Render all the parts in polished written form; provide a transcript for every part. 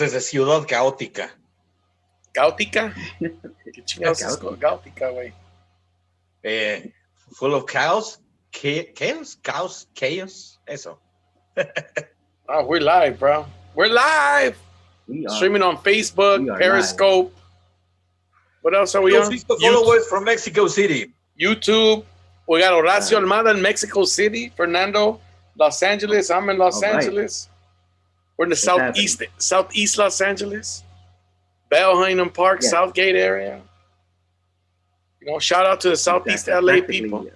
Desde Ciudad Caótica. ¿Caótica? ¿Qué chingados es Caótica, güey? Full of chaos. Chaos. Eso. Oh, we're live, bro. We're live. Streaming on Facebook, Periscope. Live. What else are we on? Cisco followers from Mexico City. YouTube. We got Horacio Almada in Mexico City. Fernando, Los Angeles. I'm in Los Angeles. We're in the southeast Los Angeles. Belhaven Park, Southgate area. You know, shout out to the southeast LA people.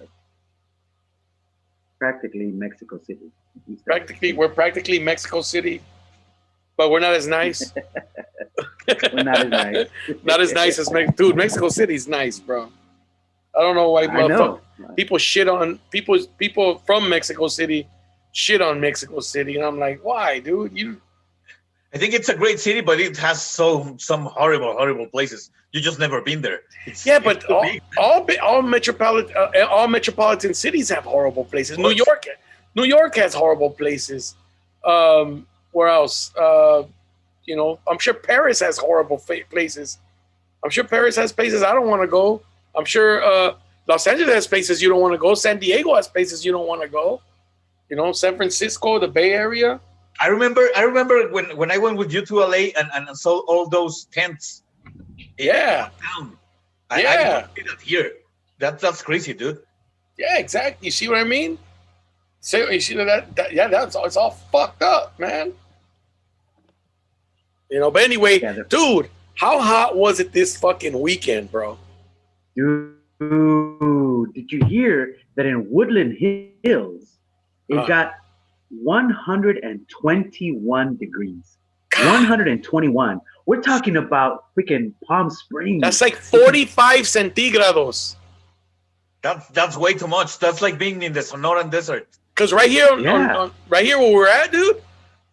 Practically Mexico City. We're practically Mexico City, but we're not as nice. We're not as nice. Not as nice as dude. Mexico City's nice, bro. I don't know why people shit on people from Mexico City shit on Mexico City, and I'm like, why, dude? I think it's a great city, but it has some horrible places. You just never been there. But all metropolitan cities have horrible places. New York has horrible places. Where else? You know, I'm sure Paris has horrible places. I'm sure Paris has places I don't want to go. I'm sure Los Angeles has places you don't want to go. San Diego has places you don't want to go. You know, San Francisco, the Bay Area. I remember when I went with you to LA and saw all those tents. Yeah. Downtown. I didn't see that here. That's crazy, dude. Yeah, exactly. You see what I mean? So you see it's all fucked up, man. You know, but anyway, dude, how hot was it this fucking weekend, bro? Dude, did you hear that in Woodland Hills it got 121 degrees? God. 121. We're talking about freaking Palm Springs. That's like 45 centigrados. That's way too much. That's like being in the Sonoran Desert. Because right here, right here where we're at, dude,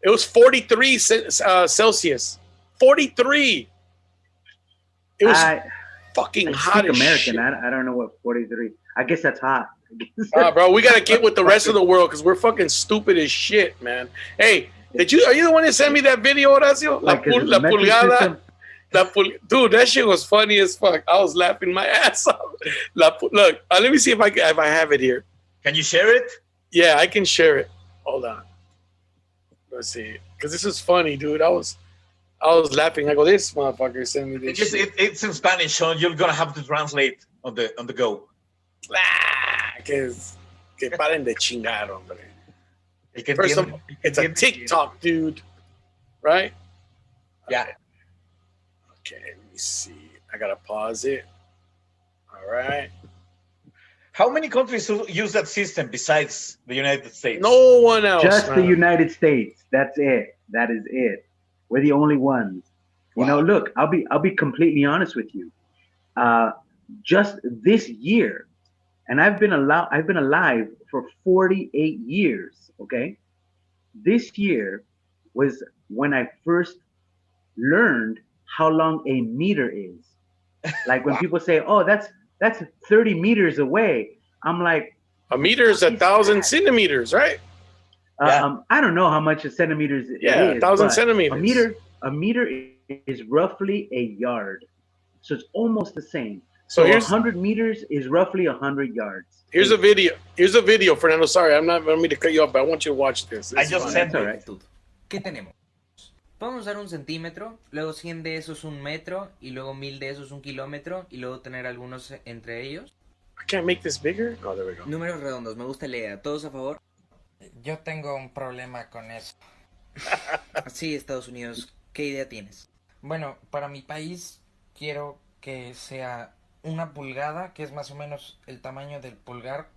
it was 43 Celsius. 43. It was fucking hot as American. shit. I don't know what 43. I guess that's hot. Bro, we gotta get with the rest of the world because we're fucking stupid as shit, man. Hey, are you the one that sent me that video, Horacio? La pulgada. Dude, that shit was funny as fuck. I was laughing my ass off. Look, let me see if I have it here. Can you share it? Yeah, I can share it. Hold on. Let's see, because this is funny, dude. I was laughing. I go, this motherfucker sent me this. It's in Spanish, so you're gonna have to translate on the go. Que paren de chingar, hombre. First of all, it's a TikTok, dude. Right? Yeah. Okay, let me see. I gotta pause it. All right. How many countries use that system besides the United States? No one else. Just the United States. That's it. That is it. We're the only ones. Wow. You know, look, I'll be completely honest with you. Just this year, and I've been alive for 48 years, okay? This year was when I first learned how long a meter is. Like when people say, "Oh, that's 30 meters away." I'm like, a meter is 1,000 centimeters, right? I don't know how much a centimeter is. Yeah, 1,000 centimeters. A meter is roughly a yard, so it's almost the same. So 100 meters is roughly 100 yards. Here's a video, Fernando. Sorry, I don't mean to cut you off, but I want you to watch this. I just sent it. ¿Qué tenemos? Podemos usar 1 centímetro, luego 100 de esos 1 metro, y luego 1000 de esos 1 kilómetro, y luego tener algunos entre ellos. I can't make this bigger. Oh, there we go. Números redondos, me gusta la idea. ¿Todos a favor? Yo tengo un problema con eso. Sí, Estados Unidos, ¿qué idea tienes? Bueno, para mi país quiero que sea 1 pulgada, que es más o menos el tamaño del pulgar,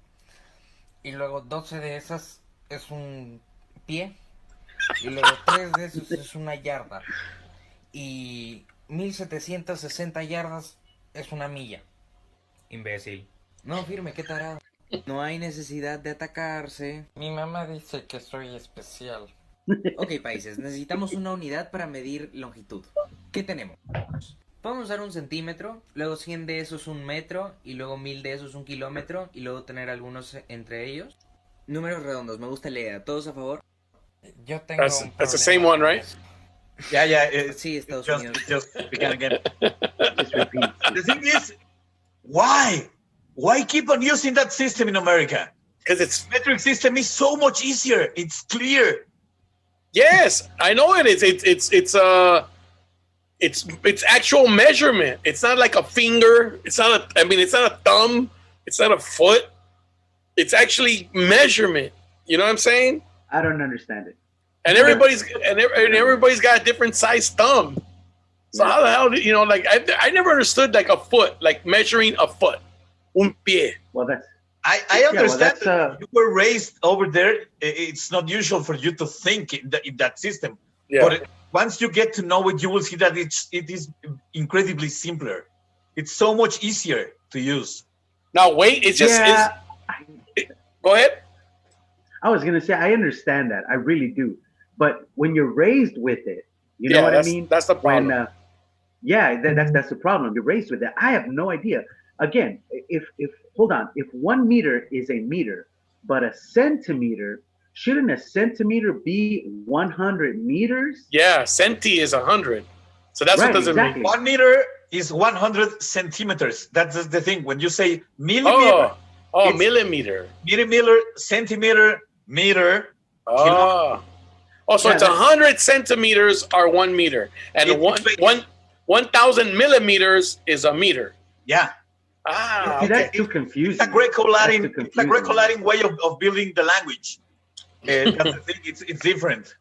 y luego 12 de esas es un pie, y luego 3 de esos es 1 yarda, y 1760 yardas es 1 milla. Imbécil. No, firme, qué tarado. No hay necesidad de atacarse. Mi mamá dice que soy especial. Ok, países, necesitamos una unidad para medir longitud. ¿Qué tenemos? Podemos usar 1 centímetro, luego 100 de esos 1 metro, y luego 1000 de esos 1 kilómetro, y luego tener algunos entre ellos. Números redondos, me gusta la idea. ¿Todos a favor? Yo tengo un That's the same one, right? Sí, Estados just, Unidos. it just began again. Just repeat. The thing is, why? Why keep on using that system in America? Because it's Metric system is so much easier. It's clear. yes, I know it is. It's actual measurement. It's not like a finger. It's not it's not a thumb. It's not a foot. It's actually measurement. You know what I'm saying? I don't understand it. And everybody's got a different size thumb. So how the hell do you know? Like I never understood like a foot, like measuring a foot. Un pie. Well, that's I understand well, that you were raised over there. It's not usual for you to think in that system. Yeah. But once you get to know it, you will see that it is incredibly simpler. It's so much easier to use. Now wait, it's just go ahead. I was gonna say I understand that. I really do. But when you're raised with it, you know what I mean? That's the problem. That's the problem. You're raised with it. I have no idea. Again, if 1 meter is a meter, but a centimeter, shouldn't a centimeter be 100 meters? Yeah, centi is 100. So that's Right, what doesn't exactly. mean. 1 meter is 100 centimeters. That's the thing. When you say millimeter, it's millimeter. millimeter, centimeter, meter. Oh, so it's 100 centimeters are 1 meter, and 1,000 millimeters is a meter. Yeah. Ah, See, okay. that's too confusing. It's a Greco-Latin. That's too It's a confusing. Greco-Latin way of building the language. That's the thing. It's different.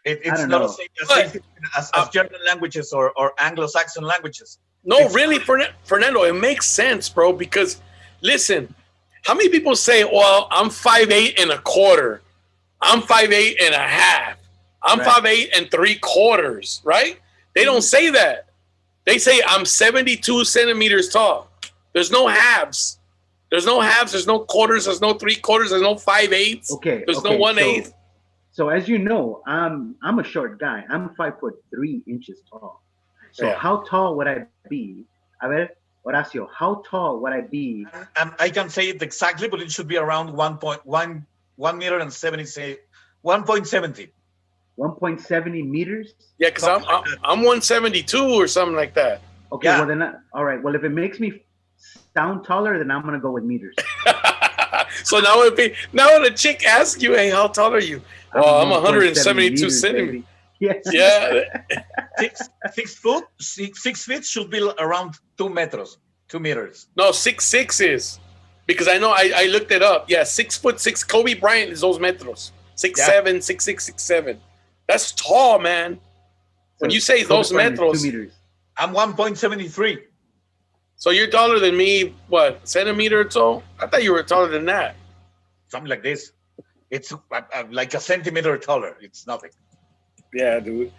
It's don't not know. the same as German languages or Anglo-Saxon languages. No, really, Fernando, it makes sense, bro. Because listen, how many people say, "Well, I'm 5'8" and a quarter, I'm 5'8" and a half, I'm 5'8" and 3/4," right? They don't say that. They say I'm 72 centimeters tall. There's no halves. There's no halves. There's no quarters. There's no 3/4. There's no 5/8. Okay. There's no 1/8. So as you know, I'm a short guy. I'm 5'3" tall. So how tall would I be? A ver, Horacio, how tall would I be? I can say it exactly, but it should be around 1 meter and 1.70. 1.70 meters? Yeah, because I'm 172 or something like that. Okay, Yeah. well then, all right. Well, if it makes me sound taller, then I'm gonna go with meters. So now when a chick asks you, "Hey, how tall are you?" "Oh, I'm 172 meters, centimeters." baby. Yeah. 6 feet should be around 2 meters, 2 meters. No, 6'6" is, because I know I looked it up. Yeah, 6'6". Kobe Bryant is those metros. 6'7", 6'6", 6'7". That's tall, man. When you say those metros, 2 meters. I'm 1.73. so you're taller than me. What, centimeter or so? I thought you were taller than that. Something like this. It's like a centimeter taller. It's nothing. Yeah, dude.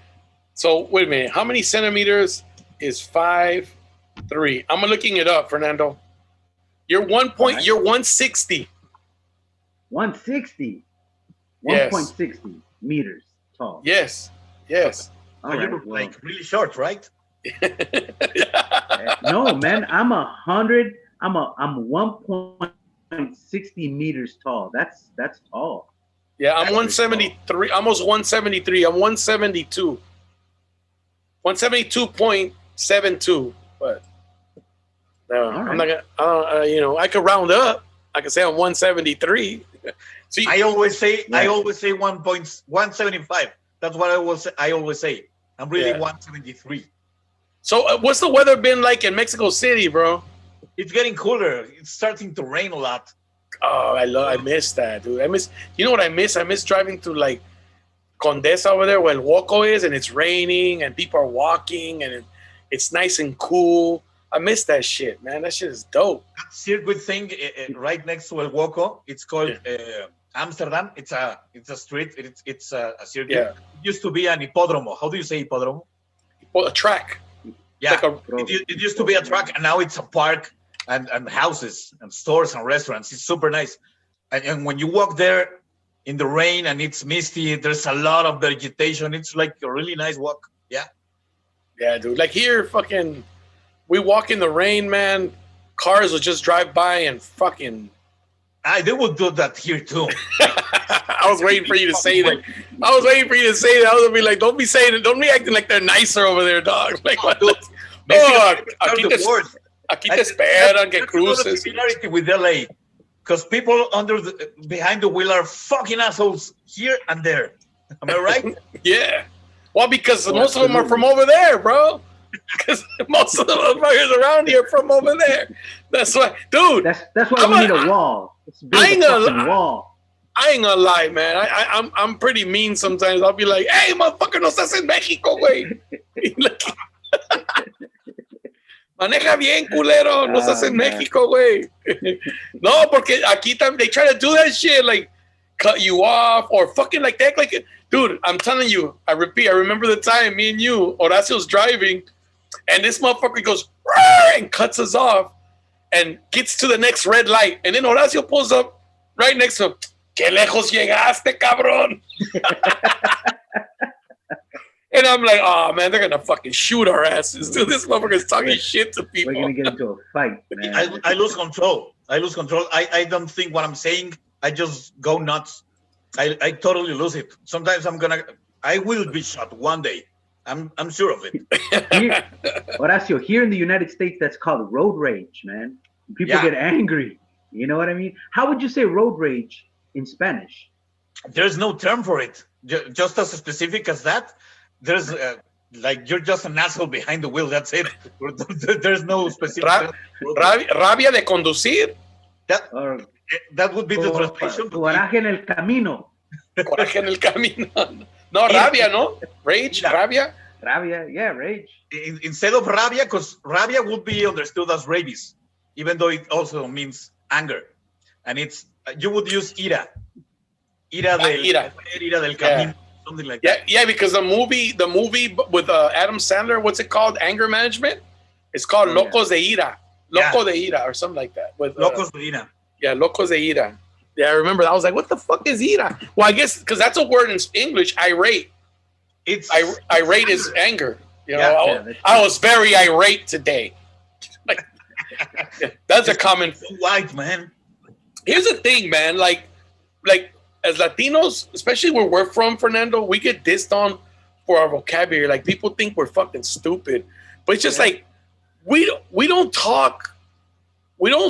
So wait a minute. How many centimeters is 5'3"? I'm looking it up, Fernando. You're 160. 160. Yes. 1.60 meters tall. Yes. All So right, you're well, like really short, right? no, man, I'm 100. I'm 1.60 meters tall. That's tall. Yeah, I'm 173, almost 173. I'm 172. 172.72. But no, I'm not gonna. I could round up. I could say I'm 173. So I always say 1.175. That's what I always say. I'm really 173. So what's the weather been like in Mexico City, bro? It's getting cooler. It's starting to rain a lot. Oh, I miss that, dude. You know what I miss? I miss driving to like Condesa over there where El Huoco is, and it's raining and people are walking and it's nice and cool. I miss that shit, man. That shit is dope. That circuit thing right next to El Huoco, it's called Amsterdam. It's a street. It's a circuit. Yeah. It used to be an hippodromo. How do you say hippodromo? Well, a track. Yeah, Like it used to be a track, and now it's a park and houses and stores and restaurants. It's super nice. And when you walk there in the rain and it's misty, there's a lot of vegetation. It's like a really nice walk. Yeah. Yeah, dude. Like here, we walk in the rain, man. Cars will just drive by and fucking They would do that here too. I was waiting for you to say that. I was waiting for you to say that. I was gonna be like, don't be saying it. Don't be acting like they're nicer over there, dog. Like, what? Dude, Aquí te esperan que cruces. Similarity with LA, because people behind the wheel are fucking assholes here and there. Am I right? Yeah. Well, because most of them are from over there, bro. Because most of the motherfuckers around here are from over there. That's why, dude. That's why we need a wall. I ain't gonna wall. I ain't gonna lie, man. I'm pretty mean sometimes. I'll be like, hey, motherfucker, no estás en México, güey. Maneja bien, culero. No estás en México, güey. No, porque aquí they try to do that shit, like cut you off or fucking like that. Like, dude, I'm telling you, I repeat, I remember the time me and you, Horacio's driving, and this motherfucker goes and cuts us off and gets to the next red light. And then Horacio pulls up right next to him. ¿Qué lejos llegaste, cabrón? And I'm like, oh, man, they're going to fucking shoot our asses. Dude, this motherfucker's talking shit to people. We're going to get into a fight, man. I lose control. I don't think what I'm saying. I just go nuts. I totally lose it. Sometimes I will be shot one day. I'm sure of it. Horacio, here in the United States, that's called road rage, man. People get angry. You know what I mean? How would you say road rage in Spanish? There's no term for it. Just as specific as that. There's like you're just an asshole behind the wheel. That's it. There's no specific. Rabia de conducir. That would be the translation. Coraje en el camino. Coraje en el camino. No, rabia, no? Rage, rabia? Rabia, yeah, rage. Instead of rabia, because rabia would be understood as rabies, even though it also means anger. And you would use ira. Ira del camino. Something like that. Yeah, because the movie with Adam Sandler, what's it called? Anger Management? It's called Locos de Ira. Loco de Ira or something like that. With Locos de Ira. Yeah, Locos de Ira. Yeah, I remember that. I was like, what the fuck is ira? Well, I guess because that's a word in English, irate. Irate is anger. You know, I was very irate today. Like, that's a common. White man. Here's the thing, man. Like as Latinos, especially where we're from, Fernando, we get dissed on for our vocabulary. Like people think we're fucking stupid, but it's just like we don't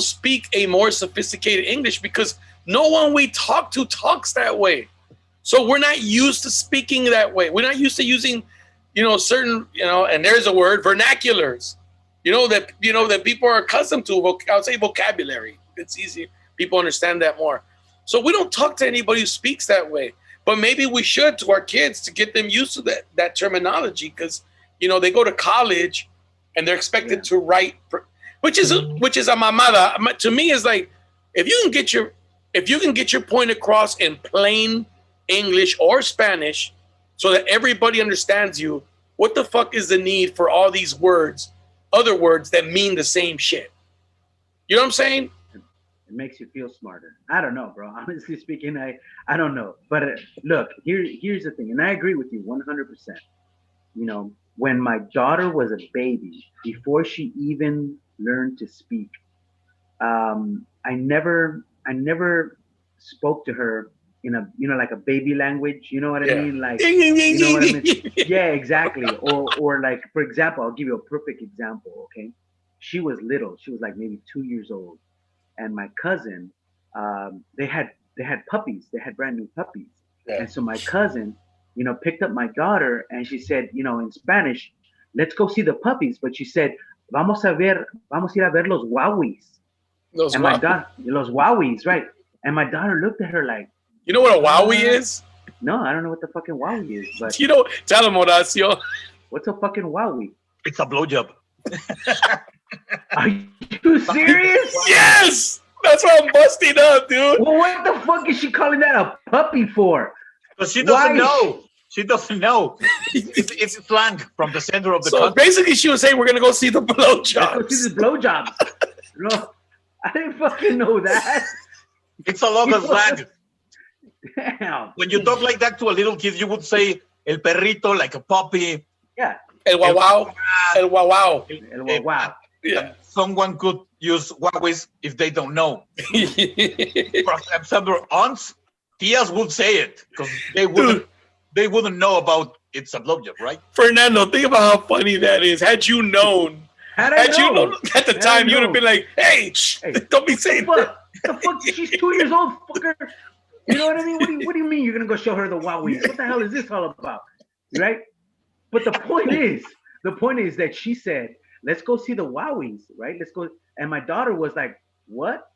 speak a more sophisticated English because no one we talk to talks that way. So we're not used to speaking that way. We're not used to using, certain, and there's a word, vernaculars, that people are accustomed to. I'll say vocabulary. It's easy. People understand that more. So we don't talk to anybody who speaks that way. But maybe we should to our kids to get them used to that terminology because, they go to college and they're expected to write, which is a mamada. To me, is like, if you can get your point across in plain English or Spanish so that everybody understands you, what the fuck is the need for all these words, other words that mean the same shit? You know what I'm saying? It makes you feel smarter. I don't know, bro. Honestly speaking, I don't know. But look, here's the thing, and I agree with you 100%. When my daughter was a baby, before she even learned to speak, I never spoke to her in a like a baby language. You know what I mean? Like, you know what I mean? Yeah, exactly. Or like, for example, I'll give you a perfect example. Okay, she was little. She was like maybe 2 years old. And my cousin, they had puppies. They had brand new puppies. Yeah. And so my cousin, picked up my daughter and she said, in Spanish, let's go see the puppies. But she said, vamos a ir a ver los guauis. Los guauis, right? And my daughter looked at her like, you know what a wowie is? No, I don't know what the fucking wowie is. But tell him, Horacio. What's a fucking wowie? It's a blowjob. Are you serious? Yes! That's why I'm busting up, dude. Well, what the fuck is she calling that a puppy for? Because she doesn't know. She doesn't know. It's slang from the center of the country. So basically she was saying we're going to go see the blowjobs. Let's go see the blowjobs. No, I didn't fucking know that. It's a lot of slang. Damn. When you talk like that to a little kid, you would say el perrito, like a puppy. Yeah. El guau. El guau. El guau. Yeah. someone could use Huawei's if they don't know. For example, aunts, tias would say it because they wouldn't know about it's a blowjob, right? Fernando, think about how funny that is. Had you known, you known at the time, you would have been like, hey, don't be saying that. The fuck? She's 2 years old, fucker. You know what I mean? What do you mean you're gonna go show her the Huawei? What the hell is this all about? Right? But the point is that she said, let's go see the Huawei's, right? Let's go. And my daughter was like, what?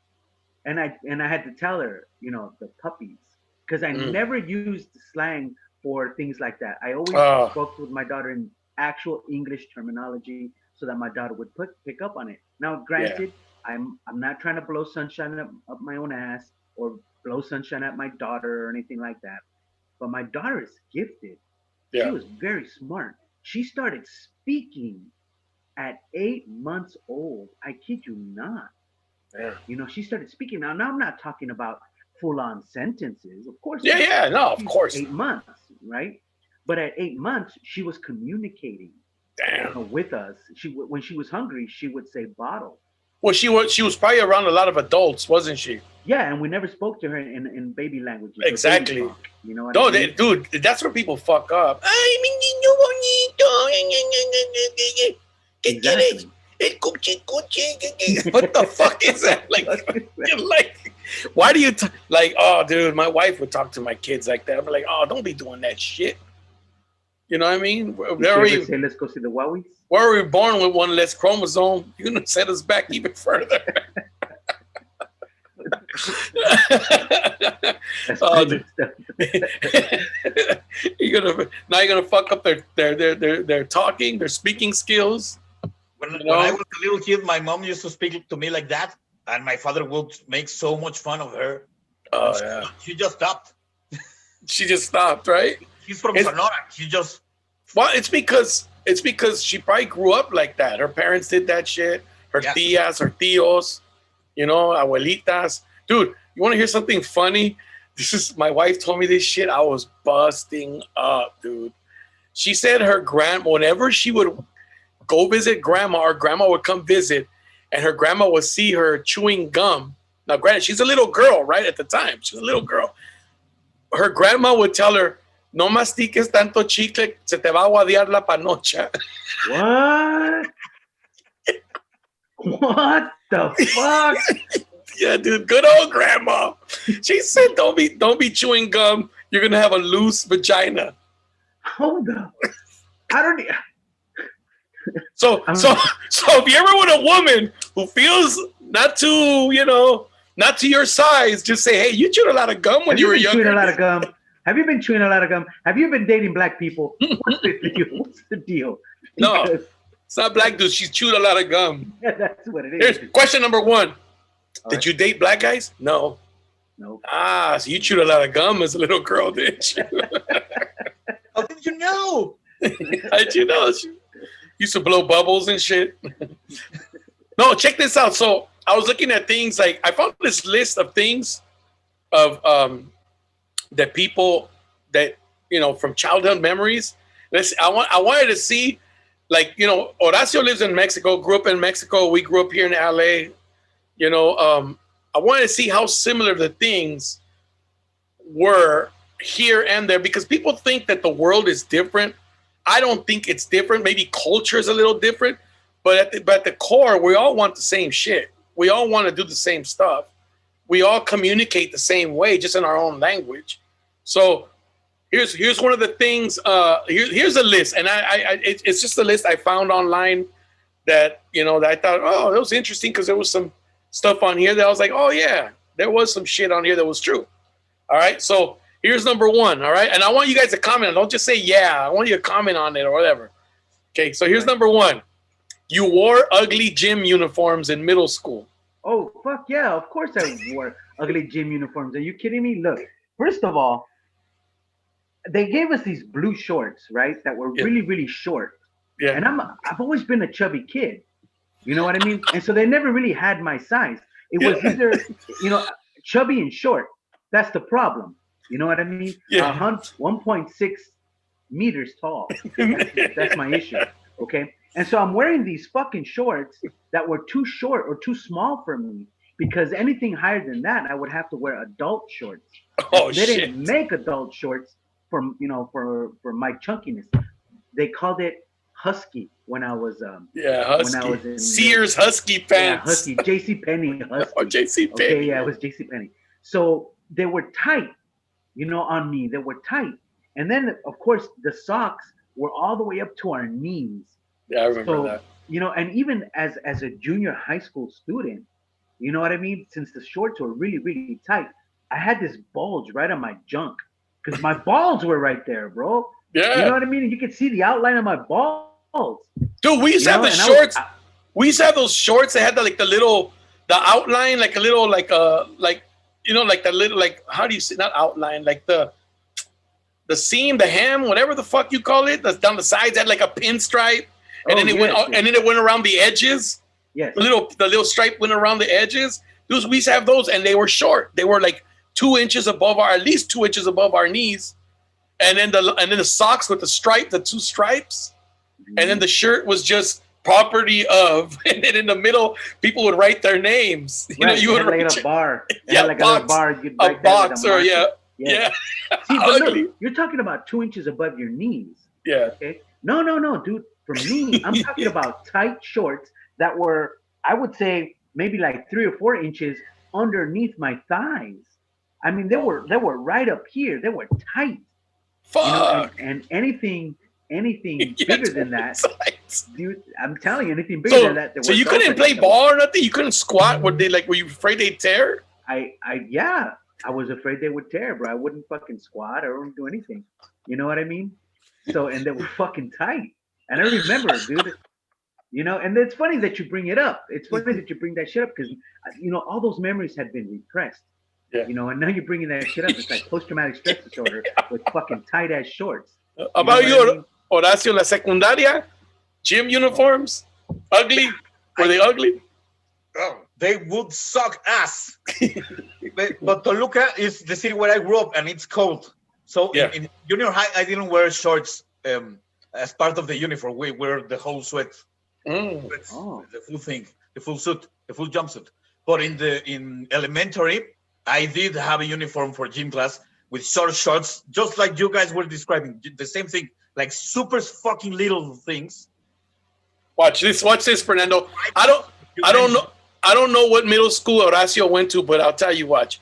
And I had to tell her, the puppies. Because I never used slang for things like that. I always spoke with my daughter in actual English terminology so that my daughter would pick up on it. Now, granted, I'm not trying to blow sunshine up my own ass or blow sunshine at my daughter or anything like that. But my daughter is gifted. Yeah. She was very smart. She started speaking at 8 months old. I kid you not. Yeah. She started speaking. Now I'm not talking about full-on sentences. Of course. Of course. 8 months, right? But at 8 months, she was communicating with us. When she was hungry, she would say bottle. Well, she was probably around a lot of adults, wasn't she? Yeah, and we never spoke to her in baby language. Exactly. Baby talk, you know what I mean? Dude, that's where people fuck up. Exactly. What the fuck is that? Like, why do you dude, my wife would talk to my kids like that. I'm like, oh, don't be doing that shit. You know what I mean? Say, let's go see the Huawei's. Where we were born with one less chromosome, you're gonna set us back even further. You're gonna fuck up their talking, their speaking skills. When I was a little kid, my mom used to speak to me like that, and my father would make so much fun of her. She just stopped. She just stopped, right? She's from Sonora. She just. Well, it's because she probably grew up like that. Her parents did that shit. Her tias, her tios, abuelitas. Dude, you want to hear something funny? My wife told me this shit. I was busting up, dude. She said whenever she would go visit grandma, or grandma would come visit, and her grandma would see her chewing gum. Now, granted, she's a little girl, right? At the time, she's a little girl. Her grandma would tell her, no mastiques tanto chicle, se te va a aguadear la panocha. What? What the fuck? Yeah, dude, good old grandma. She said, don't be chewing gum. You're gonna have a loose vagina. Hold up. I don't. So if you're ever with a woman who feels not to your size, just say, hey, you chewed a lot of gum when you were younger. Chewing a lot of gum? Have you been chewing a lot of gum? Have you been dating black people? What's the deal? No, it's not black dudes. She's chewed a lot of gum. Yeah, that's what it is. Here's question number 1. Did you date black guys? No. No. So you chewed a lot of gum as a little girl, didn't you? How did you know? How did you know? She used to blow bubbles and shit. No, check this out. So I was looking at things like, I found this list of things of that people that, from childhood memories. I wanted to see, Horacio lives in Mexico, grew up in Mexico. We grew up here in LA. I wanted to see how similar the things were here and there, because people think that the world is different. I don't think it's different. Maybe culture is a little different, but at the core, we all want the same shit. We all want to do the same stuff. We all communicate the same way, just in our own language. So here's one of the things. Here's a list, and it's just a list I found online that that I thought, oh, that was interesting, because there was some stuff on here that I was like, oh yeah, there was some shit on here that was true. All right, so here's number 1. All right, and I want you guys to comment. Don't just say yeah. I want you to comment on it or whatever. Okay, so here's number 1. You wore ugly gym uniforms in middle school. Oh, fuck yeah. Of course I wore ugly gym uniforms. Are you kidding me? Look, first of all, they gave us these blue shorts, right? That were really, really short. Yeah. And I've always been a chubby kid. You know what I mean? And so they never really had my size. It was either, chubby and short. That's the problem. You know what I mean? Yeah. 1.6 meters tall. That's my issue. Okay. And so I'm wearing these fucking shorts that were too short or too small for me, because anything higher than that, I would have to wear adult shorts. Oh They shit! didn't make adult shorts for my chunkiness. They called it husky when I was when I husky. was in Sears husky pants. yeah, husky, J.C. Penney husky. Oh, J.C. Penney. Okay, yeah, it was J.C. Penney. So they were tight, on me. They were tight, and then of course the socks were all the way up to our knees. Yeah, I remember that. And even as a junior high school student, you know what I mean? Since the shorts were really, really tight, I had this bulge right on my junk because my balls were right there, bro. Yeah. You know what I mean? And you could see the outline of my balls. Dude, we used to have the shorts. We used to have those shorts that had the outline, like a little, like the little, like, how do you say, not outline, like the seam, the hem, whatever the fuck you call it, that's down the sides, had like a pinstripe. And then it went around the edges. Yes. The little stripe went around the edges. We used to have those, and they were short. They were like 2 inches above at least 2 inches above our knees. And then the socks with the 2 stripes. And then the shirt was just property of. And then in the middle, people would write their names. You would write a bar. Yeah, like a bar. You'd a write box that with or yeah. See, but look, you're talking about 2 inches above your knees. Yeah. Okay. No, dude. For me, I'm talking about tight shorts that were, I would say, maybe like 3 or 4 inches underneath my thighs. I mean, they were right up here. They were tight. Fuck. And anything bigger than that, dude, I'm telling you, anything bigger than that. So you couldn't play ball or nothing. You couldn't squat. Were you afraid they'd tear? I was afraid they would tear, bro. I wouldn't fucking squat. I wouldn't do anything. You know what I mean? So, and they were fucking tight. And I remember, dude, and it's funny that you bring it up. It's funny that you bring that shit up because, all those memories had been repressed. Yeah. And now you're bringing that shit up. It's like post-traumatic stress disorder with fucking tight-ass shorts. About you, Horacio, la secundaria, gym uniforms, ugly? Were they ugly? Oh, they would suck ass. But Toluca is the city where I grew up, and it's cold. So in junior high, I didn't wear shorts. As part of the uniform, we wear the whole sweat, the full thing, the full suit, the full jumpsuit. But in elementary, I did have a uniform for gym class with short shorts, just like you guys were describing. The same thing, like super fucking little things. Watch this, Fernando. I don't know what middle school Horacio went to, but I'll tell you, watch.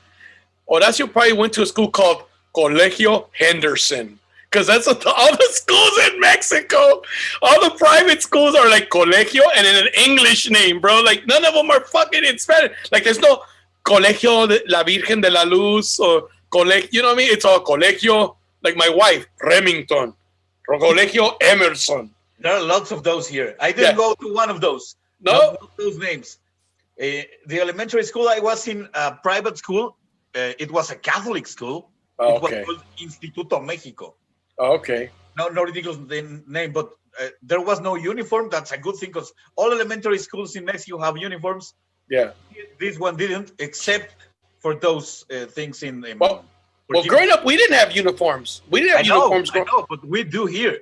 Horacio probably went to a school called Colegio Henderson. Because that's what all the schools in Mexico, all the private schools are like Colegio and in an English name, bro. Like none of them are fucking in Spanish. Like there's no Colegio de la Virgen de la Luz or Colegio, you know what I mean? It's all Colegio, like my wife, Remington, Colegio Emerson. There are lots of those here. I didn't go to one of those. No? Not those names. The elementary school, I was in a private school. It was a Catholic school. Oh, it was called Instituto Mexico. Oh, okay. No ridiculous name, but there was no uniform. That's a good thing because all elementary schools in Mexico have uniforms. Yeah. This one didn't, except for those things in. Well, growing up, we didn't have uniforms. We didn't have uniforms. I know, but we do here.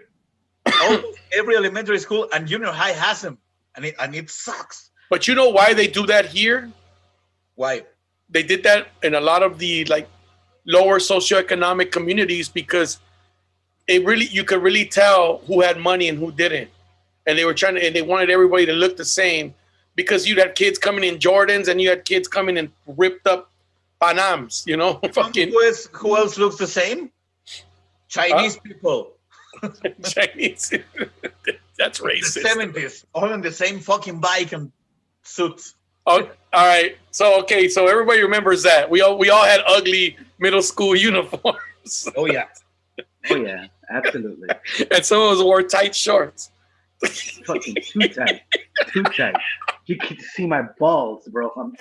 Every elementary school and junior high has them, and it sucks. But you know why they do that here? Why? They did that in a lot of the like lower socioeconomic communities because you could really tell who had money and who didn't. And they were and they wanted everybody to look the same because you had kids coming in Jordans and you had kids coming in ripped up Panams, fucking. Who else looks the same? Chinese people. Chinese. That's racist. The 70s, all in the same fucking bike and suits. Oh, all right. So everybody remembers that. We all had ugly middle school uniforms. Oh yeah. Oh yeah, absolutely. And some of us wore tight shorts. Fucking too tight. You can see my balls, bro. Hold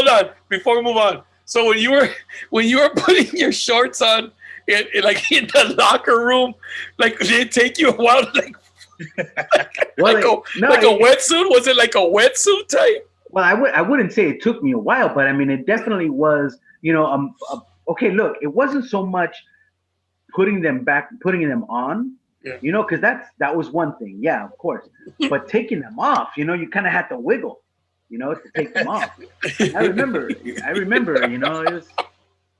on before we move on. So when you were putting your shorts on, like in the locker room, like did it take you a while to like a wetsuit? Was it like a wetsuit type? Well, I wouldn't say it took me a while, but I mean it definitely was. Okay, look, it wasn't so much putting them on. Yeah. You know, because that was one thing. Yeah, of course. But taking them off, you know, you kind of had to wiggle, you know, to take them off. I remember, you know, it was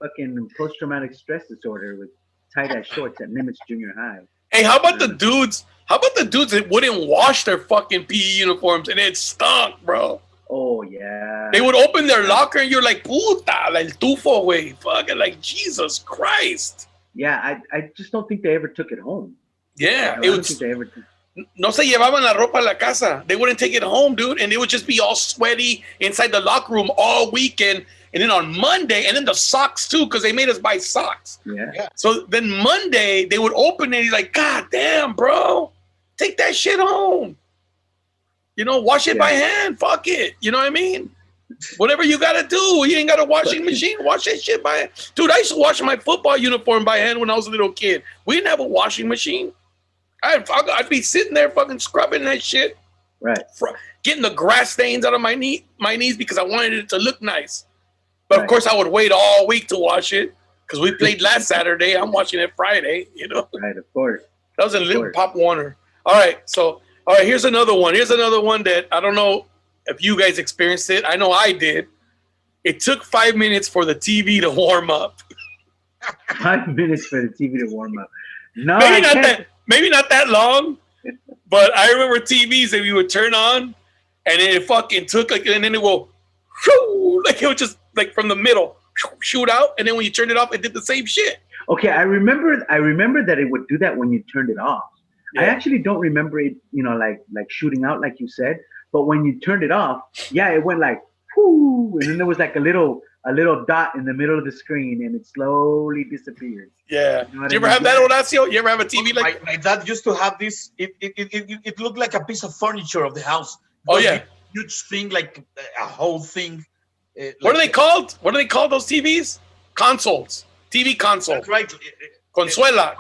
fucking post-traumatic stress disorder with tight-ass shorts at Nimitz Junior High. Hey, how about the dudes? How about the dudes that wouldn't wash their fucking PE uniforms and it stunk, bro? Oh yeah. They would open their locker and you're like, puta, la el tufo, güey. Fucking like, Jesus Christ. Yeah, I just don't think they ever took it home. Yeah, You know, it I don't was. think they ever. No se llevaban la ropa a la casa. They wouldn't take it home, dude. And it would just be all sweaty inside the locker room all weekend. And then on Monday, and then the socks too, because they made us buy socks. Yeah. So then Monday, they would open it. He's like, God damn, bro. Take that shit home. You know, wash it by hand. Fuck it. You know what I mean? Whatever you got to do. You ain't got a washing machine. Wash that shit by hand. Dude, I used to wash my football uniform by hand when I was a little kid. We didn't have a washing machine. I'd be sitting there fucking scrubbing that shit. Right. Getting the grass stains out of my knees because I wanted it to look nice. But of course, I would wait all week to wash it because we played last Saturday. I'm watching it Friday, you know? Right, of course. That was in Little Pop Warner. All right, here's another one. Here's another one that I don't know if you guys experienced it. I know I did. It took 5 minutes for the TV to warm up. 5 minutes for the TV to warm up. No, Maybe not that long, but I remember TVs that we would turn on, and it fucking took and then it will, like it would just like from the middle shoot out, and then when you turned it off, it did the same shit. Okay, I remember that it would do that when you turned it off. Yeah. I actually don't remember it, you know, like shooting out like you said, but when you turned it off, yeah, it went like whoo, and then there was like a little dot in the middle of the screen, and it slowly disappeared. Yeah. You know Did you ever have that, Horacio? You ever have a TV like? My dad used to have this. It looked like a piece of furniture of the house. Oh yeah. Huge thing, like a whole thing. What are they called? What do they call those TVs? Consoles. TV console. That's right. Consuela.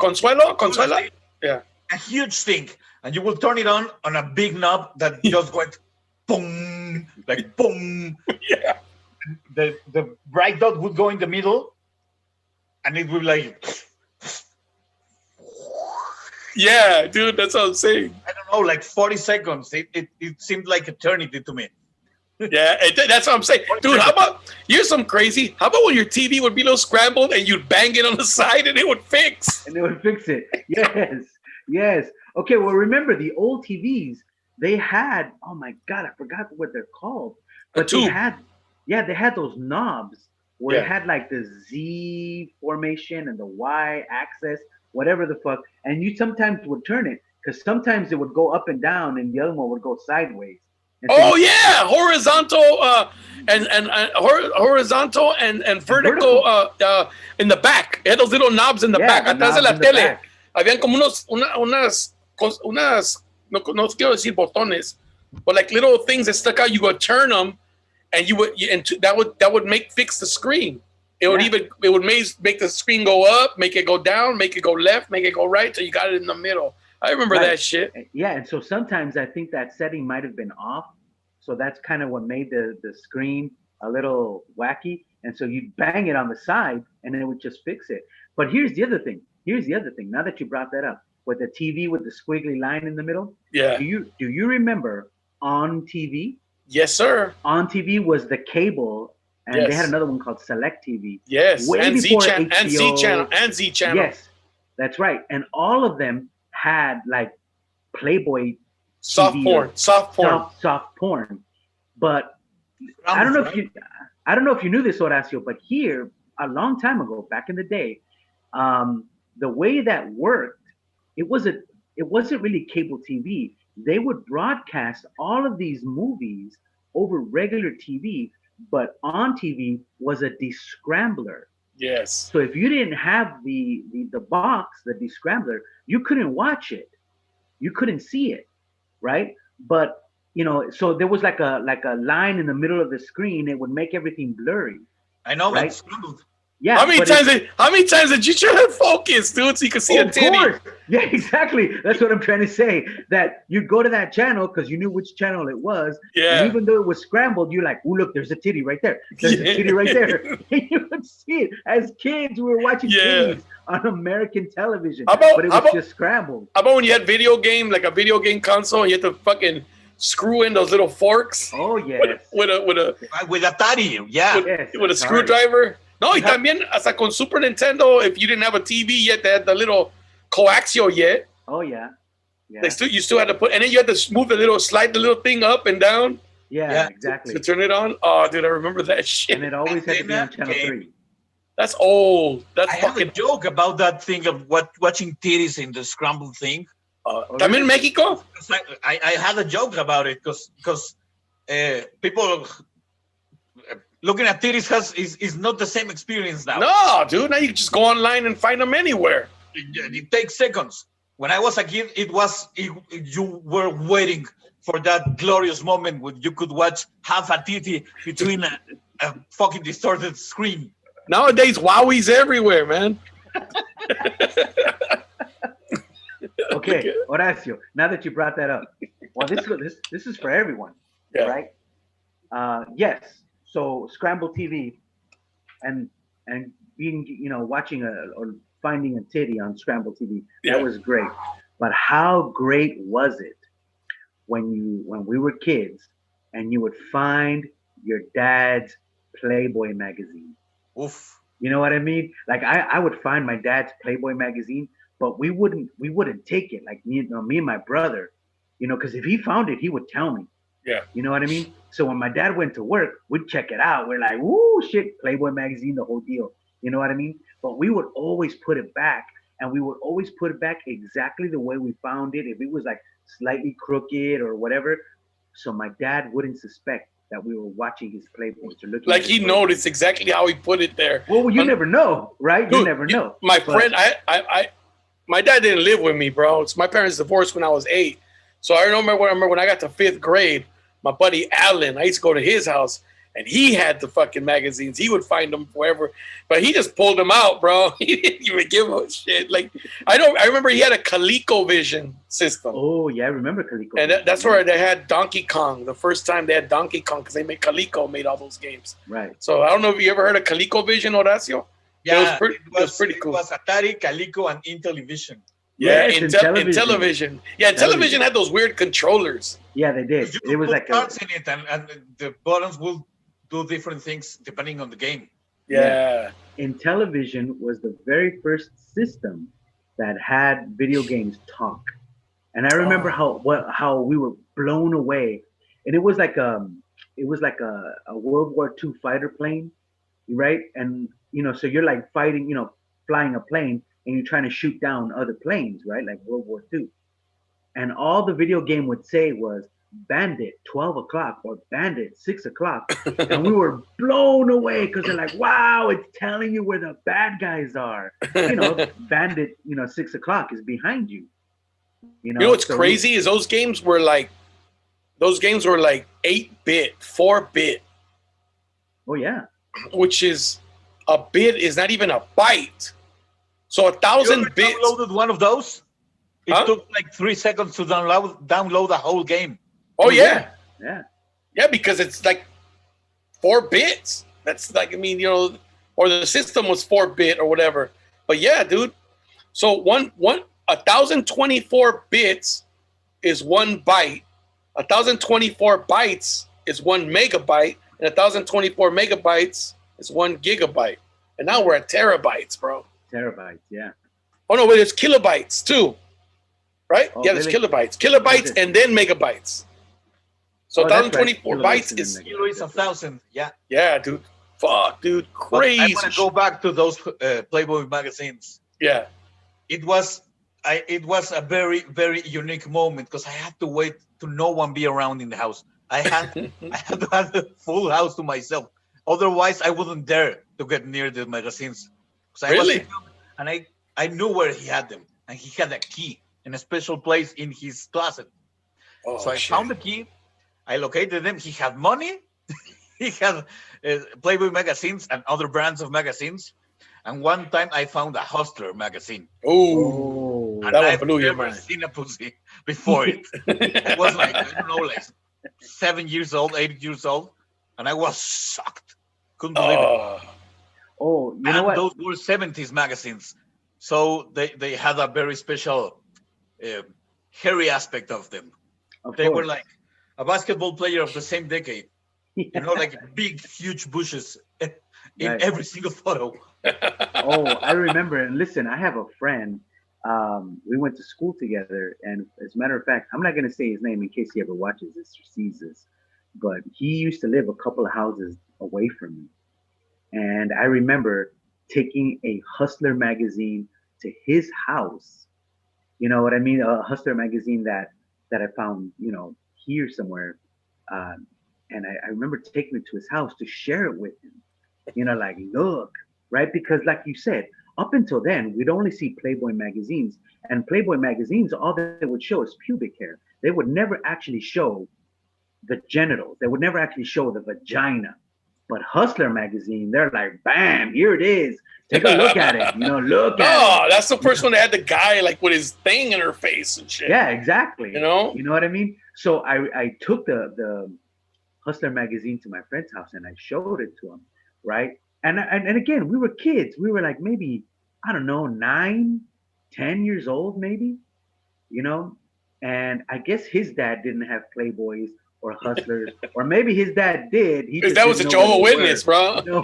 Yeah. A huge thing, and you will turn it on a big knob that just went boom, like boom. Yeah. The bright dot would go in the middle, and it would be like. Yeah, dude, that's what I'm saying. I don't know, like 40 seconds. It seemed like eternity to me. Yeah, that's what I'm saying. Dude, how about, here's some crazy, how about when your TV would be a little scrambled and you'd bang it on the side and it would fix? And it would fix it. Yes. Okay, well, remember the old TVs, they had, oh my God, I forgot what they're called. But they had those knobs where it had like the Z formation and the Y axis, whatever the fuck. And you sometimes would turn it because sometimes it would go up and down and the other one would go sideways. And so horizontal horizontal and vertical in the back. It had those little knobs in the back. Atrás de la tele. Habían como unas, no quiero decir botones, but like little things that stuck out. You would turn them, and that would fix the screen. It would make the screen go up, make it go down, make it go left, make it go right, so you got it in the middle. I remember that shit. Yeah, and so sometimes I think that setting might have been off. So that's kind of what made the screen a little wacky. And so you'd bang it on the side and it would just fix it. But here's the other thing. Now that you brought that up, with the TV with the squiggly line in the middle. Yeah. Do you remember On TV? Yes, sir. On TV was the cable, and they had another one called Select TV. Yes, way before HBO. And Z Channel. Yes, that's right. And all of them had like Playboy soft porn. But I don't know if you knew this, Horacio, but here a long time ago, back in the day, the way that worked, it wasn't really cable TV. They would broadcast all of these movies over regular TV, but On TV was a descrambler. Yes. So if you didn't have the box, the descrambler, you couldn't watch it. You couldn't see it, right? But so there was like a line in the middle of the screen. It would make everything blurry. I know, right? Yeah. How many times did you try to focus, dude, so you could see a titty? Of course. Yeah, exactly. That's what I'm trying to say. That you'd go to that channel because you knew which channel it was. Yeah. And even though it was scrambled, you're like, oh, look, there's a titty right there. There's a titty right there. And you would see it. As kids, we were watching titties on American television. But it was just scrambled. How about when you had like a video game console, and you had to fucking screw in those little forks? Oh, yes. With Atari, yeah. With a screwdriver. No, y también hasta con Super Nintendo, if you didn't have a TV yet, they had the little coaxial yet. Oh, yeah. You still had to put, and then you had to slide the little thing up and down. Yeah, exactly. To turn it on. Oh, dude, I remember that shit. And it always had to be on channel 3. That's old. I have a joke about that thing of watching titties in the scrambled thing. También in Mexico? I had a joke about it because people looking at titties is not the same experience now. No, dude. Now you can just go online and find them anywhere. It takes seconds. When I was a kid, you were waiting for that glorious moment when you could watch half a titty between a fucking distorted screen. Nowadays, Wowie's everywhere, man. Okay, Horacio, now that you brought that up, well, this is for everyone, right? Yes. So scrambled TV, and being watching or finding a titty on scrambled TV, that was great. But how great was it when we were kids and you would find your dad's Playboy magazine? Oof. You know what I mean? Like I would find my dad's Playboy magazine, but we wouldn't take it. Like me and my brother, because if he found it, he would tell me. Yeah. You know what I mean? So when my dad went to work, we'd check it out. We're like, woo, shit, Playboy magazine, the whole deal. You know what I mean? But we would always put it back, and we would always put it back exactly the way we found it. If it was like slightly crooked or whatever, so my dad wouldn't suspect that we were watching his Playboys or looking. Like he noticed exactly how he put it there. Well, you never know, right? Dude, you never know. Friend, my dad didn't live with me, bro. My parents divorced when I was 8. So I remember when I got to 5th grade, my buddy Alan, I used to go to his house, and he had the fucking magazines. He would find them wherever, but he just pulled them out, bro. He didn't even give a shit. Like I remember he had a ColecoVision system. Oh yeah, I remember Coleco. And that's where they had Donkey Kong. The first time they had Donkey Kong because Coleco made all those games. Right. So I don't know if you ever heard of ColecoVision, Horacio. Yeah, it was pretty cool. It was Atari, Calico, and Intellivision. Yeah, yes, in television. Yeah, television had those weird controllers. Yeah, they did. You It was put like parts in it, and the buttons will do different things depending on the game. Yeah. Intellivision was the very first system that had video games talk, and I remember how we were blown away. And it was like a World War II fighter plane, right? And so you're like fighting, flying a plane, and you're trying to shoot down other planes, right? Like World War II. And all the video game would say was Bandit 12 o'clock or Bandit 6 o'clock. And we were blown away because they're like, wow, it's telling you where the bad guys are. Bandit, 6 o'clock is behind you. You know what's crazy is those games were like 8-bit, 4-bit. Oh yeah. Which is a bit is not even a byte. So 1,000 bits. You downloaded one of those? It took like 3 seconds to download the whole game. Oh yeah. Yeah. Yeah, because it's like 4 bits. That's like, or the system was 4-bit or whatever. But yeah, dude. So 1,024 bits is 1 byte. 1,024 bytes is 1 megabyte, and 1,024 megabytes is 1 gigabyte. And now we're at terabytes, bro. Terabytes, yeah. Oh no, wait, it's kilobytes too, right? Oh, yeah, there's really? kilobytes, and then megabytes. So 1,024 right. bytes is Kilo is 1,000, yeah. Yeah, dude. Fuck, dude, crazy. But I want to go back to those Playboy magazines. Yeah. It was a very, very unique moment because I had to wait to no one be around in the house. I had to have the full house to myself. Otherwise, I wouldn't dare to get near the magazines. Really? And I knew where he had them, and he had a key in a special place in his closet. Oh, so I found the key. I located them. He had money. He had Playboy magazines and other brands of magazines. And one time I found a Hustler magazine. Oh, And that one I've blew your never mind. seen a pussy before it. I was like, I don't know, like 7 years old, 8 years old. And I was shocked. Couldn't believe it. Oh, you know And what? those were 70s magazines. So they had a very special hairy aspect of them. Of They were course. like a basketball player of the same decade. You know, like big, huge bushes in Right. every single photo. Oh, I remember. And listen, I have a friend. We went to school together, and as a matter of fact, I'm not going to say his name in case he ever watches this or sees this, but he used to live a couple of houses away from me. And I remember taking a Hustler magazine to his house. You know what I mean? A Hustler magazine that I found, here somewhere. And I remember taking it to his house to share it with him. Like, look, right? Because like you said, up until then, we'd only see Playboy magazines. And Playboy magazines, all they would show is pubic hair. They would never actually show the genitals. They would never actually show the vagina. But Hustler magazine, they're like, bam, here it is. Take a look at it. Look at it. Oh, that's the first one that had the guy like with his thing in her face and shit. Yeah, exactly. You know? You know what I mean? So I took the Hustler magazine to my friend's house and I showed it to him, right? And again, we were kids. We were like maybe, I don't know, 9, 10 years old, maybe, And I guess his dad didn't have Playboys or Hustlers, or maybe his dad did. Because that was a Jehovah's Witness, bro. No,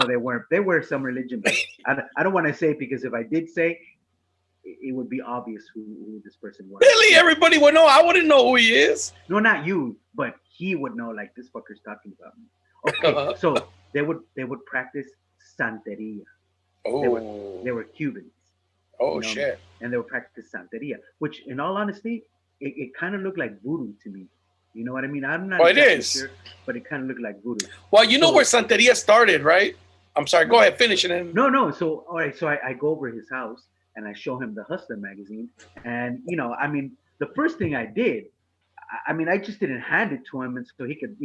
they weren't. They were some religion, but I don't want to say it because if I did say, it would be obvious who this person was. Really? Everybody would know? I wouldn't know who he is. No, not you, but he would know, like, this fucker's talking about me. Okay, so they would practice Santeria. Oh. They were Cubans. Oh, shit. And they would practice Santeria, which, in all honesty, it kind of looked like voodoo to me. You know what I mean? I'm not exactly sure, but it kind of looked like voodoo. Well, you know where Santeria started, right? I'm sorry. Go ahead, finish it. No. So, all right. So I go over his house and I show him the Hustler magazine. And, the first thing I did, I just didn't hand it to him and so he could,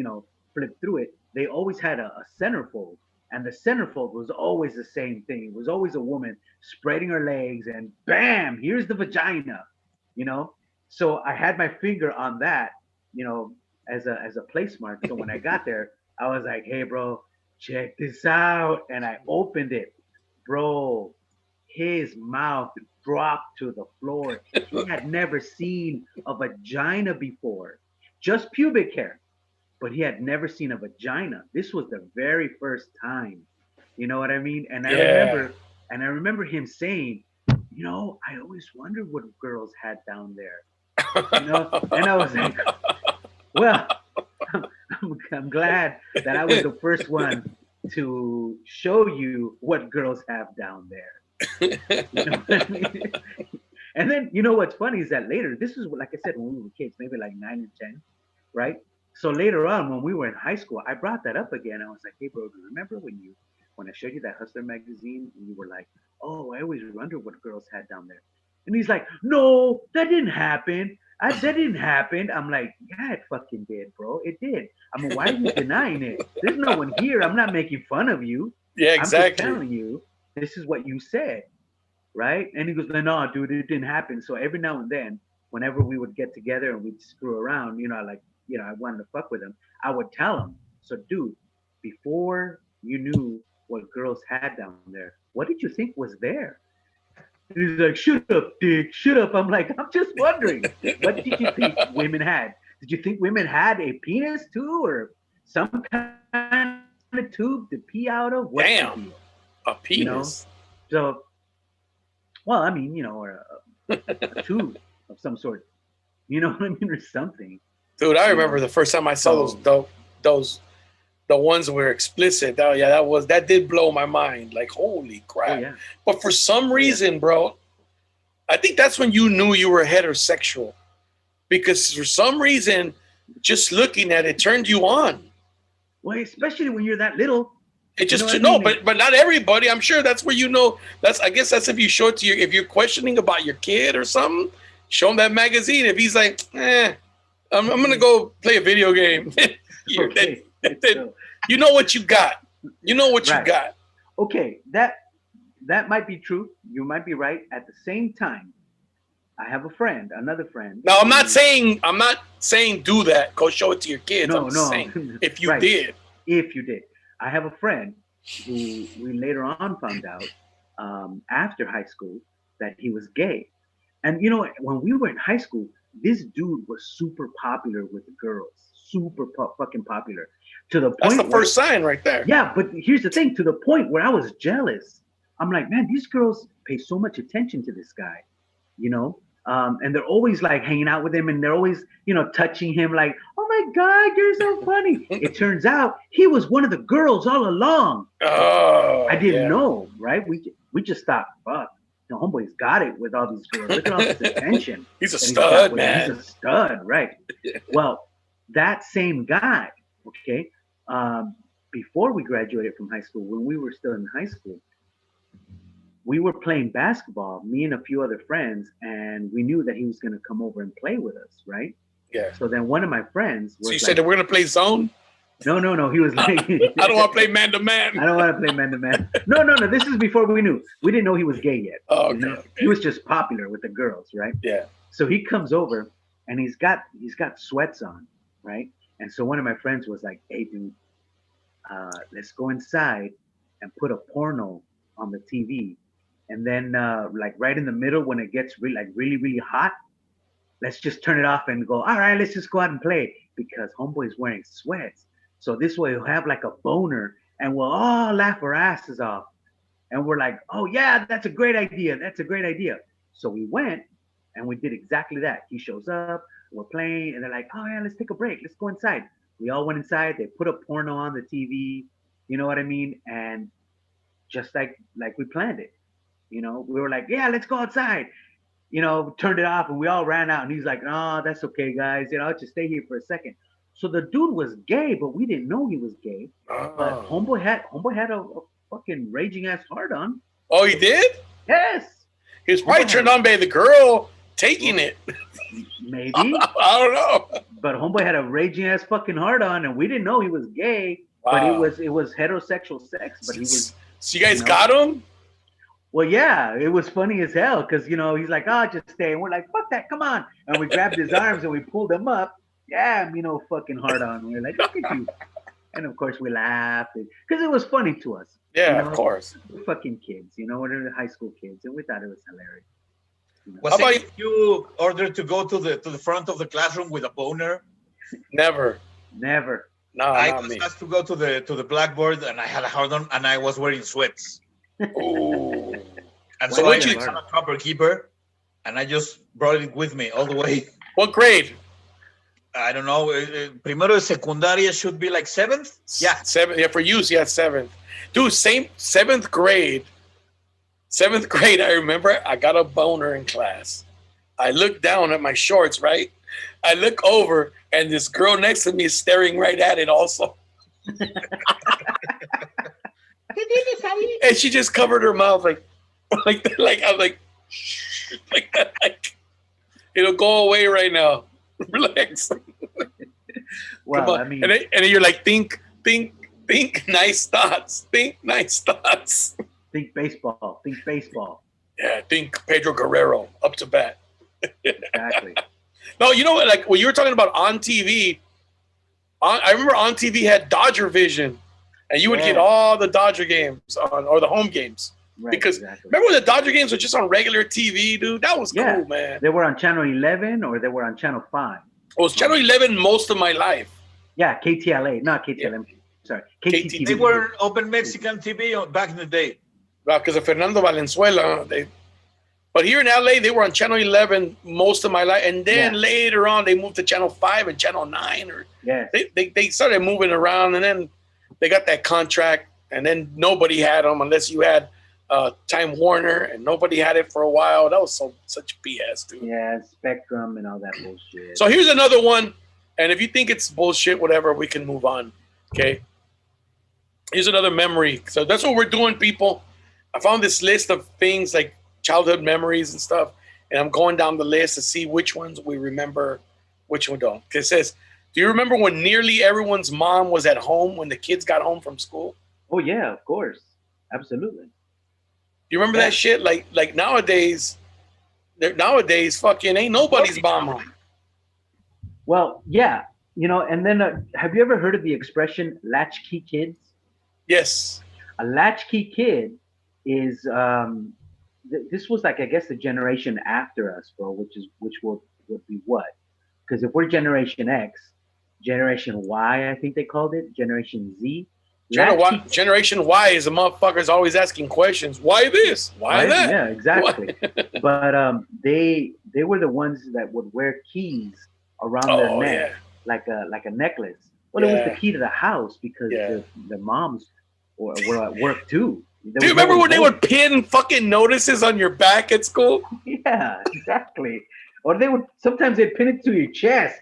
flip through it. They always had a centerfold. And the centerfold was always the same thing. It was always a woman spreading her legs and bam, here's the vagina, So I had my finger on that, as a place mark. So when I got there, I was like, hey, bro, check this out. And I opened it. Bro, his mouth dropped to the floor. He had never seen a vagina before, just pubic hair. But he had never seen a vagina. This was the very first time. You know what I mean? And I remember him saying, I always wondered what girls had down there. And I was like, well, I'm glad that I was the first one to show you what girls have down there. You know what I mean? And then, what's funny is that later, this is like I said, when we were kids, maybe like 9 or 10, right? So later on, when we were in high school, I brought that up again. I was like, hey, bro, do you remember when I showed you that Hustler magazine and you were like, oh, I always wonder what girls had down there. And he's like, no, that didn't happen. That didn't happen. I'm like, yeah, it fucking did, bro. It did. I mean, why are you denying it? There's no one here. I'm not making fun of you. Yeah, exactly. I'm just telling you, this is what you said, right? And he goes, no, dude, it didn't happen. So every now and then, whenever we would get together and we'd screw around, I wanted to fuck with him, I would tell him, so dude, before you knew what girls had down there, what did you think was there? And he's like, shut up, dick, shut up. I'm like, I'm just wondering, what did you think women had? Did you think women had a penis too, or some kind of tube to pee out of? What's Damn, a penis. So, well, I mean, or a tube of some sort. You know what I mean, or something. Dude, I remember the first time I saw those the ones that were explicit. Oh yeah, that did blow my mind. Like, holy crap. Oh, yeah. But for some reason, bro, I think that's when you knew you were heterosexual. Because for some reason, just looking at it turned you on. Well, especially when you're that little. It just but not everybody. I'm sure that's where I guess that's if you show it to if you're questioning about your kid or something, show him that magazine. If he's like, I'm gonna go play a video game. You know what you got. You know what you got. okay, that might be true. You might be right. At the same time, I have a friend, another friend. Now, I'm not saying do that. Go show it to your kids. No, I'm just no. saying if you Right. did. If you did. I have a friend who we later on found out after high school that he was gay. And you know, when we were in high school, this dude was super popular with the girls, super fucking popular, to the point. That's the first sign right there. Yeah, but here's the thing: to the point where I was jealous. I'm like, man, these girls pay so much attention to this guy, you know, and they're always like hanging out with him, and they're always, you know, touching him, like, oh my God, you're so funny. It turns out he was one of the girls all along. Oh, I didn't know, right? We just thought, fuck. The homeboy's got it with all these girls. Look at all this attention. He's a stud, man. He's a stud, right? Well, that same guy, okay, before we graduated from high school, when we were still in high school, we were playing basketball, me and a few other friends, and we knew that he was going to come over and play with us, right? Yeah. So then one of my friends was So you said that we're going to play zone? No. He was like, I don't want to play man to man. I don't want to play man to man. No. This is before we knew. We didn't know he was gay yet. Oh, okay, you know? okay. He was just popular with the girls, right? Yeah. So he comes over and he's got sweats on, right? And so one of my friends was like, "Hey, dude, let's go inside and put a porno on the TV, and then like right in the middle when it gets really hot, let's just turn it off and go. All right, let's just go out and play because homeboy's wearing sweats." So this way we'll have like a boner and we'll all laugh our asses off. And we're like, oh yeah, that's a great idea. That's a great idea. So we went and we did exactly that. He shows up, we're playing, and they're like, oh yeah, let's take a break. Let's go inside. We all went inside. They put a porno on the TV. You know what I mean? And just like we planned it, you know, we were like, yeah, let's go outside. You know, turned it off and we all ran out. And he's like, no, that's okay, guys. You know, I'll just stay here for a second. So the dude was gay, but we didn't know he was gay. Oh. But homeboy had a fucking raging ass hard on. Oh, he did? Yes. He was probably turned on by the girl taking it. Maybe. I don't know. But homeboy had a raging ass fucking hard on, and we didn't know he was gay. Wow. But it was heterosexual sex. But he was. So you guys got him? Well, yeah, it was funny as hell because, you know, he's like, oh, just stay. And we're like, fuck that, come on. And we grabbed his arms and we pulled him up. Yeah, you know, fucking hard on. We were like, look at you. And of course we laughed because it was funny to us. Yeah, you know? Of course. We're fucking kids, you know, we're high school kids, and we thought it was hilarious. You know? Was it you ordered to go to the front of the classroom with a boner? Never. No, I not was me. asked to go to the blackboard, and I had a hard on, and I was wearing sweats. Ooh. And Why so I did you didn't have a proper keeper, and I just brought it with me all the way. What grade? I don't know. Primero de secundaria should be like 7th. Yeah, 7th. Yeah, for you, yeah, 7th. Dude, same 7th grade. 7th grade, I remember I got a boner in class. I looked down at my shorts, right? I look over, and this girl next to me is staring right at it also. And she just covered her mouth like I'm like that, like it'll go away right now. Relax. Well, Come on. I mean, and then you're like, think nice thoughts. Think nice thoughts. think baseball. Yeah, think Pedro Guerrero up to bat. Exactly. No, you know what? Like when you were talking about on TV, I remember on TV had Dodger Vision, and you would get all the Dodger games on, or the home games. Right, Because exactly. remember when the Dodger games were just on regular TV, dude? That was cool, man. They were on channel 11 or they were on channel 5. It was channel 11 most of my life. Yeah, KTLA, not KTLM. Sorry, KTTV. they were open Mexican TV back in the day. Because of Fernando Valenzuela. But here in LA, they were on channel 11 most of my life. And then later on, they moved to channel 5 and channel 9. Or they started moving around, and then they got that contract, and then nobody had them unless you had Time Warner, and nobody had it for a while. That was such BS, dude. Yeah, Spectrum and all that bullshit. So here's another one, and if you think it's bullshit, whatever, we can move on. Okay. Here's another memory. So that's what we're doing, people. I found this list of things like childhood memories and stuff, and I'm going down the list to see which ones we remember, which one don't. It says, do you remember when nearly everyone's mom was at home when the kids got home from school? Oh yeah, of course. Absolutely. You remember that shit? Like nowadays, fucking ain't nobody's mama. Well, yeah, and then have you ever heard of the expression latchkey kids? Yes. A latchkey kid is this was like I guess the generation after us, bro, which would be what? Because if we're Generation X, Generation Y, I think they called it, Generation Z. Generation Y is the motherfuckers always asking questions. Why this? Why that? Yeah, exactly. But they were the ones that would wear keys around their neck, like a necklace. Well, it was the key to the house because the moms were at work too. Do you remember when they would pin fucking notices on your back at school? Yeah, exactly. Or sometimes they'd pin it to your chest.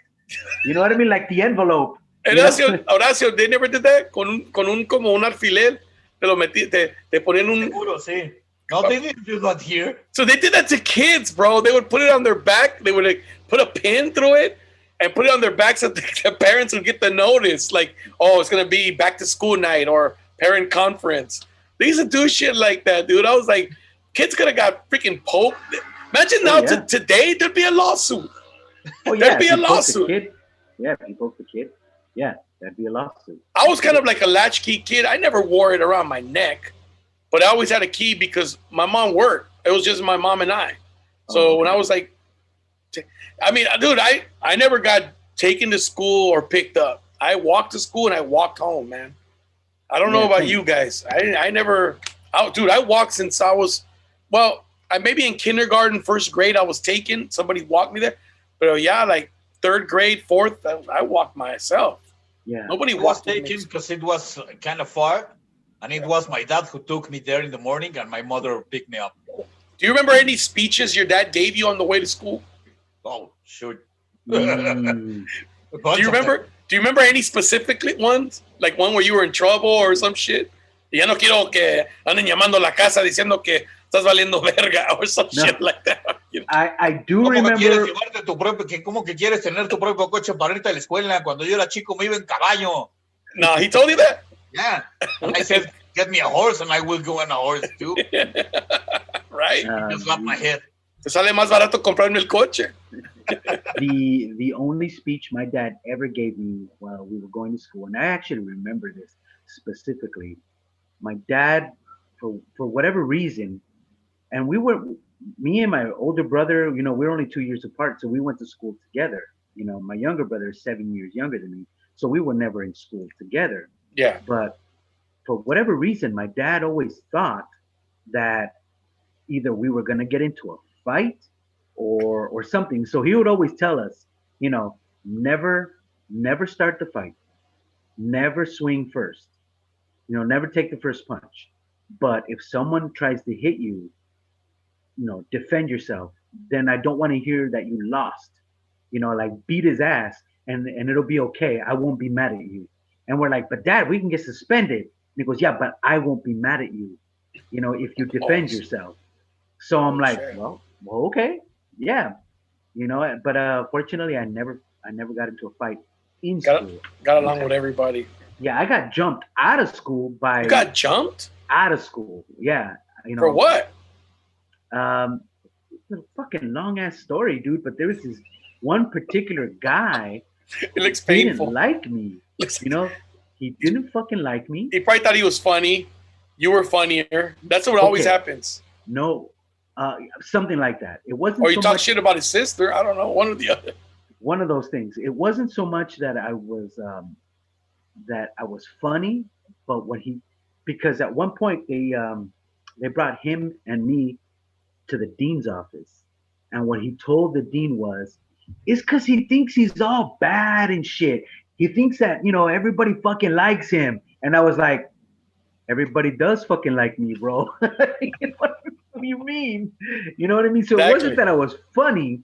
You know what I mean? Like the envelope. Horacio, they never did that con un como un alfiler. Te ponían un. Seguro, sí. No, they didn't do that here. So they did that to kids, bro. They would put it on their back. They would like, put a pin through it and put it on their back so the parents would get the notice. Like, oh, it's gonna be back to school night or parent conference. They used to do shit like that, dude. I was like, kids could have got freaking poked. Imagine now today there'd be a lawsuit. Oh yeah, there'd be a lawsuit. Yeah, if you poke the kid. Yeah, that'd be a lawsuit. I was kind of like a latchkey kid. I never wore it around my neck, but I always had a key because my mom worked. It was just my mom and I. So when I was like, I mean, dude, I never got taken to school or picked up. I walked to school and I walked home, man. I don't know about you guys. I never, dude, I walked since I was, maybe in kindergarten, first grade, I was taken. Somebody walked me there. But yeah, like third grade, fourth, I walked myself. Yeah. Nobody was taken because it was kind of far. And it was my dad who took me there in the morning and my mother picked me up. Do you remember any speeches your dad gave you on the way to school? Oh, sure. Do you remember any specific ones? Like one where you were in trouble or some shit? Ya no quiero que anden llamando la casa diciendo que estás valiendo verga or some shit like that. You know? I do remember. ¿Cómo que quieres tener tu propio coche para irte a la escuela? Cuando yo era chico me iba en caballo. No, he told you that? Yeah. I said, get me a horse and I will go on a horse too. Right? Just got my head. Te sale más barato comprarme el coche. The only speech my dad ever gave me while we were going to school, and I actually remember this specifically. My dad, for whatever reason, and me and my older brother, we're only 2 years apart, so we went to school together. My younger brother is 7 years younger than me, so we were never in school together. Yeah. But for whatever reason, my dad always thought that either we were going to get into a fight or something. So he would always tell us, never start the fight. Never swing first. Never take the first punch. But if someone tries to hit you, defend yourself. Then I don't want to hear that you lost. Like beat his ass and it'll be okay. I won't be mad at you. And we're like, but Dad, we can get suspended. And he goes, yeah, but I won't be mad at you, if you defend yourself. So I'm like, well, okay, yeah, But fortunately, I never got into a fight in school. Got along with everybody. Yeah, I got jumped out of school by. You got jumped out of school? Yeah, For what? It's a fucking long ass story, dude. But there was this one particular guy. It looks painful. Didn't like me. He didn't fucking like me. He probably thought he was funny. You were funnier. That's what always happens. No, something like that. It wasn't. Or you talk shit about his sister. I don't know. One or the other. One of those things. It wasn't so much that I was funny, but because at one point they brought him and me to the dean's office, and what he told the dean was, it's because he thinks he's all bad and shit. He thinks that, everybody fucking likes him. And I was like, everybody does fucking like me, bro. What do you mean? You know what I mean? So Exactly. It wasn't that I was funny,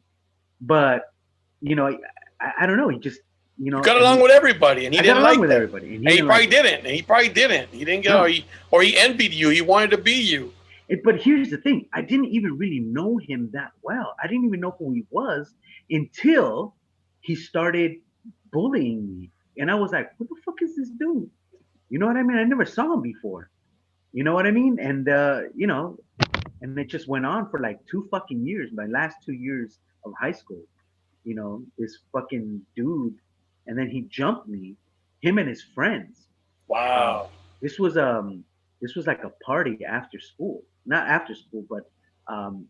but, I don't know. He just, You got along with everybody, and he didn't like everybody. And he probably didn't. And he probably didn't. He didn't get, or he envied you. He wanted to be you. But here's the thing. I didn't even really know him that well. I didn't even know who he was until he started bullying me. And I was like, what the fuck is this dude? You know what I mean? I never saw him before. You know what I mean? And you know, and it just went on for like 2 fucking years. My last 2 years of high school, you know, this fucking dude, and then he jumped me, him and his friends. Uh, Wow. this was this was like a party after school, not after school, but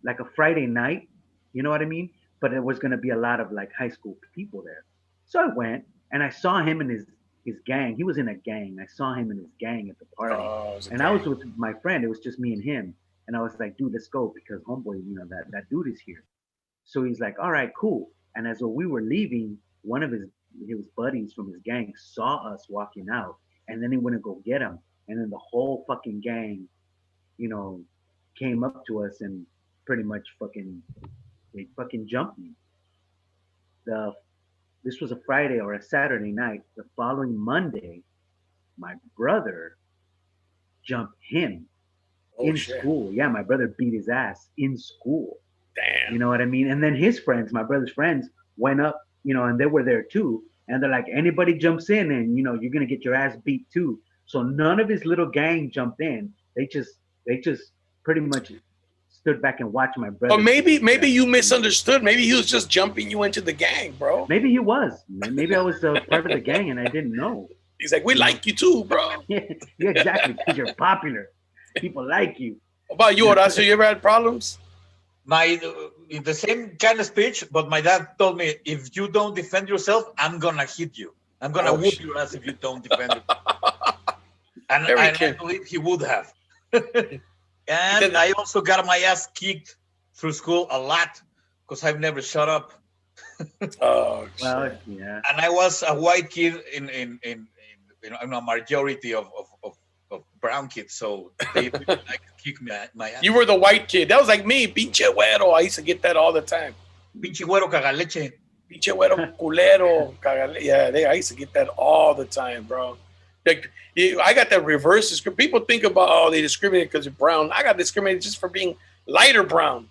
like a Friday night. You know what I mean? But there was gonna be a lot of like high school people there. So I went and I saw him and his gang. He was in a gang. I saw him and his gang at the party, Oh, it was a and I was gang. with my friend. It was just me and him. And I was like, dude, let's go because homeboy, you know that dude is here. So he's like, all right, cool. And as we were leaving, one of his buddies from his gang saw us walking out, and then he went to go get him. And then the whole fucking gang, you know, came up to us and pretty much they fucking jumped me. The This was a Friday or a Saturday night. The following Monday, my brother jumped him Oh in shit. school. Yeah, my brother beat his ass in school. You Damn. know what I mean? And then his friends, my brother's friends, went up, you know, and they were there too. And they're like, anybody jumps in and, you know, you're going to get your ass beat too. So none of his little gang jumped in. They just pretty much stood back and watched my brother. But maybe you misunderstood. Maybe he was just jumping you into the gang, bro. Maybe he was. Maybe I was part of the gang and I didn't know. He's like, we like you too, bro. Yeah, exactly. Because you're popular. People like you. How about you, Horacio? You ever had problems? In the same kind of speech, but my dad told me, if you don't defend yourself, I'm gonna hit you. I'm gonna whoop your ass if you don't defend it. And I believe he would have. And I also got my ass kicked through school a lot because I've never shut up. Oh, Well, shit. yeah. And I was a white kid in a majority of brown kids, so they like to kick my ass. You were the white kid. That was like me, pinche güero. I used to get that all the time. Pinche güero cagaleche. Pinche güero culero. Yeah, I used to get that all the time, bro. Like, I got that reverse discrimination. People think about, oh, they discriminate because you're brown. I got discriminated just for being lighter brown.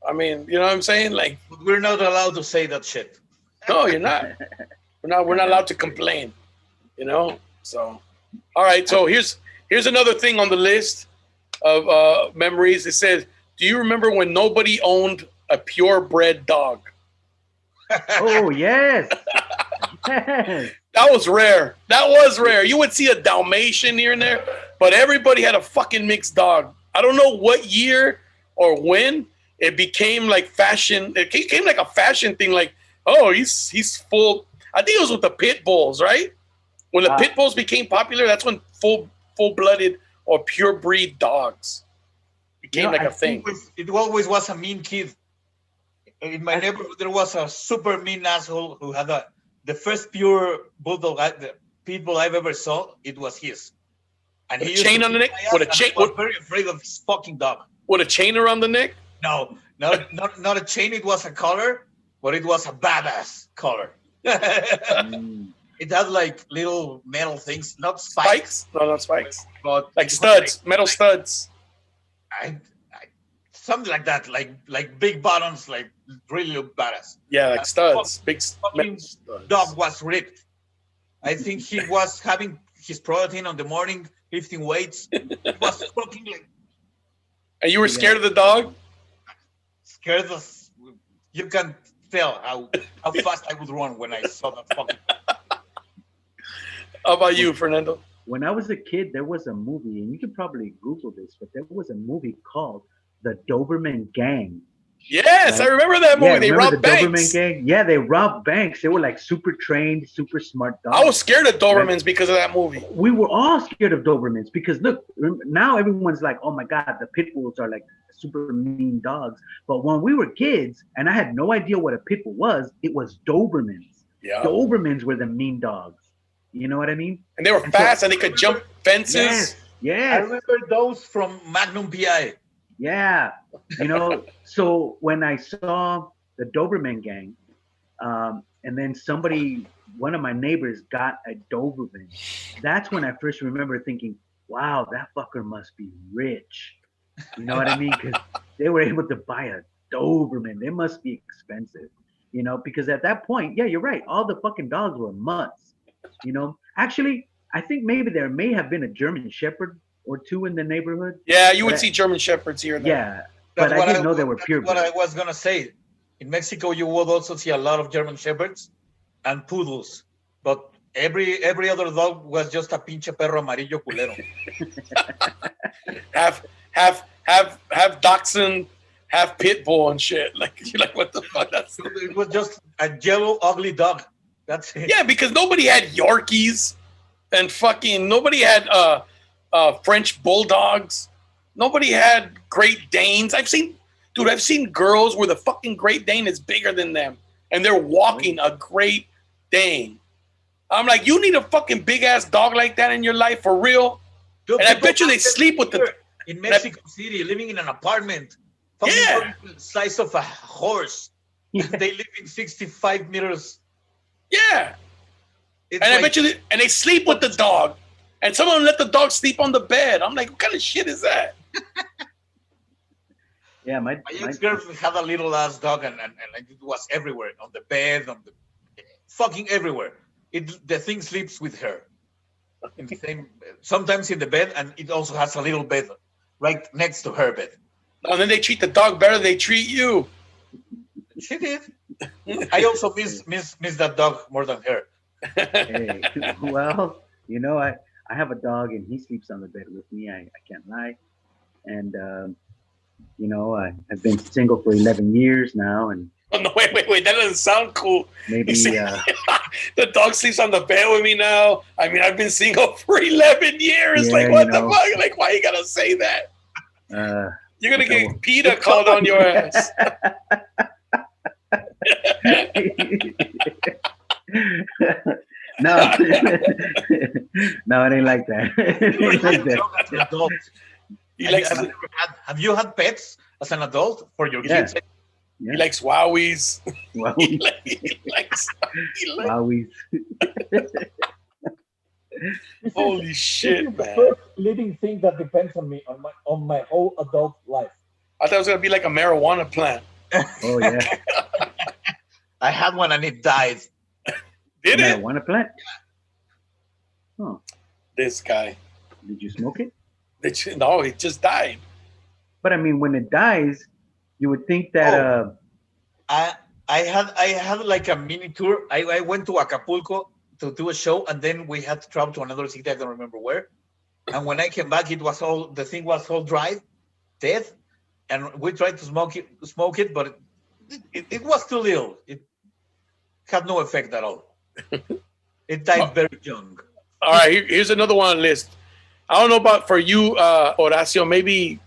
I mean, you know what I'm saying? Like, We're not allowed to say that shit. no, you're not. We're not allowed to complain. You know? So, all right. So here's another thing on the list of memories. It says, do you remember when nobody owned a purebred dog? Oh, yes. Yes. That was rare. That was rare. You would see a Dalmatian here and there, but everybody had a fucking mixed dog. I don't know what year or when it became like fashion. It became like a fashion thing. Like, oh, he's full. I think it was with the pit bulls, right? When the pit bulls became popular, that's when full-blooded or pure breed dogs became like a thing. It always was a mean kid. In my neighborhood, there was a super mean asshole who had the first pure bulldog, the pit bull I've ever saw. It was his. And With he a used chain to on the kick neck? my ass, With a and chain? I was very afraid of his fucking dog. With a chain around the neck? No, not a chain. It was a collar, but it was a badass collar. It had like little metal things, not spikes. No, not spikes. But Like studs, metal studs. Something like that, like big buttons, like really look badass. Yeah, like studs, big Fucking studs. dog was ripped. I think he was having his protein on the morning, lifting weights. He was fucking like And you were scared of the dog? scared of. You can tell how fast I would run when I saw that fucking. How about you, Fernando? When I was a kid, there was a movie, and you could probably Google this, but there was a movie called The Doberman Gang. Yes, Right? I remember that movie. Yeah, They remember robbed the banks. Doberman Gang? Yeah, they robbed banks. They were like super trained, super smart dogs. I was scared of Dobermans because of that movie. We were all scared of Dobermans because look, now everyone's like, oh my God, the pit bulls are like super mean dogs. But when we were kids and I had no idea what a pit bull was, it was Dobermans. Yeah. Dobermans were the mean dogs. You know what I mean? And they were fast and they could jump fences. Yes. I Yes. remember those from Magnum PI. Yeah. You know, so when I saw the Doberman gang, and then one of my neighbors got a Doberman, that's when I first remember thinking, wow, that fucker must be rich. You know what I mean? Because they were able to buy a Doberman. They must be expensive. You know, because at that point, yeah, you're right. All the fucking dogs were mutts. You know, actually, I think maybe there may have been a German Shepherd or two in the neighborhood. Yeah, you would see German Shepherds here and there. Yeah, but I didn't know they were pure. What I was gonna say. In Mexico, you would also see a lot of German Shepherds and poodles, but every other dog was just a pinche perro amarillo culero. have dachshund, have pit bull and shit. Like you're like, what the fuck? It was just a yellow ugly dog. That's it. Yeah, because nobody had Yorkies and fucking nobody had French bulldogs. Nobody had Great Danes. I've seen girls where the fucking Great Dane is bigger than them and they're walking a Great Dane. I'm like, you need a fucking big ass dog like that in your life for real? Dude, and I bet you they sleep with the in Mexico City, living in an apartment, yeah, the size of a horse. Yeah. They live in 65 meters. Yeah, and I bet you, and they sleep with the dog, and some of them let the dog sleep on the bed. I'm like, what kind of shit is that? Yeah, my ex-girlfriend had a little ass dog, and it was everywhere, on the bed, fucking everywhere. The thing sleeps with her in the same, sometimes in the bed, and it also has a little bed right next to her bed. And then they treat the dog better than they treat you. She did. I also miss that dog more than her. Hey, well, you know, I have a dog and he sleeps on the bed with me. I can't lie. And, you know, I've been single for 11 years now. And oh, no, wait. That doesn't sound cool. Maybe the dog sleeps on the bed with me now. I mean, I've been single for 11 years. Yeah, like, what the fuck? Like, why you gotta say that? You're gonna get PETA called on your ass. No, no, it ain't like that. Have you had pets as an adult for your kids? Yeah. He likes wowies. Wowies. he likes wowies. Holy shit, man! The first living thing that depends on me on my whole adult life. I thought it was gonna be like a marijuana plant. Oh yeah. I had one and it died. Did it? Marijuana plant? Huh. This guy. Did you smoke it? No, it just died. But I mean, when it dies, you would think that. I had like a mini tour. I went to Acapulco to do a show, and then we had to travel to another city. I don't remember where. And when I came back, the thing was all dry, dead, and we tried to smoke it, but it was too little. It had no effect at all. It died very young. All right, here's another one on the list. I don't know about for you, Horacio. Maybe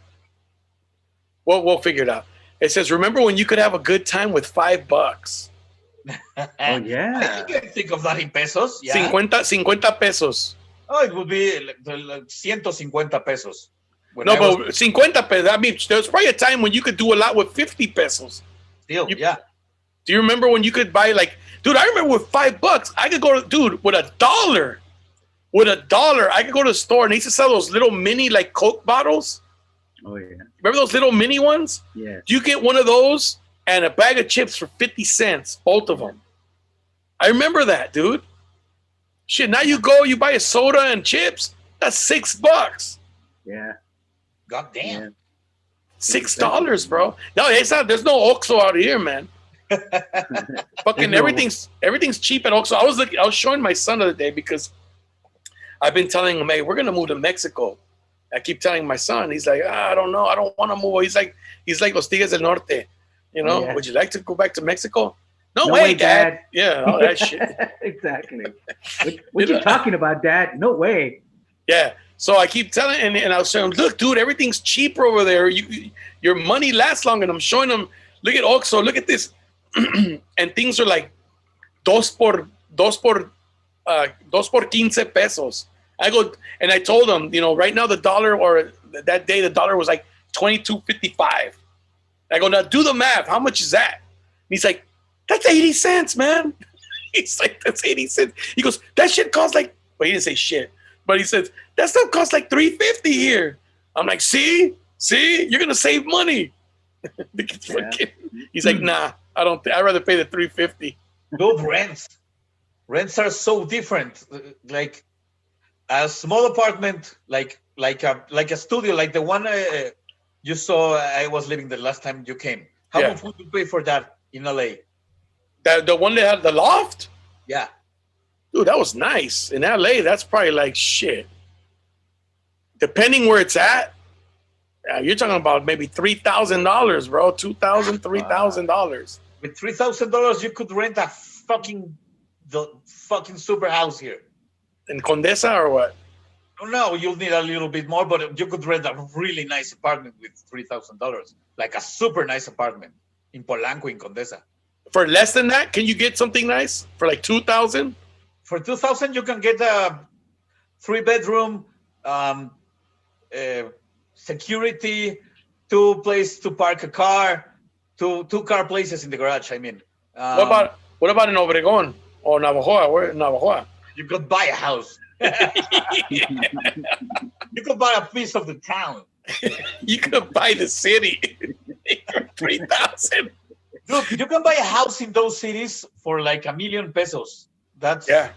we'll figure it out. It says, remember when you could have a good time with $5? Oh yeah. I can think of that in pesos. Yeah. 50 pesos. Oh, it would be like 150 pesos. No, but 50 pesos. I mean, there was probably a time when you could do a lot with 50 pesos. Still, yeah. Do you remember when you could buy like, dude, I remember with $5, I could go to, dude, with $1. With $1, I could go to the store and they used to sell those little mini like Coke bottles. Oh yeah. Remember those little mini ones? Yeah. You get one of those and a bag of chips for 50 cents, both of them. I remember that, dude. Shit, now you go, you buy a soda and chips, that's $6. Yeah. God damn. Yeah. $6, bro. No, it's not. There's no Oxxo out here, man. Fucking everything's cheap at Oxxo. I was showing my son the other day because I've been telling him, hey, we're gonna move to Mexico. I keep telling my son, he's like, I don't know, I don't want to move. He's like Los Tigres del Norte. You know, yeah. Would you like to go back to Mexico? No way, Dad. Yeah, all that shit. Exactly. What you talking about, Dad? No way. Yeah. So I keep telling, and I was saying, look, dude, everything's cheaper over there. Your money lasts longer. And I'm showing them, look at Oxxo, look at this. And things are like dos por 15 pesos. I go, and I told them, you know, right now the dollar, or that day the dollar was like 22.55. I go, now do the math. How much is that? And he's like, that's 80 cents, man. He's like, that's 80 cents. He goes, that shit costs like, well, he didn't say shit, but he says, that stuff costs like $3.50 here. I'm like, see, you're going to save money. Yeah. He's like, nah, I'd rather pay the $3.50. Dude, rents are so different. Like a small apartment, like like a studio, like the one you saw. I was living the last time you came. How much would you pay for that in LA? The one that had the loft? Yeah. Dude, that was nice. In LA, that's probably like shit. Depending where it's at, you're talking about maybe $3,000, bro. $2,000, $3,000. With $3,000, you could rent the fucking super house here. In Condesa or what? No, you'll need a little bit more, but you could rent a really nice apartment with $3,000, like a super nice apartment in Polanco, in Condesa. For less than that, can you get something nice for like $2,000? For $2,000, you can get a 3-bedroom, security, 2 places to park a car, two car places in the garage. I mean, what about in Obregón or Navajoa? Where in Navajoa? You could buy a house. You could buy a piece of the town. You could buy the city for $3,000. Look, you can buy a house in those cities for like $1 million pesos. That's It's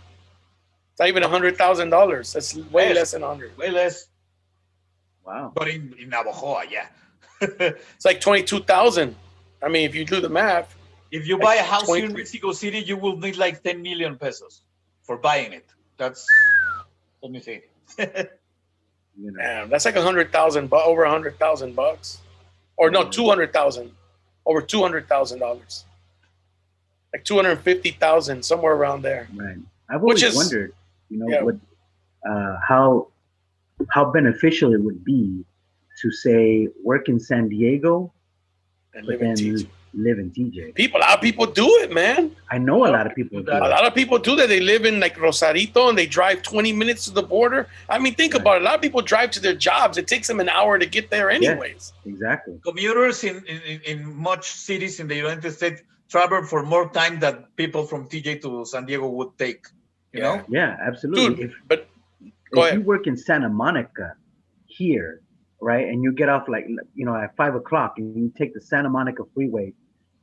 not even $100,000. That's way less than 100. Way less. Wow. But in Navajoa, yeah. It's like 22,000. I mean, if you do the math. If you buy a house here in Mexico City, you will need like 10 million pesos for buying it. That's, let me see. Damn, that's like 100,000, over $100,000, or no, 200,000, over $200,000, like 250,000, somewhere around there. Right. I've always wondered, what, how beneficial it would be to say work in San Diego, And but then live in TJ. A lot of people do it, man. I know a lot of people do that. A lot of people do that. They live in like Rosarito and they drive 20 minutes to the border. I mean, think about it. A lot of people drive to their jobs. It takes them an hour to get there anyways. Yeah, exactly. Commuters in much cities in the United States travel for more time than people from TJ to San Diego would take, you know? Yeah, absolutely. Dude, if you work in Santa Monica here, right, and you get off like, at 5 o'clock and you take the Santa Monica freeway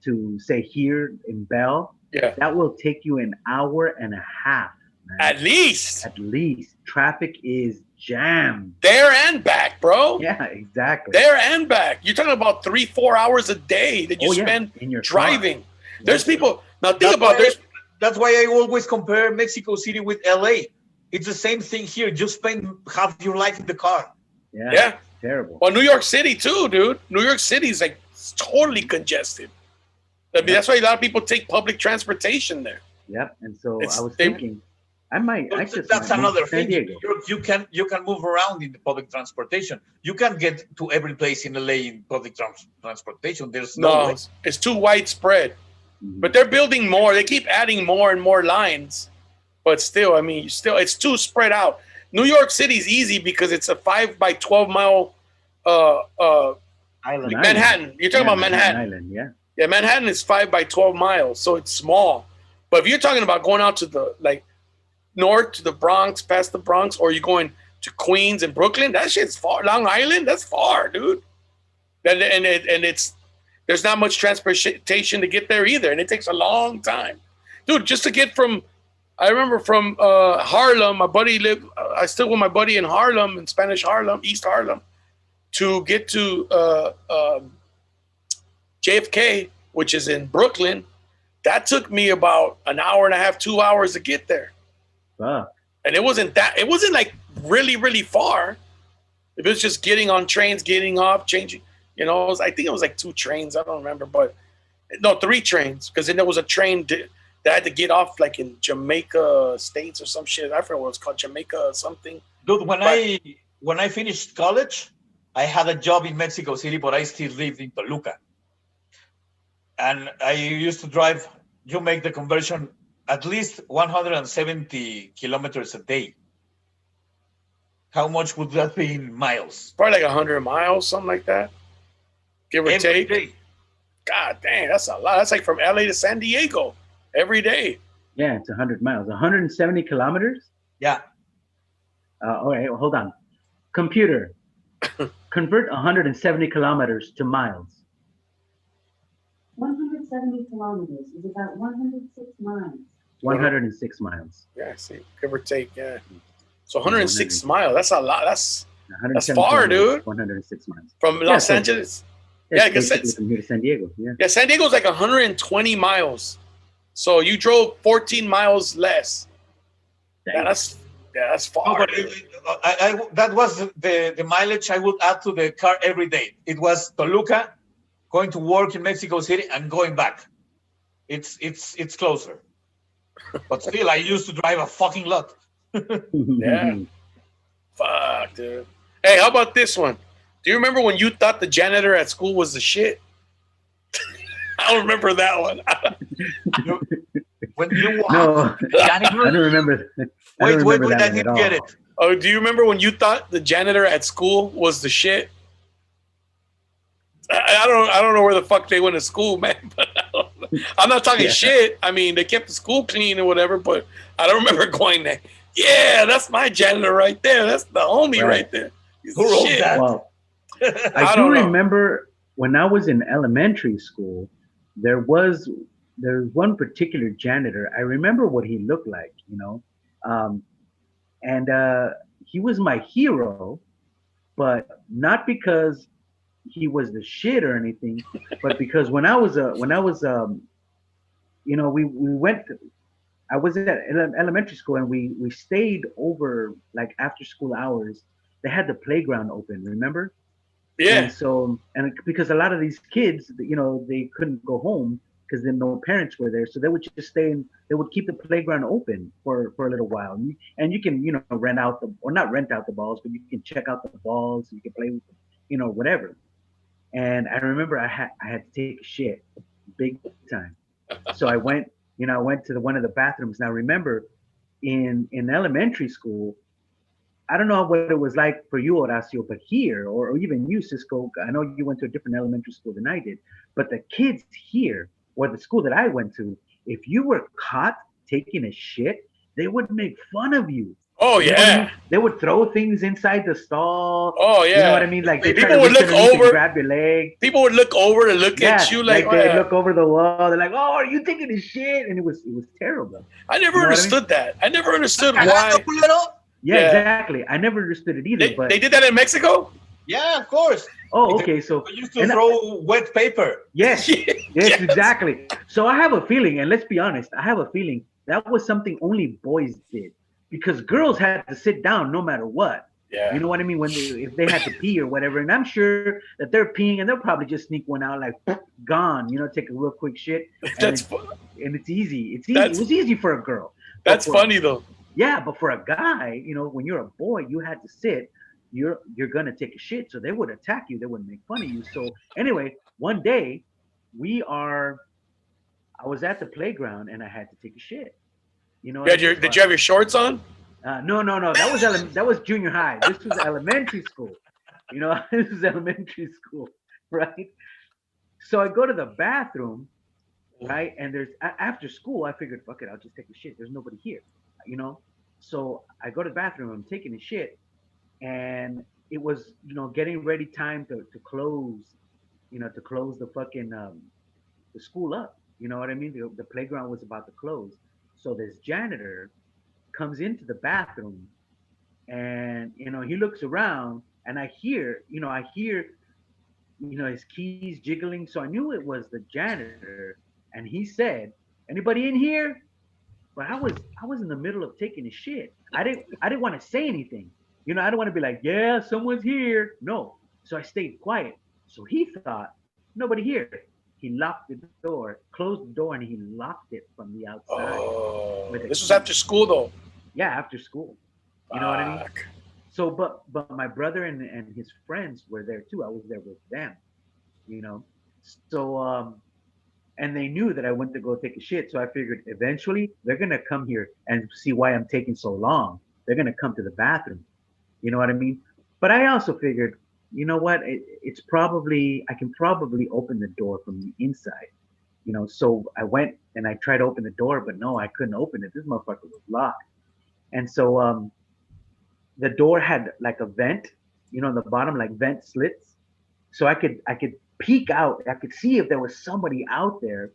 to say here in Bell, that will take you an hour and a half. Man. At least. Traffic is jammed. There and back, bro. Yeah, exactly. There and back. You're talking about 3-4 hours a day that you spend in your driving. car. There's people, now think about this. That's why I always compare Mexico City with LA. It's the same thing here. You spend half your life in the car. Yeah. Terrible. Well, New York City too, dude. New York City is like totally congested. I mean, that's why a lot of people take public transportation there. Yep. And so I was thinking, that's another thing. You can move around in the public transportation. You can get to every place in LA in public transportation. There's no way. It's too widespread. Mm-hmm. But they're building more. They keep adding more and more lines. But still, I mean, it's too spread out. New York City is easy because it's a 5 by 12 mile island. Manhattan. You're talking about Manhattan. Island, yeah. Yeah, Manhattan is 5 by 12 miles, so it's small. But if you're talking about going out to the north to the Bronx, past the Bronx, or you're going to Queens and Brooklyn, that shit's far. Long Island, that's far, dude. And there's not much transportation to get there either, and it takes a long time, dude. Just to get from, I remember from Harlem, my buddy lived. I still with my buddy in Harlem, in Spanish Harlem, East Harlem, to get to JFK, which is in Brooklyn. That took me about an hour and a half, 2 hours to get there. Wow. And it wasn't like really, really far. It was just getting on trains, getting off, changing, I think it was like 2 trains. I don't remember, but no, 3 trains. Because then there was a train that had to get off like in Jamaica States or some shit. I forget what it was called, Jamaica something. Dude, when I finished college, I had a job in Mexico City, but I still lived in Toluca. And I used to drive, you make the conversion, at least 170 kilometers a day. How much would that be in miles? Probably like 100 miles, something like that. Give or Every take. day. God dang, that's a lot. That's like from LA to San Diego every day. Yeah, it's 100 miles. 170 kilometers? Yeah. All right, well, hold on. Computer, convert 170 kilometers to miles. 170 kilometers is about 106 miles. 106 miles. Yeah, see, give or take, yeah. So 106 miles, that's a lot. That's far, dude. 106 miles. From Los Angeles. Yeah, because from here to San Diego. Yeah, San Diego's like 120 miles. So you drove 14 miles less. That's far. No, but that was the mileage I would add to the car every day. It was Toluca, going to work in Mexico City, and going back. It's closer. But still, I used to drive a fucking lot. Yeah. Fuck, dude. Hey, how about this one? Do you remember when you thought the janitor at school was the shit? I don't remember that one. When you walk, no, janitor? I don't remember. Wait, I didn't get it. Oh, do you remember when you thought the janitor at school was the shit? I don't know where the fuck they went to school, man. But I'm not talking shit. I mean, they kept the school clean or whatever, but I don't remember going there. Yeah, that's my janitor right there. That's the homie right there. Who wrote that? Well, I do remember when I was in elementary school, there's one particular janitor. I remember what he looked like, and he was my hero, but not because he was the shit or anything, but because I was at elementary school and we stayed over like after school hours. They had the playground open, remember? Yeah. And because a lot of these kids, they couldn't go home because then no parents were there, so they would just stay and they would keep the playground open for a little while. And you can not rent out the balls, but you can check out the balls. You can play with them, whatever. And I remember I had to take a shit, big time. So I went to one of the bathrooms. Now remember, in elementary school, I don't know what it was like for you, Horacio, but here, or even you, Cisco, I know you went to a different elementary school than I did, but the kids here, or the school that I went to, if you were caught taking a shit, they would make fun of you. Oh, you know what I mean? They would throw things inside the stall. Oh, yeah. You know what I mean? Like people would look over, grab your leg. People would look over to look at you like they look over the wall. They're like, "Oh, are you taking a shit?" And it was terrible. I never understood that. I never understood why. Yeah, exactly. I never understood it either. But they did that in Mexico? Yeah, of course. Oh, okay. So we used to throw wet paper. Yes, yes, exactly. So I have a feeling, and let's be honest, I have a feeling that was something only boys did. Because girls had to sit down no matter what. Yeah. You know what I mean? If they had to pee or whatever. And I'm sure that they're peeing and they'll probably just sneak one out like gone, take a real quick shit. And it's easy. It was easy for a girl. That's funny though. Yeah, but for a guy, when you're a boy, you had to sit. You're gonna take a shit. So they would attack you, they would make fun of you. So anyway, one day I was at the playground and I had to take a shit. Did you have your shorts on? No. That was junior high. This was elementary school. This was elementary school, right? So I go to the bathroom, right? And there's after school, I figured, fuck it, I'll just take a shit. There's nobody here, So I go to the bathroom. I'm taking a shit, and it was getting ready time to close, to close the fucking the school up. You know what I mean? The playground was about to close. So this janitor comes into the bathroom and, he looks around and I hear his keys jiggling. So I knew it was the janitor and he said, "Anybody in here?" But I was in the middle of taking a shit. I didn't want to say anything. I don't want to be like, "Yeah, someone's here." No. So I stayed quiet. So he thought, nobody here. He locked the door, closed the door, and he locked it from the outside. Oh, this was after school, though. Yeah, after school. You know what I mean? So, but my brother and his friends were there too. I was there with them. So and they knew that I went to go take a shit. So I figured eventually they're gonna come here and see why I'm taking so long. They're gonna come to the bathroom. You know what I mean? But I also figured, you know what? It's probably, I can probably open the door from the inside, So I went and I tried to open the door, but no, I couldn't open it. This motherfucker was locked. And so the door had like a vent, on the bottom, like vent slits. So I could peek out. I could see if there was somebody out there,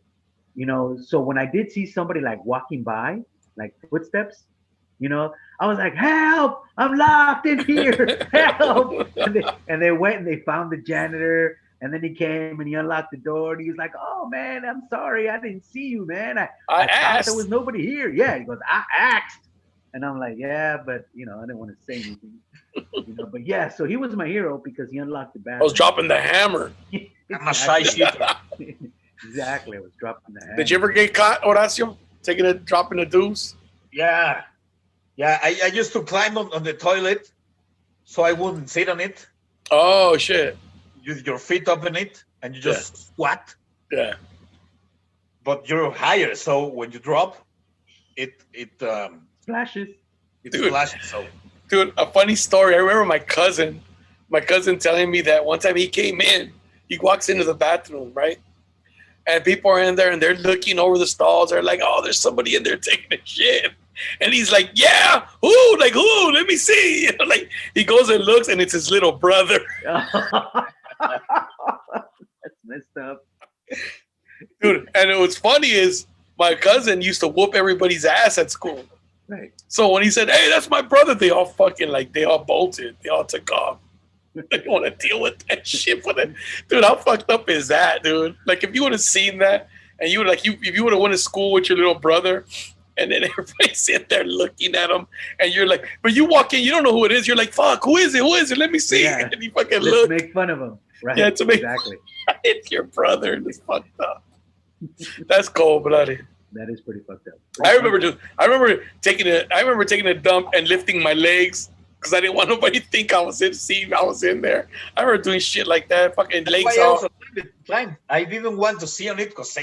So when I did see somebody like walking by, like footsteps, You know, I was like, help, I'm locked in here, help. And they went and they found the janitor. And then he came and he unlocked the door and he was like, oh man, I'm sorry. I didn't see you, man. I thought asked. there was nobody here. Yeah. He goes, I asked. And I'm like, yeah, but you know, I didn't want to say anything. You know, but yeah, so he was my hero because he unlocked the bathroom. I was dropping the hammer. I'm a shy shooter. Exactly. I was dropping the hammer. Did you ever get caught, Horacio? Dropping a deuce? Yeah. I used to climb on the toilet so I wouldn't sit on it. Oh shit. Use your feet up in it and you just squat. Yeah. But you're higher, so when you drop, it splashes. It splashes. So, dude, a funny story. I remember my cousin telling me that one time he came in, he walks into the bathroom, right? And people are in there and they're looking over the stalls. They're like, oh, there's somebody in there taking a shit. And he's like, yeah, who? Like, who? Let me see. You know, like, he goes and looks and it's his little brother. That's messed up. Dude, and what's funny is my cousin used to whoop everybody's ass at school. Right. So when he said, hey, that's my brother, they all bolted. They all took off. They don't want to deal with that shit with it. Dude, how fucked up is that, dude? Like, if you would have seen that and you would if you would have went to school with your little brother and then everybody's sitting there looking at him and you're like, but you walk in, you don't know who it is. You're like, fuck, who is it? Who is it? Let me see. Yeah. And you fucking look. Make fun of him. Right. Yeah, to make exactly. It's your brother and it's fucked up. That's cold-blooded. That is pretty fucked up. I remember taking a dump and lifting my legs because I didn't want nobody to think I was in there. I remember doing shit like that, fucking legs off. I didn't want to see on it because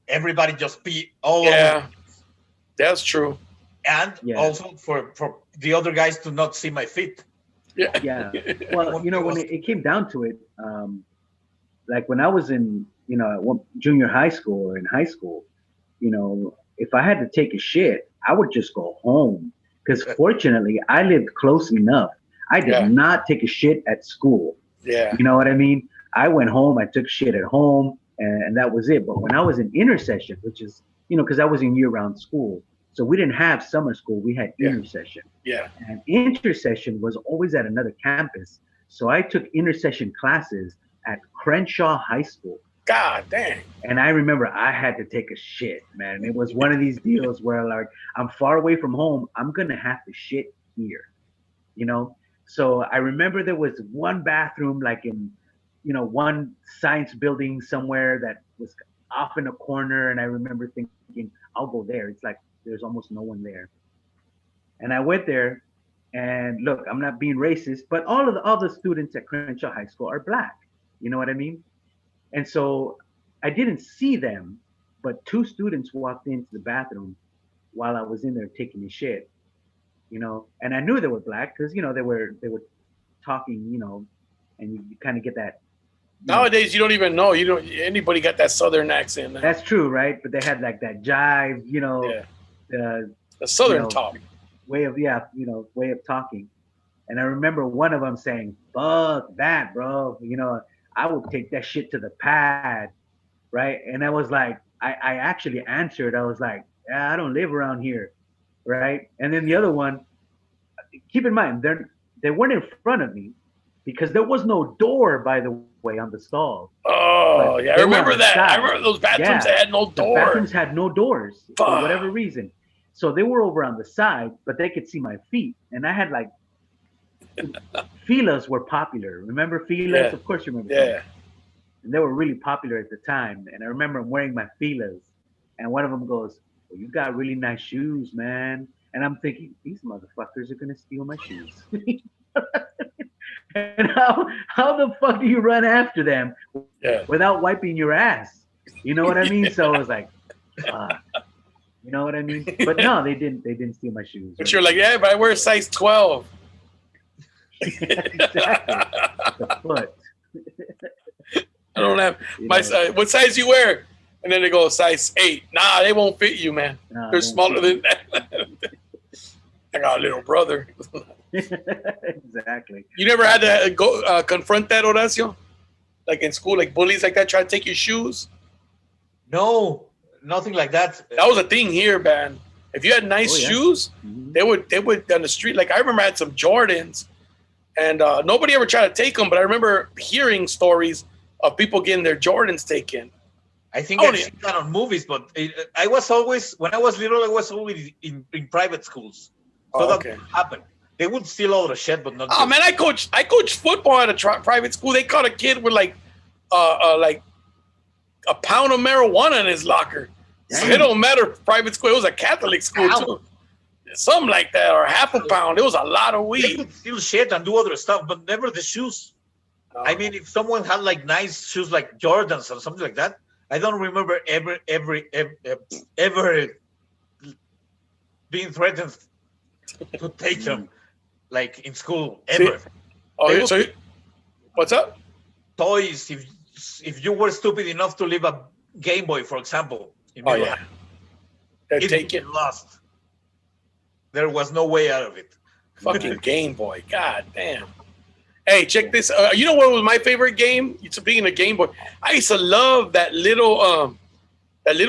everybody just pee all over. Yeah, that's true. And also for the other guys to not see my feet. Yeah. Well, you know, when it came down to it, like when I was in, you know, junior high school or in high school, you know, if I had to take a shit, I would just go home. Because fortunately, I lived close enough. I did not take a shit at school. Yeah. You know what I mean? I went home, I took shit at home, and that was it. But when I was in intersession, which is, you know, because I was in year-round school, so we didn't have summer school, we had intersession. Yeah. And intersession was always at another campus. So I took intersession classes at Crenshaw High School. God damn. And I remember I had to take a shit, man. It was one of these deals where, like, I'm far away from home. I'm going to have to shit here, you know? So I remember there was one bathroom, like in, you know, one science building somewhere that was off in a corner. And I remember thinking, I'll go there. It's like there's almost no one there. And I went there. And look, I'm not being racist, but all the students at Crenshaw High School are black. You know what I mean? And so I didn't see them, but two students walked into the bathroom while I was in there taking a shit, you know, and I knew they were black because, you know, they were talking, you know, and you kind of get that. Nowadays, you don't even know. Anybody got that Southern accent. That's true, right? But they had like that jive, you know, the Southern talk. Way of talking. And I remember one of them saying, fuck that, bro. You know, I would take that shit to the pad, right? And I was like, I actually answered. I was like, yeah, I don't live around here, right? And then the other one, keep in mind, they weren't in front of me because there was no door, by the way, on the stall. Oh, yeah, I remember that. I remember those bathrooms that had no door. The bathrooms had no doors for whatever reason. So they were over on the side, but they could see my feet. And I had like, Filas were popular. Remember Filas? Yeah. Of course you remember. Yeah. Filas. And they were really popular at the time. And I remember I'm wearing my Filas. And one of them goes, well, you got really nice shoes, man. And I'm thinking, these motherfuckers are going to steal my shoes. And how the fuck do you run after them without wiping your ass? You know what I mean? So I was like, you know what I mean? But no, they didn't steal my shoes. But you're like, yeah, but I wear size 12. Exactly. The foot. I don't have my size. What size you wear? And then they go size 8. Nah, they won't fit you, man. No, they're smaller than that. I got a little brother. Exactly. You never had to go confront that, Horacio? Like in school, like bullies like that try to take your shoes? No, nothing like that. That was a thing here, man. If you had nice shoes, they would on the street. Like I remember I had some Jordans, and nobody ever tried to take them. But I remember hearing stories of people getting their Jordans taken. I think I've seen that on movies, but I was always, when I was little, I was always in private schools. So that would happen. They would steal all the shit, but not. Oh man, I coached football at a private school. They caught a kid with like a pound of marijuana in his locker. So it don't matter. Private school. It was a Catholic school too. Something like that, or half a pound. It was a lot of weed. They could steal shit and do other stuff, but never the shoes. I mean, if someone had like nice shoes like Jordans or something like that, I don't remember ever being threatened to take them, like in school, ever. What's up? Toys. If you were stupid enough to leave a Game Boy, for example, they'd take it. Lost. There was no way out of it. Fucking Game Boy. God damn. Hey, check this. You know what was my favorite game? Speaking of Game Boy, I used to love that little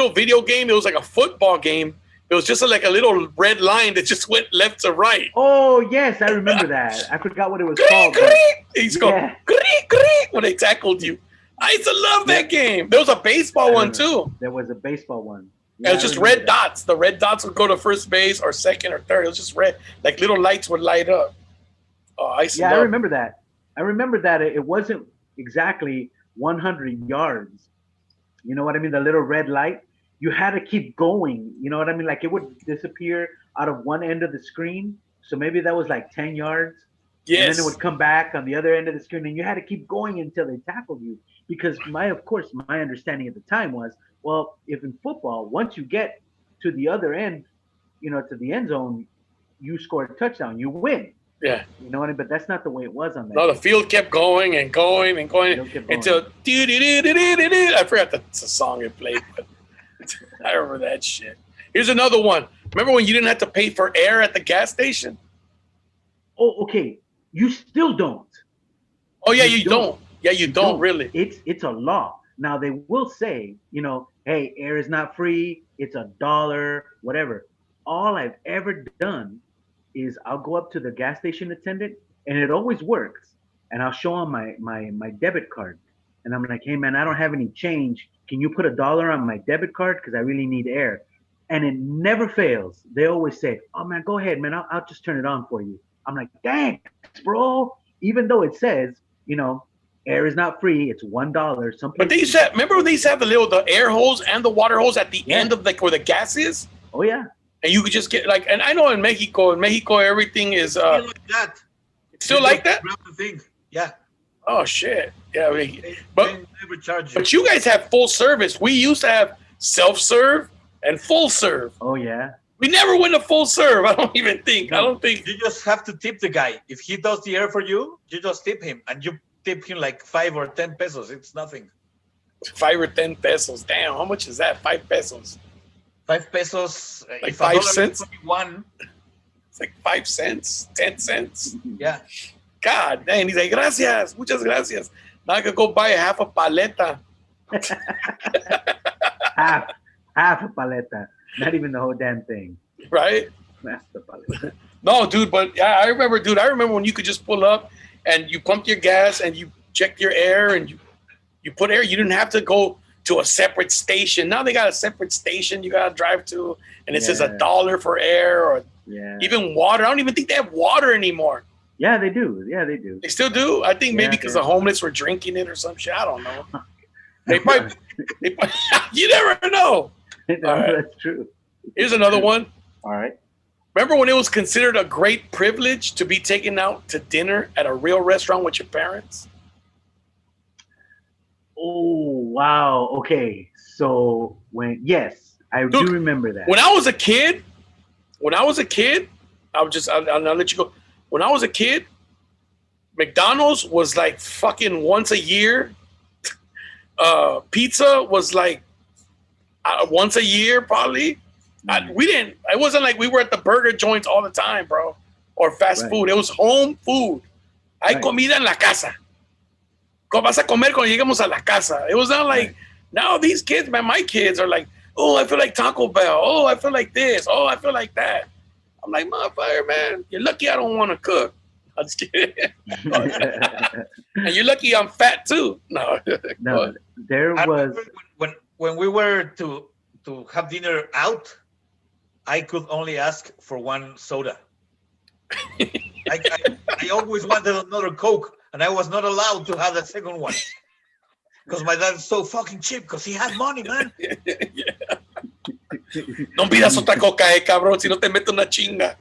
video game. It was like a football game. It was just like a little red line that just went left to right. Oh yes, I remember that. I forgot what it was called. He's going when they tackled you. I used to love that game. There was a baseball one too. There was a baseball one. Yeah, it was just red dots. The red dots would go to first base or second or third. It was just red. Like little lights would light up. Oh, I remember that. I remember that it wasn't exactly 100 yards. You know what I mean? The little red light. You had to keep going. You know what I mean? Like it would disappear out of one end of the screen. So maybe that was like 10 yards. Yes. And then it would come back on the other end of the screen, and you had to keep going until they tackled you. Because my understanding at the time was, well, if in football, once you get to the other end, to the end zone, you score a touchdown, you win. Yeah. You know what I mean? But that's not the way it was on that. No, the field kept going and going and going until I forgot the song it played, but I remember that shit. Here's another one. Remember when you didn't have to pay for air at the gas station? Oh, okay. You still don't. Oh yeah, you don't. Yeah, you don't really. It's a law. Now they will say, hey, air is not free. It's $1, whatever. All I've ever done is I'll go up to the gas station attendant, and it always works. And I'll show him my debit card, and I'm like, hey man, I don't have any change. Can you put $1 on my debit card because I really need air? And it never fails. They always say, oh man, go ahead, man. I'll just turn it on for you. I'm like, thanks, bro. Even though it says, air is not free. It's $1. But they used to remember when they used to have the air hose and the water hose at the end of where the gas is? Oh yeah. And you could just get and I know in Mexico everything is like that. Still like that? Grab the thing. Yeah. Oh shit. Yeah, they never charge you. But you guys have full service. We used to have self-serve and full serve. Oh yeah. We never went to full serve. I don't think. You just have to tip the guy. If he does the air for you, you just tip him, and you tip him like 5 or 10 pesos. It's nothing. 5 or 10 pesos. Damn, how much is that? 5 pesos. 5 pesos. Like 5 cents. One. It's like 5 cents, 10 cents. Yeah. God dang. He's like, gracias, muchas gracias. Now I could go buy half a paleta. half a paleta. Not even the whole damn thing. Right? That's the paleta. No, dude, but I remember when you could just pull up and you pumped your gas and you checked your air and you put air. You didn't have to go to a separate station. Now they got a separate station you got to drive to, and it says $1 for air or even water. I don't even think they have water anymore. Yeah, they do. Yeah, they do. They still do? I think maybe because the homeless were drinking it or some shit. I don't know. They probably you never know. That's true. Here's another one. All right. Remember when it was considered a great privilege to be taken out to dinner at a real restaurant with your parents? Oh, wow. Okay. So I do remember that. When I was a kid, I'll let you go. When I was a kid, McDonald's was like fucking once a year. Pizza was like once a year, probably. It wasn't like we were at the burger joints all the time, bro, or fast food. It was home food. Hay comida en la casa. Vas a comer cuando lleguemos a la casa. It was not like now these kids, man. My kids are like, Oh, I feel like Taco Bell. Oh, I feel like this. Oh, I feel like that. I'm like, motherfucker, man, you're lucky I don't want to cook. I'm just kidding. And you're lucky I'm fat too. No. No, there I was. remember when we were to have dinner out, I could only ask for one soda. I always wanted another Coke, and I was not allowed to have that second one because my dad's so fucking cheap because he had money, man. No pidas otra coca, cabrón, si no te meto una chinga.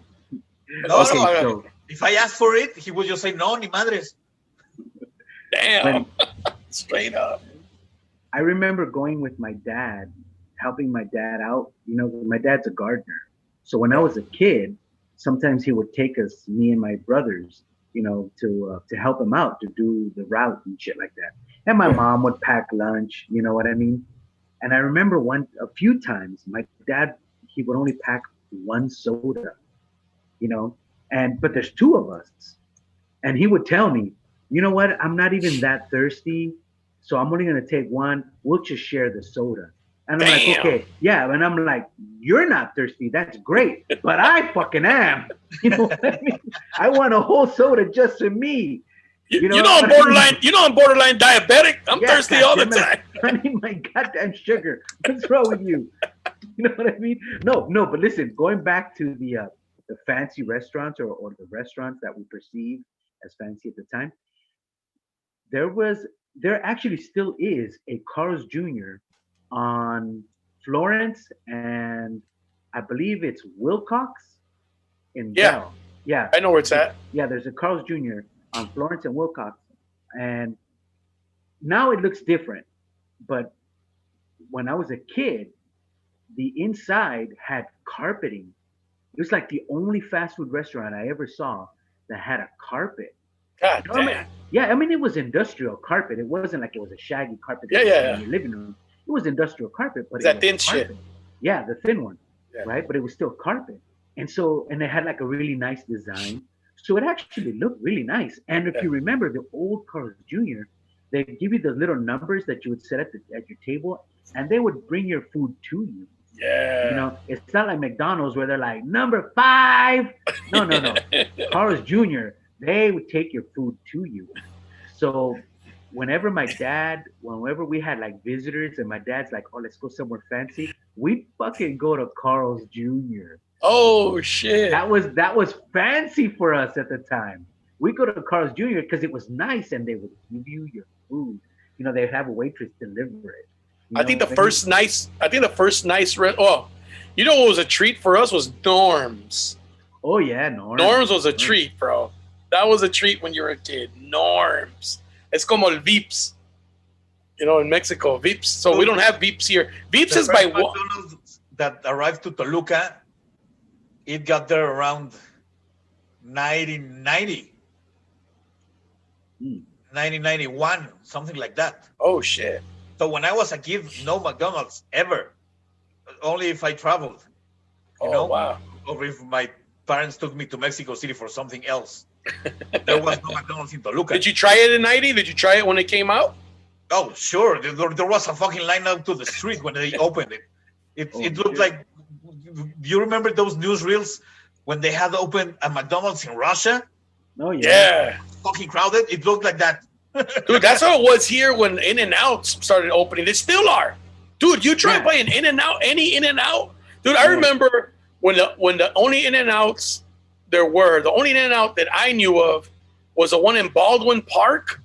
No, Okay, no, so if I asked for it, he would just say no, ni madres. Damn. Straight up. I remember going with my dad, helping my dad out. You know, my dad's a gardener. So when I was a kid, sometimes he would take us, me and my brothers, you know, to help him out, to do the route and shit like that. And my mom would pack lunch, you know what I mean? And I remember a few times, my dad, he would only pack one soda, you know, but there's two of us. And he would tell me, you know what, I'm not even that thirsty, so I'm only gonna take one. We'll just share the soda. And I'm like, okay, yeah. And I'm like, you're not thirsty. That's great, but I fucking am. You know what I mean? I want a whole soda just for me. You know I'm borderline. You know I'm borderline diabetic. I'm thirsty all the time. I need my goddamn sugar. What's wrong with you? You know what I mean? No. But listen, going back to the fancy restaurants or the restaurants that we perceive as fancy at the time, there actually still is a Carl's Jr. on Florence and I believe it's Wilcox in Bell. Yeah, I know where it's at. Yeah, there's a Carl's Jr. on Florence and Wilcox, and now it looks different. But when I was a kid, the inside had carpeting. It was like the only fast food restaurant I ever saw that had a carpet. God damn. I mean, it was industrial carpet. It wasn't like it was a shaggy carpet in your living room. It was industrial carpet, but that thin shit. Yeah, the thin one, right? But it was still carpet, and it had like a really nice design. So it actually looked really nice. And if you remember the old Carl's Jr., they give you the little numbers that you would set at your table, and they would bring your food to you. Yeah. You know, it's not like McDonald's where they're like number 5. No. Carl's Jr., they would take your food to you. So whenever we had like visitors and my dad's like, oh, let's go somewhere fancy, we'd fucking go to Carl's Jr. Oh shit. That was fancy for us at the time. We go to Carl's Jr. because it was nice and they would give you your food. You know, they'd have a waitress deliver it. I think the first nice you know what was a treat for us was Norm's. Oh yeah, Norm's. Norm's was a treat, bro. That was a treat when you were a kid. Norm's. Es como el Vips. You know, in Mexico, Vips. So we don't have Vips here. Vips is by what? McDonald's that arrived to Toluca, it got there around 1990. 1991, something like that. Oh shit. So when I was a kid, no McDonald's ever. Only if I traveled. You know? Wow. Or if my parents took me to Mexico City for something else. There was no McDonald's in Toluca. Did you try it in 90? Did you try it when it came out? Oh, sure. There was a fucking line out to the street when they opened it. It looked like, do you remember those newsreels when they had opened a McDonald's in Russia? Oh, yeah. Fucking crowded. It looked like that. Dude, that's how it was here when In-N-Outs started opening. They still are. Dude, you try playing In-N-Out, any In-N-Out? Dude, I remember when the only In-N-Outs there were, the only In-N-Out that I knew of was the one in Baldwin Park.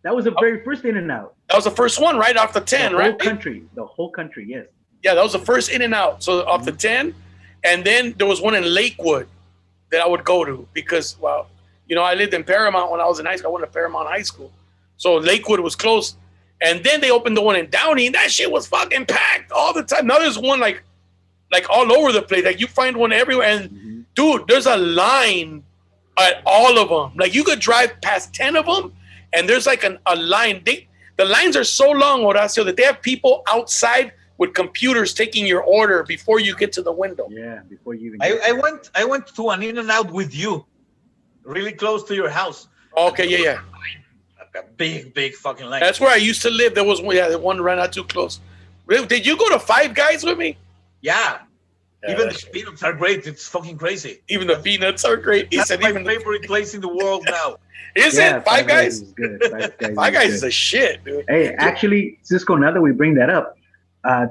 That was the very first In-N-Out. That was the first one, right? Off the 10, right? The whole country, yes. Yeah, that was the first In-N-Out. So off the 10. And then there was one in Lakewood that I would go to because, well, you know, I lived in Paramount when I was in high school. I went to Paramount High School. So Lakewood was close. And then they opened the one in Downey, and that shit was fucking packed all the time. Now there's one like all over the place. Like you find one everywhere. And dude, there's a line at all of them. Like you could drive past 10 of them, and there's like a line. The lines are so long, Horacio, that they have people outside with computers taking your order before you get to the window. Yeah, before you even. I went to an In-N-Out with you, really close to your house. Okay, yeah. A big fucking line. That's where I used to live. There was one, the one ran out too close. Did you go to Five Guys with me? Yeah. Even the peanuts are great. It's fucking crazy. Even the peanuts are great. That's my favorite place in the world now. Is it? Five Guys? Is good. Five Guys is a shit, dude. Hey, actually, Cisco, now that we bring that up,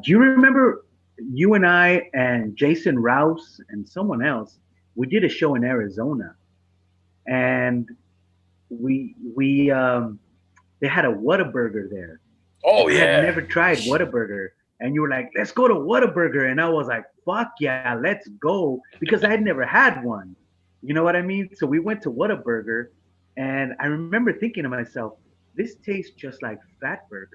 do you remember you and I and Jason Rouse and someone else, we did a show in Arizona, and we they had a Whataburger there. Oh, I yeah. had never tried Whataburger. And you were like, let's go to Whataburger. And I was like, fuck yeah, let's go. Because I had never had one. You know what I mean? So we went to Whataburger. And I remember thinking to myself, this tastes just like Fatburger.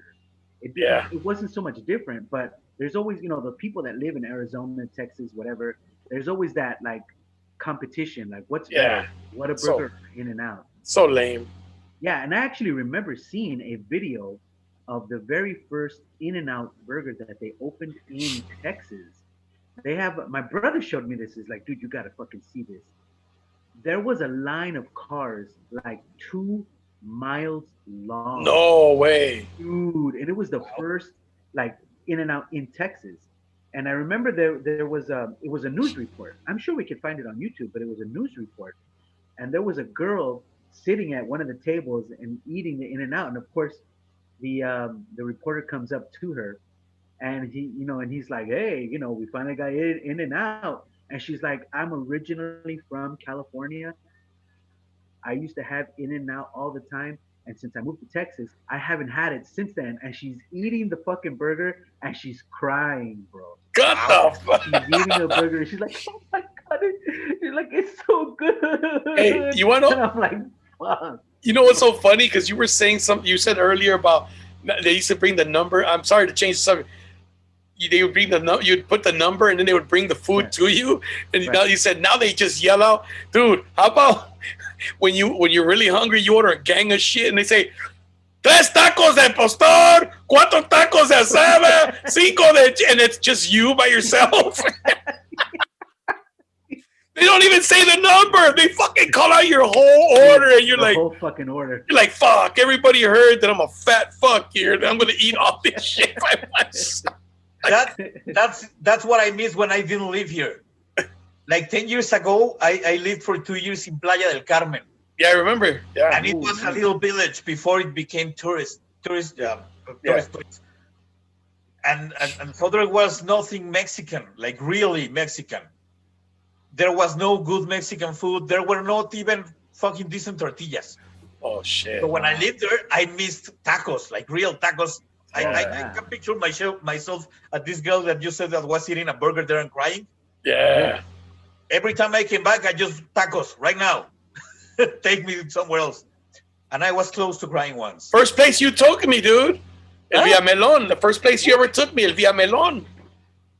It wasn't so much different. But there's always, you know, the people that live in Arizona, Texas, whatever, there's always that, like, competition. Like, what's better? Whataburger or In-N-Out? So lame. Yeah, and I actually remember seeing a video of the very first In-N-Out burger that they opened in Texas. They have, my brother showed me this. He's like, dude, you gotta fucking see this. There was a line of cars like 2 miles long. No way. Dude, and it was the first like In-N-Out in Texas. And I remember there was it was a news report. I'm sure we could find it on YouTube, but it was a news report. And there was a girl sitting at one of the tables and eating the In-N-Out. And of course, the reporter comes up to her, and he's like, hey, we finally got In-N-Out. And she's like, I'm originally from California. I used to have In-N-Out all the time, and since I moved to Texas, I haven't had it since then. And she's eating the fucking burger, and she's crying, bro. What the fuck? She's eating the burger, and she's like, oh my god, she's like, it's so good. Hey, you want to? And I'm like, fuck. You know what's so funny? Because you were saying something. You said earlier about they used to bring the number. I'm sorry to change the subject. They would bring you'd put the number, and then they would bring the food to you. And now you said now they just yell out, dude. How about when you're really hungry, you order a gang of shit, and they say, 3 tacos de pastor, 4 tacos de asada, 5 de, and it's just you by yourself. They don't even say the number. They fucking call out your whole order, and you're like, whole fucking order. You're like, fuck. Everybody heard that I'm a fat fuck here. And I'm gonna eat all this shit by myself. That's what I miss when I didn't live here. Like 10 years ago, I lived for 2 years in Playa del Carmen. Yeah, I remember. Yeah, and it was a little village before it became tourist. And so there was nothing Mexican, like really Mexican. There was no good Mexican food. There were not even fucking decent tortillas. Oh, shit. So when I lived there, I missed tacos, like real tacos. I can picture myself at this girl that you said that was eating a burger there and crying. Yeah. Every time I came back, I just, tacos, right now. Take me somewhere else. And I was close to crying once. First place you took me, dude. El Villamelon. The first place you ever took me, El Villamelon.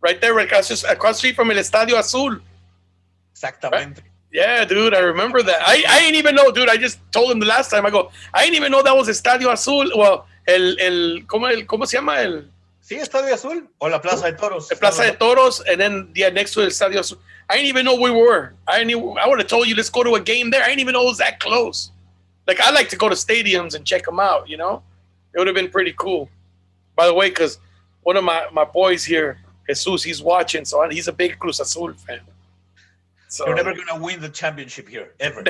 Right there, across the street from El Estadio Azul. Exactamente. Yeah, dude, I remember that. I didn't even know, dude. I just told him the last time. I go, I didn't even know that was Estadio Azul. Well, ¿cómo se llama? Sí, Estadio Azul o la Plaza de Toros. The Plaza de Toros, and then next to El Estadio Azul. I didn't even know we were. I would have told you, let's go to a game there. I didn't even know it was that close. Like, I like to go to stadiums and check them out, you know? It would have been pretty cool. By the way, because one of my boys here, Jesus, he's watching, so he's a big Cruz Azul fan. So, you're never going to win the championship here, ever.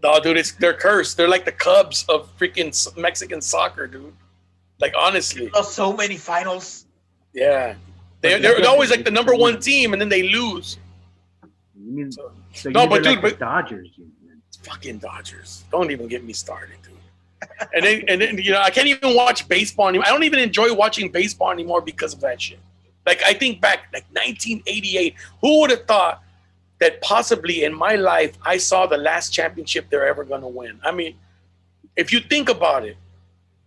No, dude, they're cursed. They're like the Cubs of freaking Mexican soccer, dude. Like, honestly. They lost so many finals. Yeah. They're always like the number 1 team, and then they lose. You mean, so no, but like dude, the Dodgers. Fucking Dodgers. Don't even get me started, dude. and then I can't even watch baseball anymore. I don't even enjoy watching baseball anymore because of that shit. Like, I think back, like 1988, who would have thought that possibly in my life I saw the last championship they're ever going to win? I mean, if you think about it,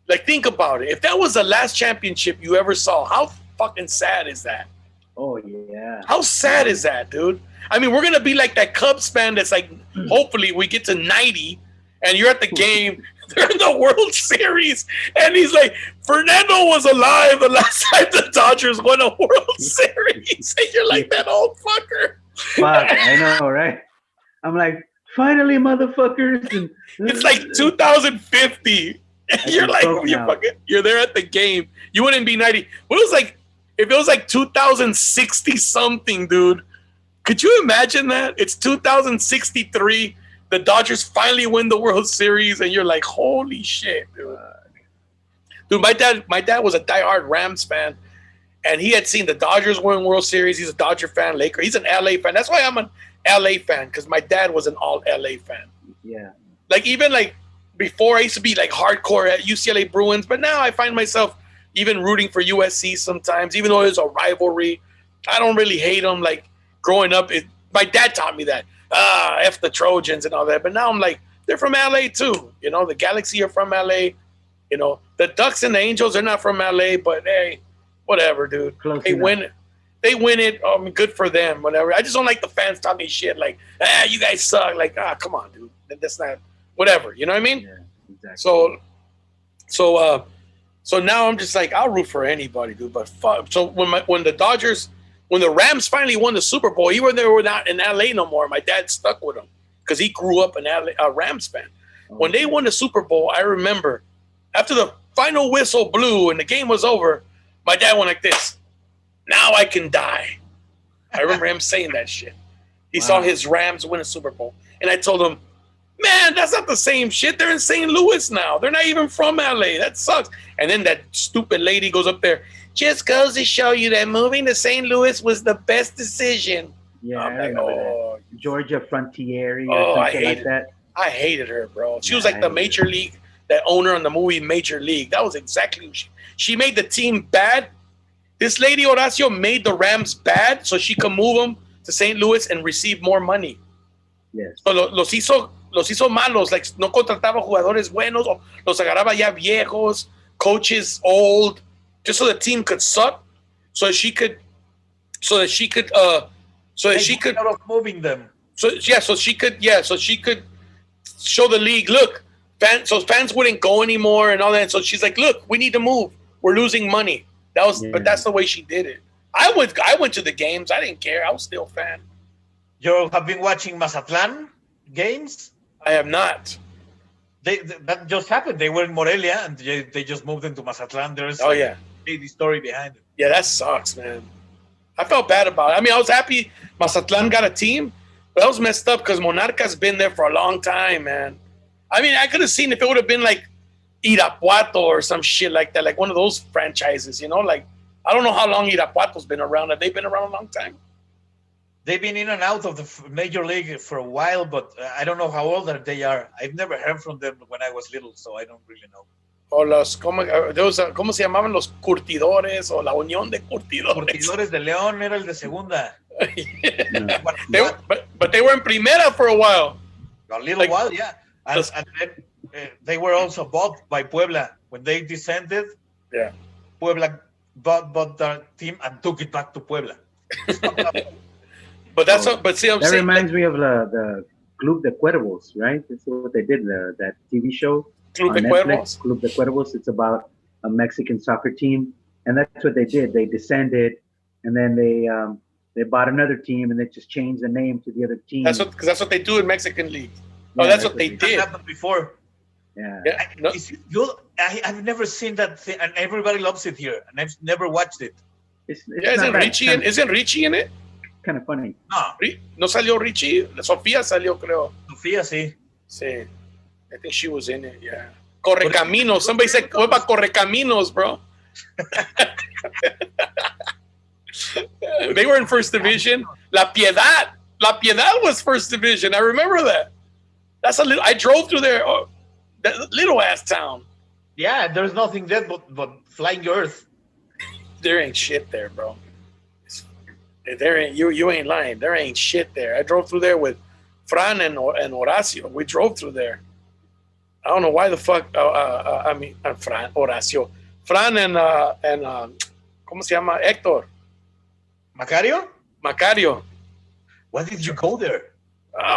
if that was the last championship you ever saw, how fucking sad is that? Oh, yeah. How sad is that, dude? I mean, we're going to be like that Cubs fan that's like, hopefully we get to 90 and you're at the game, they're in the World Series, and he's like, Fernando was alive the last time the Dodgers won a World Series. And you're like, that old fucker. Fuck, I know, right? I'm like, finally, motherfuckers. And it's like 2050. You're like, you're there at the game. You wouldn't be 90. What was like, if it was like 2060 something, dude, could you imagine that? It's 2063. The Dodgers finally win the World Series, and you're like, holy shit, dude. Dude, my dad was a diehard Rams fan, and he had seen the Dodgers win World Series. He's a Dodger fan, Laker. He's an LA fan. That's why I'm an LA fan, because my dad was an all LA fan. Yeah. Like, even like before, I used to be like hardcore at UCLA Bruins, but now I find myself even rooting for USC sometimes, even though it's a rivalry. I don't really hate them. Like, growing up, my dad taught me that. F the Trojans and all that. But now I'm like, they're from LA too. You know, the Galaxy are from LA. You know, the Ducks and the Angels are not from LA, but hey, whatever, dude. They win it. They win it. Good for them, whatever. I just don't like the fans talking shit like, you guys suck. Like, come on, dude. That's not, whatever. You know what I mean? Yeah, exactly. So now I'm just like, I'll root for anybody, dude. But fuck. So when the Rams finally won the Super Bowl, even though they were not in LA no more, my dad stuck with them because he grew up a Rams fan. When they won the Super Bowl, I remember after the final whistle blew and the game was over, my dad went like this. Now I can die. I remember him saying that shit. He saw his Rams win a Super Bowl. And I told him, man, that's not the same shit. They're in St. Louis now. They're not even from LA. That sucks. And then that stupid lady goes up there. Just goes to show you that moving to St. Louis was the best decision. Yeah, I remember that. Georgia Frontieri or something like that. I hated her, bro. She was like the Major League, that owner on the movie Major League. That was exactly what she made the team bad. This lady, Horacio, made the Rams bad so she could move them to St. Louis and receive more money. Yes. So los hizo malos. Like, no contrataba jugadores buenos, o los agarraba ya viejos, coaches old, just so the team could suck, so that she could out of moving them. So she could show the league, look, fans wouldn't go anymore and all that. So she's like, look, we need to move. We're losing money. But that's the way she did it. I went to the games. I didn't care. I was still a fan. You have been watching Mazatlan games? I have not. That just happened. They were in Morelia and they just moved into Mazatlan. There's the story behind it. Yeah, that sucks, man. I felt bad about it. I mean, I was happy Mazatlan got a team, but I was messed up because Monarca's been there for a long time, man. I mean, I could have seen if it would have been like Irapuato or some shit like that, like one of those franchises, you know? Like, I don't know how long Irapuato's been around. Have they been around a long time? They've been in and out of the major league for a while, but I don't know how old they are. I've never heard from them when I was little, so I don't really know. O ¿cómo se llamaban los curtidores o la unión de curtidores? Curtidores de León era el de segunda. But they were in primera for a while. A little while, yeah. And then they were also bought by Puebla. When they descended, Puebla bought the team and took it back to Puebla. But that's but see, that reminds me of the Club de Cuervos, right? That's what they did, that TV show. Club de Cuervos. Club de Cuervos. It's about a Mexican soccer team, and that's what they did. They descended, and then they bought another team, and they just changed the name to the other team. That's what they do in Mexican league. Yeah, that's what they did. That happened before. Yeah. Is it good? I've never seen that thing, and everybody loves it here, and I've never watched it. Isn't Richie in it? Kind of funny. No salió Richie. Sofía salió, creo. Sofía, sí. Sí. I think she was in it, yeah. Correcaminos. Somebody said, what about Correcaminos, bro? They were in first division. La Piedad was first division. I remember that. I drove through there, that little ass town. Yeah, there's nothing there but flying earth. There ain't shit there, bro. You ain't lying. There ain't shit there. I drove through there with Fran and Horacio. We drove through there. I don't know why the fuck. Horacio. Fran and ¿cómo se llama? Héctor. Macario. Why did you go there?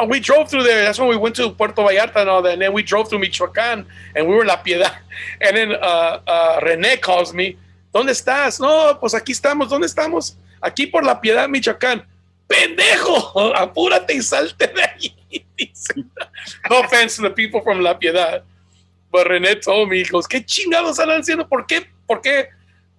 We drove through there. That's when we went to Puerto Vallarta and all that. And then we drove through Michoacán and we were in La Piedad. And then René calls me. ¿Dónde estás? No, pues aquí estamos. ¿Dónde estamos? Aquí por La Piedad, Michoacán. ¡Pendejo! Apúrate y salte de ahí. No offense to the people from La Piedad. But René told me, he goes, ¿Qué chingados están haciendo? ¿Por qué?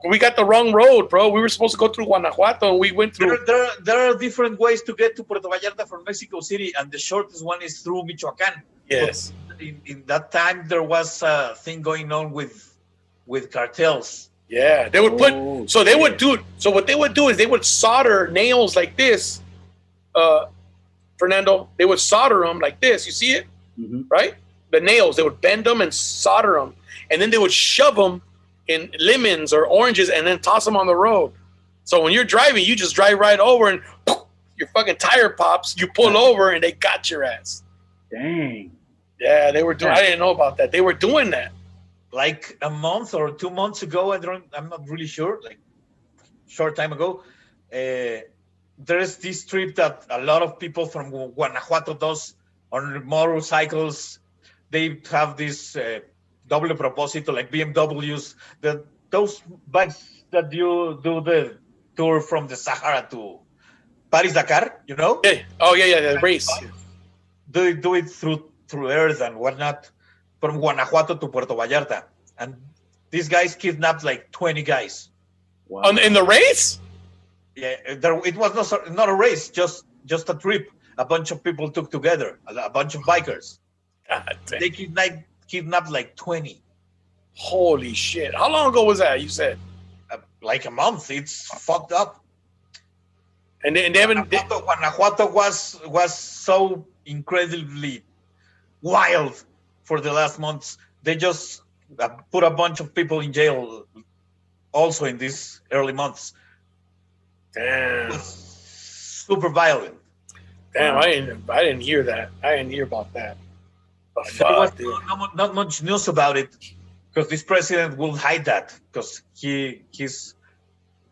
We got the wrong road, bro. We were supposed to go through Guanajuato, and we went through. There are different ways to get to Puerto Vallarta from Mexico City, and the shortest one is through Michoacán. Yes. But in that time, there was a thing going on with cartels. Yeah, they would put. So they would do. So what they would do is they would solder nails like this. Fernando, they would solder them like this. You see it, right? The nails. They would bend them and solder them, and then they would shove them in lemons or oranges, and then toss them on the road. So when you're driving, you just drive right over, and poof, your fucking tire pops. You pull over, and they got your ass. Dang. Yeah, they were doing. I didn't know about that. They were doing that. Like a month or 2 months ago, I'm not really sure. Like short time ago, there's this trip that a lot of people from Guanajuato does on motorcycles. They have this doble propósito, like BMWs. Those bikes that you do the tour from the Sahara to Paris Dakar, you know? Yeah. Oh yeah, the race. They do it through earth and whatnot, from Guanajuato to Puerto Vallarta, and these guys kidnapped like 20 guys. Wow. In the race? Yeah, it was not a race, just a trip. A bunch of people took together, a bunch of bikers. God damn. They kidnapped like 20. Holy shit! How long ago was that? You said Like a month. It's fucked up. And they haven't. Guanajuato was so incredibly wild for the last months. They just put a bunch of people in jail also in these early months. Damn. Super violent. Damn, I didn't hear that. I didn't hear about that. There was not much news about it because this president will hide that because he's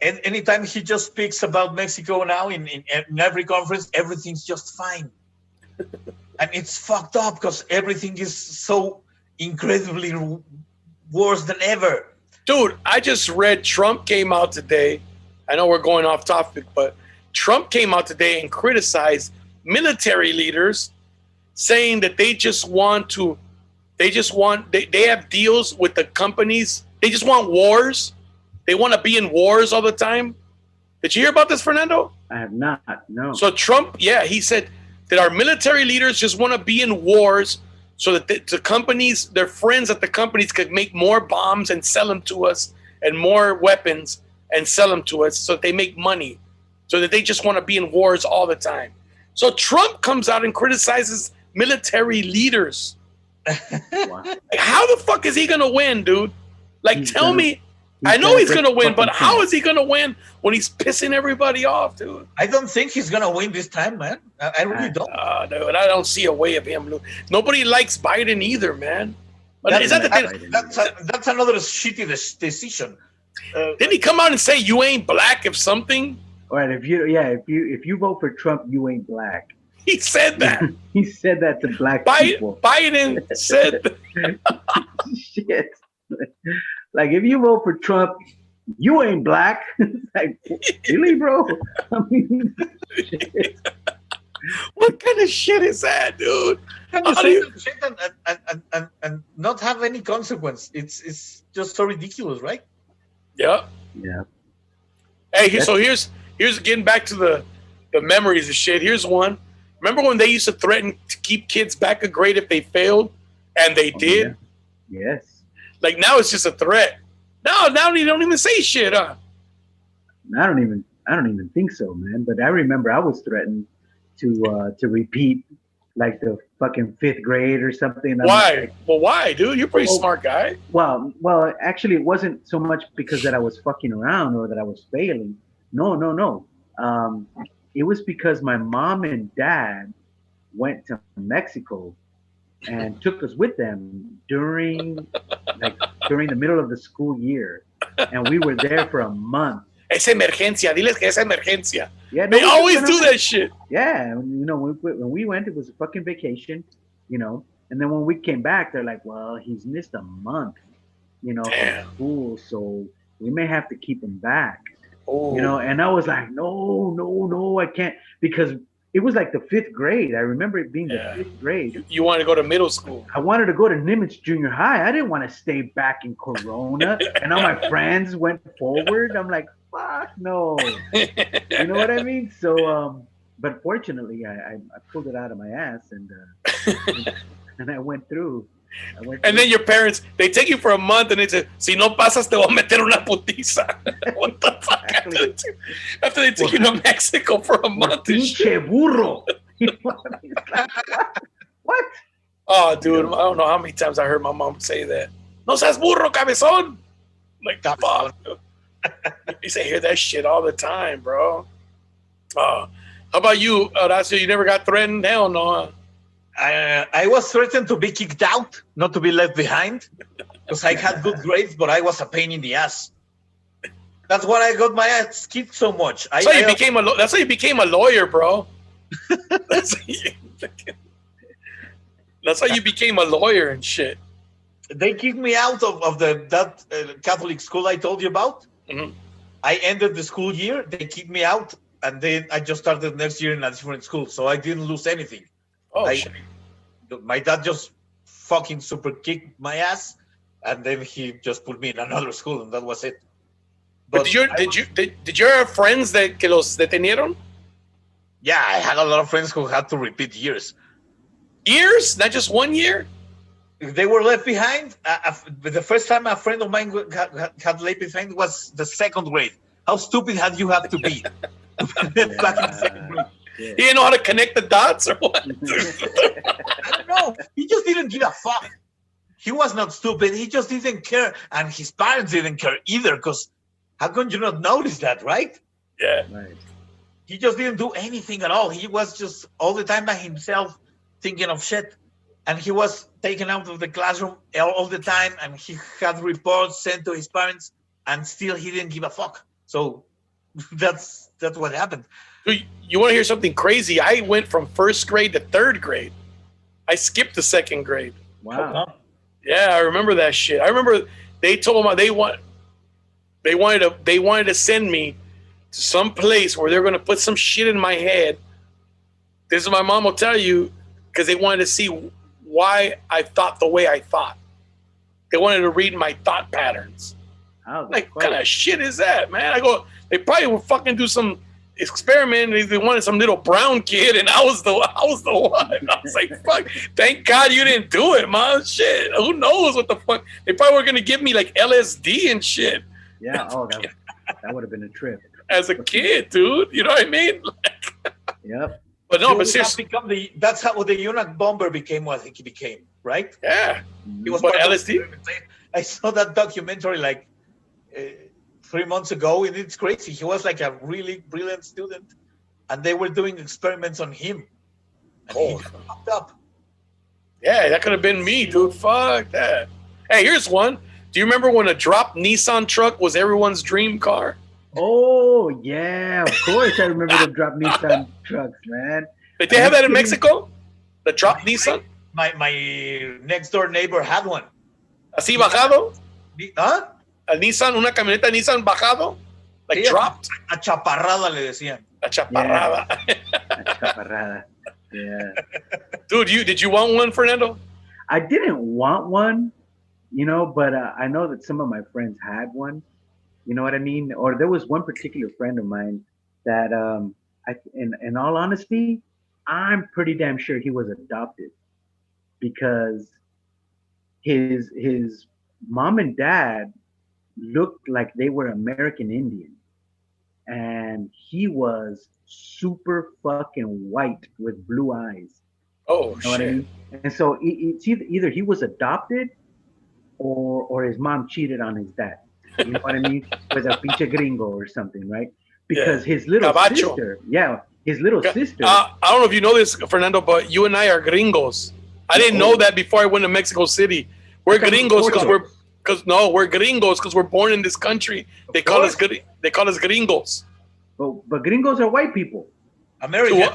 anytime he just speaks about Mexico now in every conference, everything's just fine. And it's fucked up because everything is so incredibly worse than ever. Dude, I just read Trump came out today. I know we're going off topic, but Trump came out today and criticized military leaders, saying that they have deals with the companies. They just want wars. They want to be in wars all the time. Did you hear about this, Fernando? I have not, no. So Trump, he said that our military leaders just want to be in wars so that the companies, their friends at the companies could make more bombs and sell them to us and more weapons and sell them to us so that they make money, so that they just want to be in wars all the time. So Trump comes out and criticizes military leaders. Like, how the fuck is he going to win, dude? Like, tell me. I know he's going to win, but how is he going to win when he's pissing everybody off, dude? I don't think he's going to win this time, man. I really don't. Dude, I don't see a way of him. Nobody likes Biden either, man. That's another shitty decision. Didn't he come out and say you ain't black if something? All right, if you vote for Trump, you ain't black. He said that. He said that to black people. Biden said shit. Like, if you vote for Trump, you ain't black. Like, really, bro? I mean, what kind of shit is that, dude? Can you say that shit and not have any consequence? It's just so ridiculous, right? Yeah. Yeah. Hey, so here's getting back to the memories of shit. Here's one. Remember when they used to threaten to keep kids back a grade if they failed, and they did? Yeah. Yes. Like, now it's just a threat. Now you don't even say shit, huh? I don't even think so, man. But I remember I was threatened to repeat like the fucking 5th grade or something. Why? Well, why, dude? You're a pretty smart guy. Well, actually, it wasn't so much because that I was fucking around or that I was failing. No. It was because my mom and dad went to Mexico and took us with them during the middle of the school year, and we were there for a month. Es emergencia. Diles que es emergencia. Yeah, they always do that shit. Yeah, when we went, it was a fucking vacation, and then when we came back, they're like, well, he's missed a month, from school, so we may have to keep him back. Oh. And I was like, no, I can't, because it was like the 5th grade. I remember it being the 5th grade. You wanted to go to middle school. I wanted to go to Nimitz Junior High. I didn't want to stay back in Corona. And all my friends went forward. I'm like, fuck no. You know what I mean? So, but fortunately, I pulled it out of my ass and I went through. And then your parents, they take you for a month and they say, si no pasas, te voy a meter una putiza. What the fuck? Exactly. After they take you to Mexico for a month. Pinche burro. You know what I mean? It's like, what? Oh, dude, I don't know how many times I heard my mom say that. No seas burro, cabezón. Like, fuck. You used to hear that shit all the time, bro. How about you, Horacio? You never got threatened? Hell no. Huh? I was threatened to be kicked out, not to be left behind, because I had good grades, but I was a pain in the ass. That's why I got my ass kicked so much. That's how you became a lawyer, bro. That's how you became a lawyer and shit. They kicked me out of that Catholic school I told you about. Mm-hmm. I ended the school year. They kicked me out, and then I just started next year in a different school, so I didn't lose anything. Oh, shit. My dad just fucking super kicked my ass, and then he just put me in another school, and that was it. But did you have friends que los detenieron? Yeah, I had a lot of friends who had to repeat years. Years? Not just 1 year? They were left behind. The first time a friend of mine had left behind was the 2nd grade. How stupid had you have to be? Back in the 2nd grade. Yeah. He didn't know how to connect the dots or what? I don't know. He just didn't give a fuck. He was not stupid. He just didn't care. And his parents didn't care either, because how come you not notice that, right? Yeah. Right. He just didn't do anything at all. He was just all the time by himself thinking of shit. And he was taken out of the classroom all the time. And he had reports sent to his parents. And still he didn't give a fuck. So that's what happened. You want to hear something crazy? I went from 1st grade to 3rd grade. I skipped the 2nd grade. Wow. Yeah, I remember that shit. I remember they told me they wanted to send me to some place where they're going to put some shit in my head. This is what my mom will tell you, because they wanted to see why I thought the way I thought. They wanted to read my thought patterns. Like, what kind of shit is that, man? I go, they probably would fucking do some experiment. They wanted some little brown kid, and I was the one. I was like, fuck, thank God you didn't do it, man. Shit, who knows what the fuck? They probably were gonna give me like LSD and shit. Yeah, that would have been a trip. As a kid, dude, you know what I mean? Yep. But no, but seriously, that's how the Unag bomber became what he became, right? Yeah. He was What, part of LSD? I saw that documentary like 3 months ago, and it's crazy. He was like a really brilliant student, and they were doing experiments on him. And he just popped up. Yeah, that could have been me, dude. Fuck that. Hey, here's one. Do you remember when a drop Nissan truck was everyone's dream car? Oh, yeah, of course. I remember the drop Nissan trucks, man. Did they have that in Mexico? The drop Nissan? My next door neighbor had one. Así bajado? Huh? A Nissan, una camioneta Nissan bajado? Like Sí, dropped? A chaparrada le decían. A chaparrada. A chaparrada. Yeah. Dude, did you want one, Fernando? I didn't want one, but I know that some of my friends had one. You know what I mean? Or there was one particular friend of mine that, in all honesty, I'm pretty damn sure he was adopted, because his mom and dad looked like they were American Indian, and he was super fucking white with blue eyes. Oh, You know what I mean? And so it's either he was adopted or his mom cheated on his dad. You know what I mean? With a pinche gringo or something, right? Because his little sister, his little sister. I don't know if you know this, Fernando, but you and I are gringos. I didn't know that before I went to Mexico City. We're gringos we're gringos because we're born in this country. They call us gringos. But gringos are white people. American.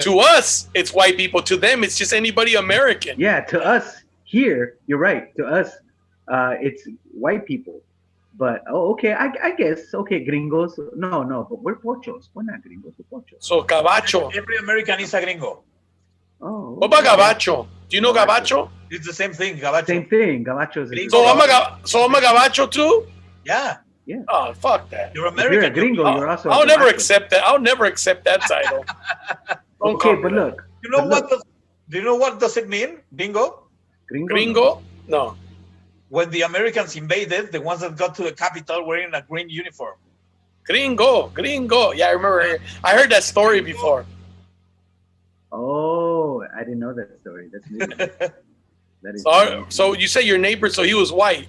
To us, it's white people. To them, it's just anybody American. Yeah, to us here, you're right. To us, it's white people. But okay, I guess okay, gringos. No, but we're pochos. We're not gringos. We're pochos. So gabacho. Every American is a gringo. Oh, What about okay. gabacho? Do you know gabacho? It's the same thing, gabacho. Same thing. Gabachos. Gringo. So I'm a gabacho too? Yeah, Oh, fuck that. you're If you're a American. gringo, you're also. I'll a never gabacho. accept that. I'll never accept that title. Don't call Okay, me but that. look, You know but what? look. Do you know what does it mean, gringo? Gringo. Gringo? No. When the Americans invaded, the ones that got to the capital wearing a green uniform. Gringo. Yeah, I remember. I heard that story before. Oh, I didn't know that story. That's new. That is. So you say your neighbor, so he was white.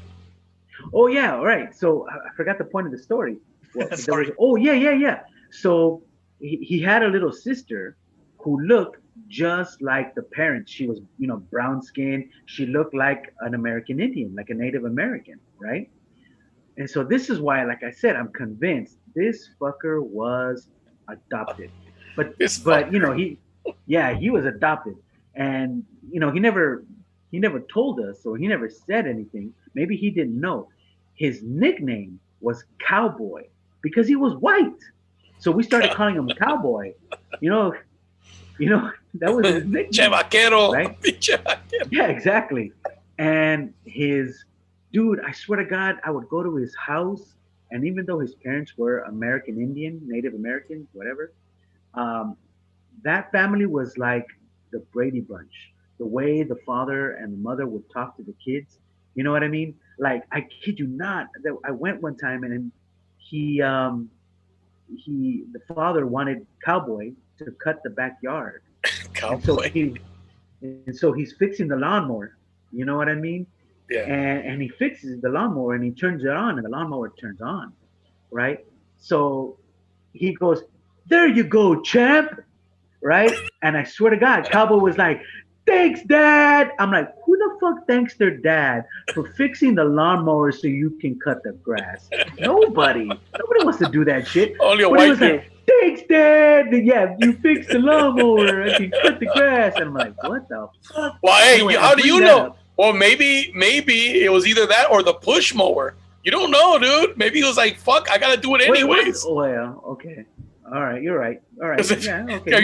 Oh yeah, all right. So I forgot the point of the story. Well, there Sorry. was- oh yeah. So he had a little sister who looked just like the parents. She was, brown skinned. She looked like an American Indian, like a Native American, right? And so this is why, like I said, I'm convinced this fucker was adopted. But This but fucker. he was adopted, and he never told us, or he never said anything. Maybe he didn't know. His nickname was Cowboy because he was white. So we started calling him Cowboy. That was his nickname. Che vaquero. Right? Che vaquero. Yeah, exactly. And dude, I swear to God, I would go to his house, and even though his parents were American Indian, Native American, whatever, that family was like the Brady Bunch. The way the father and the mother would talk to the kids, you know what I mean? Like, I kid you not, I went one time, and the father wanted Cowboy to cut the backyard. Cowboy. And so he's fixing the lawnmower. You know what I mean? Yeah. And he fixes the lawnmower, and he turns it on, and the lawnmower turns on, right? So he goes, "There you go, champ," right? And I swear to God, Cowboy was like, "Thanks, Dad." I'm like, who the fuck thanks their dad for fixing the lawnmower so you can cut the grass? Nobody wants to do that shit. Only a But he white was dude. like, "Thanks, Dad. Yeah, you fixed the lawnmower. I can cut the grass." And I'm like, what the fuck? Well, hey, Anyway, how I do bring you that know? up. Well, maybe it was either that or the push mower. You don't know, dude. Maybe he was like, "Fuck, I gotta do it Wait, anyways." what? Well, okay. All right, you're right. All right. Yeah, okay. Have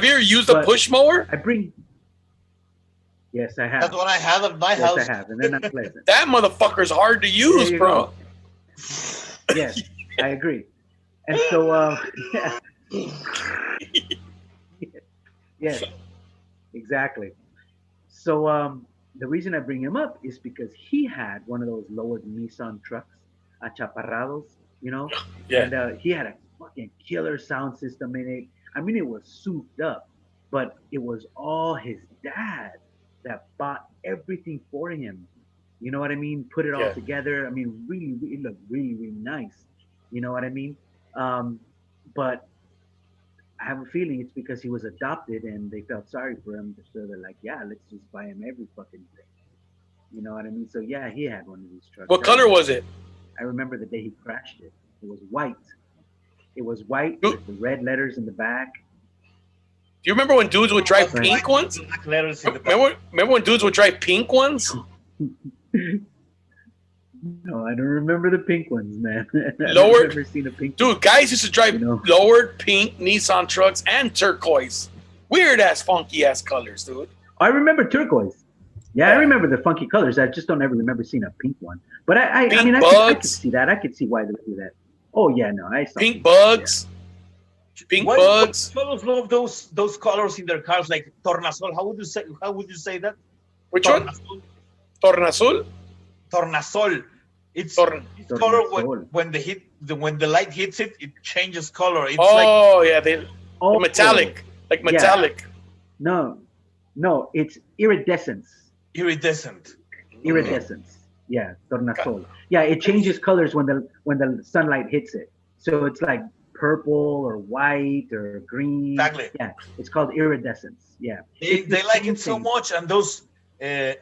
you ever used a But- push mower? Yes, I have. That's what I had at my Yes, house. I have, and they're not pleasant. That motherfucker's hard to use, you bro. go. Yes, I agree. And so, yeah. Yes, exactly. So, the reason I bring him up is because he had one of those lowered Nissan trucks, achaparrados, Yeah. and he had a fucking killer sound system in it. I mean, it was souped up, but it was all his dad that bought everything for him. You know what I mean? Put it all Yeah. together. I mean, really, it looked really, really nice. You know what I mean? But I have a feeling it's because he was adopted and they felt sorry for him. So they're like, yeah, let's just buy him every fucking thing. You know what I mean? So yeah, he had one of these trucks. What color was it? I remember the day he crashed it. It was white. It was white Dude. with the red letters in the back. Do you remember when dudes would drive Right. pink ones? Black letters in the back. Remember when dudes would drive pink ones? No, I don't remember the pink ones, man. Lowered- I've never seen a pink. Dude, guys used to drive You know. lowered pink Nissan trucks and turquoise. Weird ass, funky ass colors, dude. I remember turquoise. Yeah, I Yeah. remember the funky colors. I just don't ever remember seeing a pink one. But I Pink mean, I could bugs. see that. I could see why they do that. Oh yeah, no, I saw Pink bugs. Pink Why bugs. fellows love those colors in their cars, like tornasol? How would you say that? Which one? Tornasol. Tornasol? Tornasol. It's Torn- it's color Tornasol. when the light hits it, it changes color. It's like Oh, yeah, they Oh, metallic. Like metallic. No, it's iridescence. iridescent. Iridescence. Yeah, tornasol. Yeah, it changes colors when the sunlight hits it. So it's like purple or white or green. Exactly. Yeah, it's called iridescence. Yeah. They It's the like same it so thing. much, and those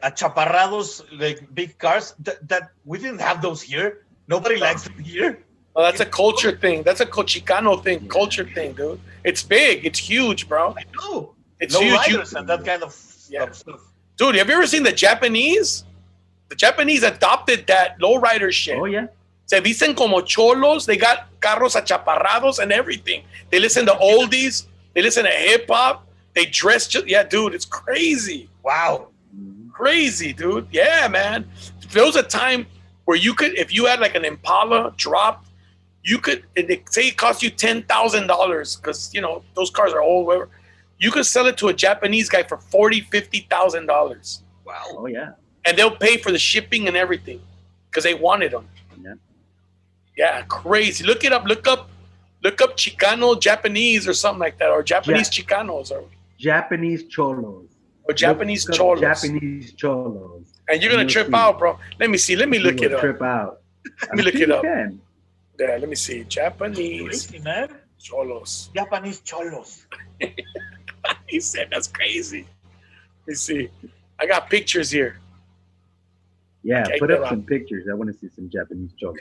achaparrados, like big cars, that we didn't have those here. Nobody likes them here. Oh, that's a culture thing. That's a Chicano thing, Yeah. culture thing, dude. It's big. It's huge, bro. I know. It's No huge. riders and that kind of Yeah. stuff. Dude, have you ever seen the Japanese? The Japanese adopted that lowrider shit. Oh yeah. Se visten como cholos. They got carros achaparrados and everything. They listen to oldies. They listen to hip hop. They dress just, yeah, dude, it's crazy. Wow. Crazy, dude. Yeah, man. There was a time where you could, if you had like an Impala dropped, you could, say it cost you $10,000 because, you know, those cars are old, whatever. You could sell it to a Japanese guy for $40,000, $50,000. Wow. Oh yeah. And they'll pay for the shipping and everything because they wanted them. Yeah. Yeah, crazy. Look it up. Look up Chicano Japanese or something like that, or Japanese Chicanos, or Japanese cholos. Japanese cholos. Japanese cholos. And you're gonna trip out, bro. Let me see. Let me look it up. Trip out. Let me look it up. Can. Yeah, let me see. Japanese Crazy, man. cholos. Japanese cholos. He said that's crazy. Let me see. I got pictures here. Yeah, Okay, put up some pictures. I want to see some Japanese cholos.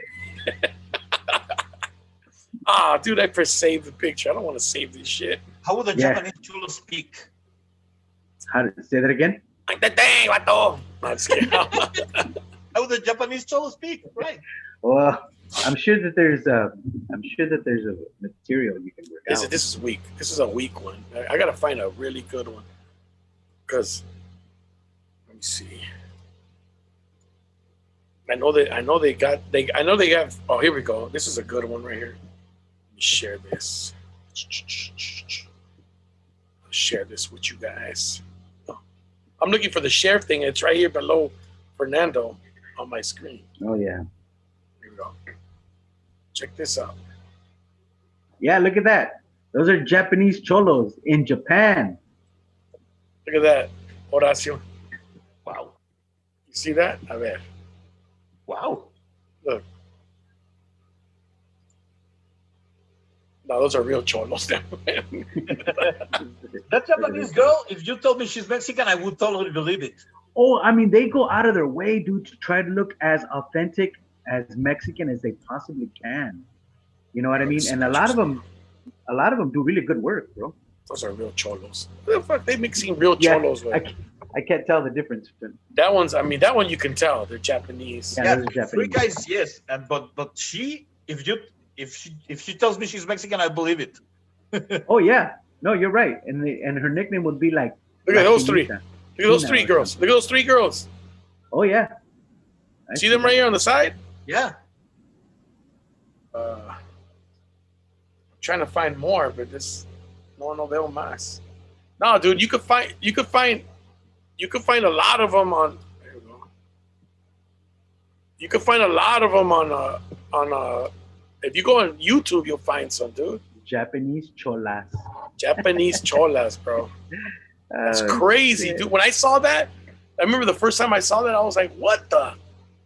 Dude, I pressed save the picture. I don't want to save this shit. How would the Japanese cholo speak? How to say that again? Like the dang, vato. No, I'm just kidding. How would the Japanese cholo speak? Right. Well, I'm sure that there's a material you can work out. This is weak. This is a weak one. I gotta find a really good one. Cause let me see. I know they have. Oh, here we go. This is a good one right here. Let me share this. I'll share this with you guys. I'm looking for the share thing. It's right here below Fernando on my screen. Oh yeah. Here we go. Check this out. Yeah, look at that. Those are Japanese cholos in Japan. Look at that, Horacio. Wow. You see that? A ver. Wow. Look. No, those are real cholos. That Japanese girl, if you told me she's Mexican, I would totally believe it. Oh, I mean, they go out of their way, dude, to try to look as authentic, as Mexican as they possibly can. You know what I mean? And a lot of them do really good work, bro. Those are real cholos. What the fuck? They mixing real cholos with. I can't tell the difference. That one you can tell. They're Japanese. Yeah, Yeah, those are Japanese. three guys, yes, and but she, if she tells me she's Mexican, I believe it. Oh yeah, no, you're right. And her nickname would be like. Look at those three. Chinita. Look at those three girls. Look at those three girls. Oh yeah. See them right here on the side? Yeah. I'm trying to find more, but this no veo más. No, dude, you could find a lot of them on. There you go. You could find a lot of them on if you go on YouTube, you'll find some, dude. Japanese cholas. Japanese cholas, bro. That's crazy, dude. When I saw that, I remember the first time I saw that, I was like, what the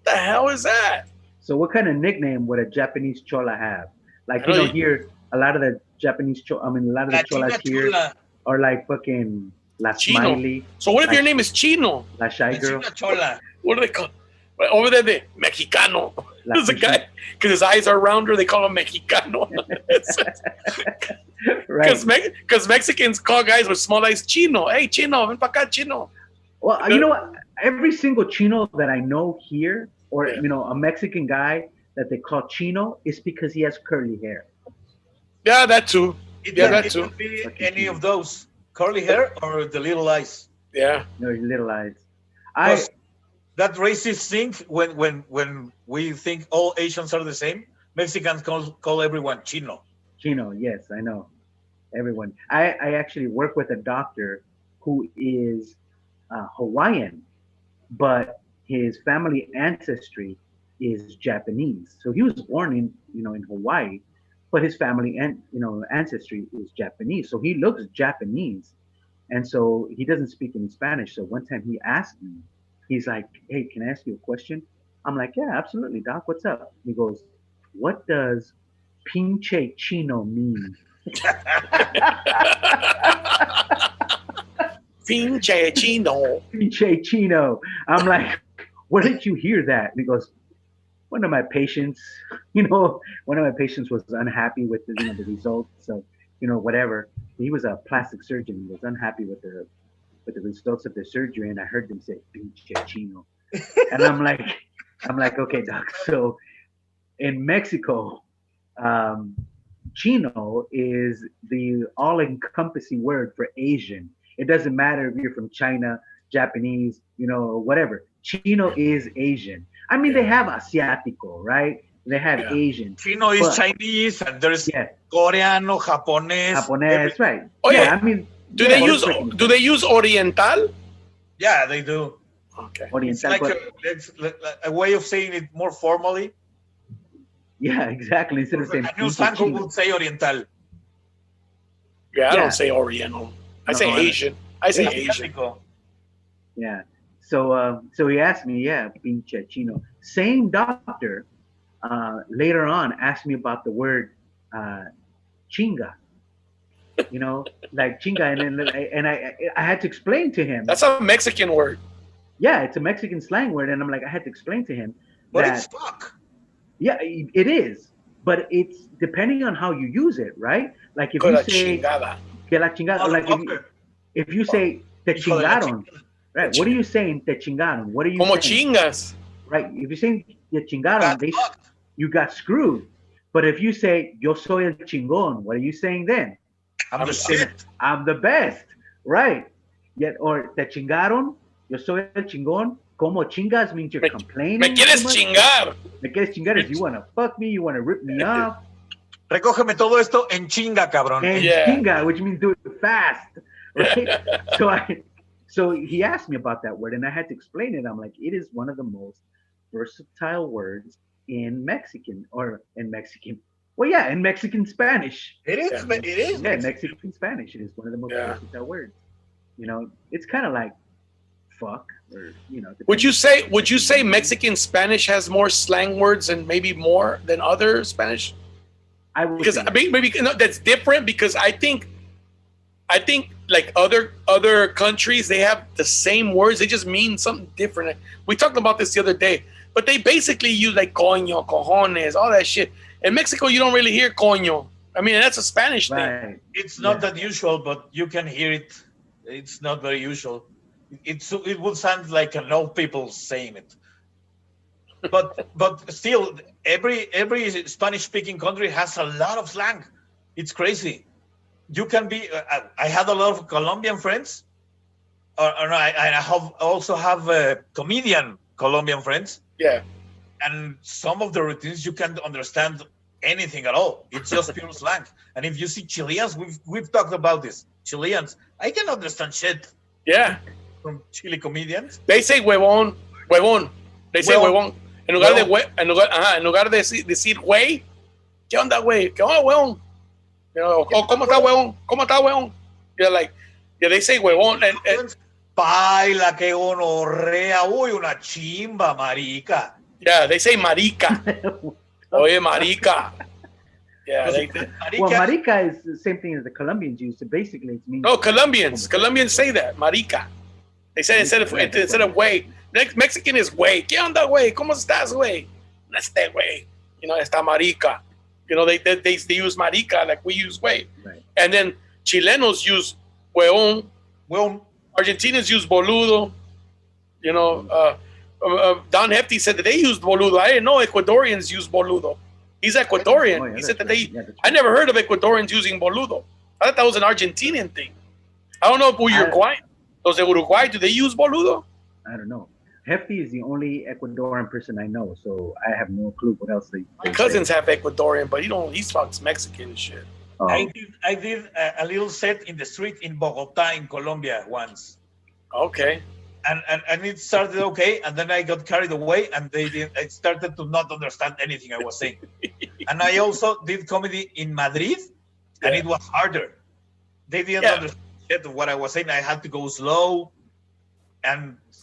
hell is that? So what kind of nickname would a Japanese chola have? Like, you know, here, a lot of the Japanese a lot of the cholas here are like fucking La Chino. Smiley. So what if your name is Chino? La Shy Girl. China chola. What do they call? Over there, the Mexicano. There's a guy, because his eyes are rounder, they call him Mexicano. Right. Because Mexicans call guys with small eyes Chino. Hey, Chino, ven pa' acá, Chino. Well, you know what? Every single Chino that I know here, or you know, a Mexican guy that they call Chino, is because he has curly hair. Yeah, that too. It could be any of those. Curly hair or the little eyes. Yeah. No, little eyes. That racist thing when we think all Asians are the same, Mexicans call everyone Chino. Chino, yes, I know. Everyone. I actually work with a doctor who is Hawaiian, but his family ancestry is Japanese. So he was born in Hawaii, but his family ancestry is Japanese. So he looks Japanese, and so he doesn't speak any Spanish. So one time he asked me, he's like, "Hey, can I ask you a question?" I'm like, "Yeah, absolutely, doc. What's up?" He goes, "What does pinche chino mean?" Pinche Chino. Pinche chino. I'm like, "Where did you hear that?" And he goes, one of my patients was unhappy with the results. So, whatever. He was a plastic surgeon. He was unhappy with the results of the surgery, and I heard them say "pinche chino," and I'm like, okay, doc. So in Mexico, Chino is the all-encompassing word for Asian. It doesn't matter if you're from China, Japanese, or whatever. Chino is Asian. I mean, they have Asiático, right? They have Asian. Chino is but, Chinese, and there's yeah, Coreano, Japonés. Japonés, right? Oh, yeah, I mean, do they use Oriental? Yeah, they do. Okay. It's Oriental, like it's a way of saying it more formally. yeah, exactly. Instead of saying A new Sanko would say Oriental. Yeah, I don't say Oriental. I say Asian. I say Asian. Yeah. So he asked me, pinche chino. Same doctor later on asked me about the word chinga. Like chinga, and I had to explain to him. That's a Mexican word. Yeah, it's a Mexican slang word, and I'm like, I had to explain to him. But it's fuck. Yeah, it is. But it's depending on how you use it, right? Like if you say que la chingada, like if you say te chingaron, right? What are you saying? Te chingaron. What are you Como saying? chingas. Right. If you're saying te chingaron, you got screwed. But if you say yo soy el chingón, what are you saying then? I'm the shit. I'm the best. Right. Yet or te chingaron, yo soy el chingón. Como chingas means you're complaining. Me quieres chingar. Me quieres chingar is you want to fuck me, you want to rip me off. Recógeme todo esto en chinga, cabrón. En chinga, which means do it fast. Right? So he asked me about that word, and I had to explain it. I'm like, it is one of the most versatile words in Mexican. Well, yeah, in Mexican Spanish. It is. It is. Yeah, Mexican Spanish. It is one of the most versatile words. It's kind of like fuck, or Would you say Mexican Spanish has more slang words and maybe more than other Spanish? I would because maybe that's different because I think like other countries, they have the same words, they just mean something different. We talked about this the other day, but they basically use like coño, cojones, all that shit. In Mexico, you don't really hear coño. I mean, that's a Spanish thing. It's not that usual, but you can hear it. It's not very usual. It would sound like an old people saying it. But still, every Spanish-speaking country has a lot of slang. It's crazy. You can be. I had a lot of Colombian friends, and I also have comedian Colombian friends. Yeah. And some of the routines you can't understand anything at all. It's just pure slang. And if you see Chileans, we've talked about this. Chileans, I can understand shit. Yeah. From Chile comedians. They say huevón. They say huevón. En lugar de decir güey, ¿qué onda, güey? ¿Qué onda, huevón? ¿Cómo está, huevón? ¿Cómo está, huevón? They say huevón. Baila, que gonorrea. Uy, una chimba, marica. Yeah, they say marica. Oye, marica. Yeah. Well, marica is the same thing as the Colombians use. So basically, it means. No, Colombians say that, marica. They said instead of güey. Mexican is güey. ¿Qué onda, güey? ¿Cómo estás, güey? No esté, güey. Está marica. They use marica like we use güey. Right. And then Chilenos use huevón. Argentinians use boludo. Don Hefty said that they used boludo. I didn't know Ecuadorians use boludo. He's Ecuadorian. Oh, yeah, he said that right. I never heard of Ecuadorians using boludo. I thought that was an Argentinian thing. I don't know if Uruguay. Those de Uruguay, do they use boludo? I don't know. Hefty is the only Ecuadorian person I know, so I have no clue what else they My cousins have Ecuadorian, but he fucks Mexican and shit. Oh. I did a little set in the street in Bogota, in Colombia once. Okay. And it started okay, and then I got carried away, and I started to not understand anything I was saying. And I also did comedy in Madrid, and it was harder. They didn't understand what I was saying. I had to go slow,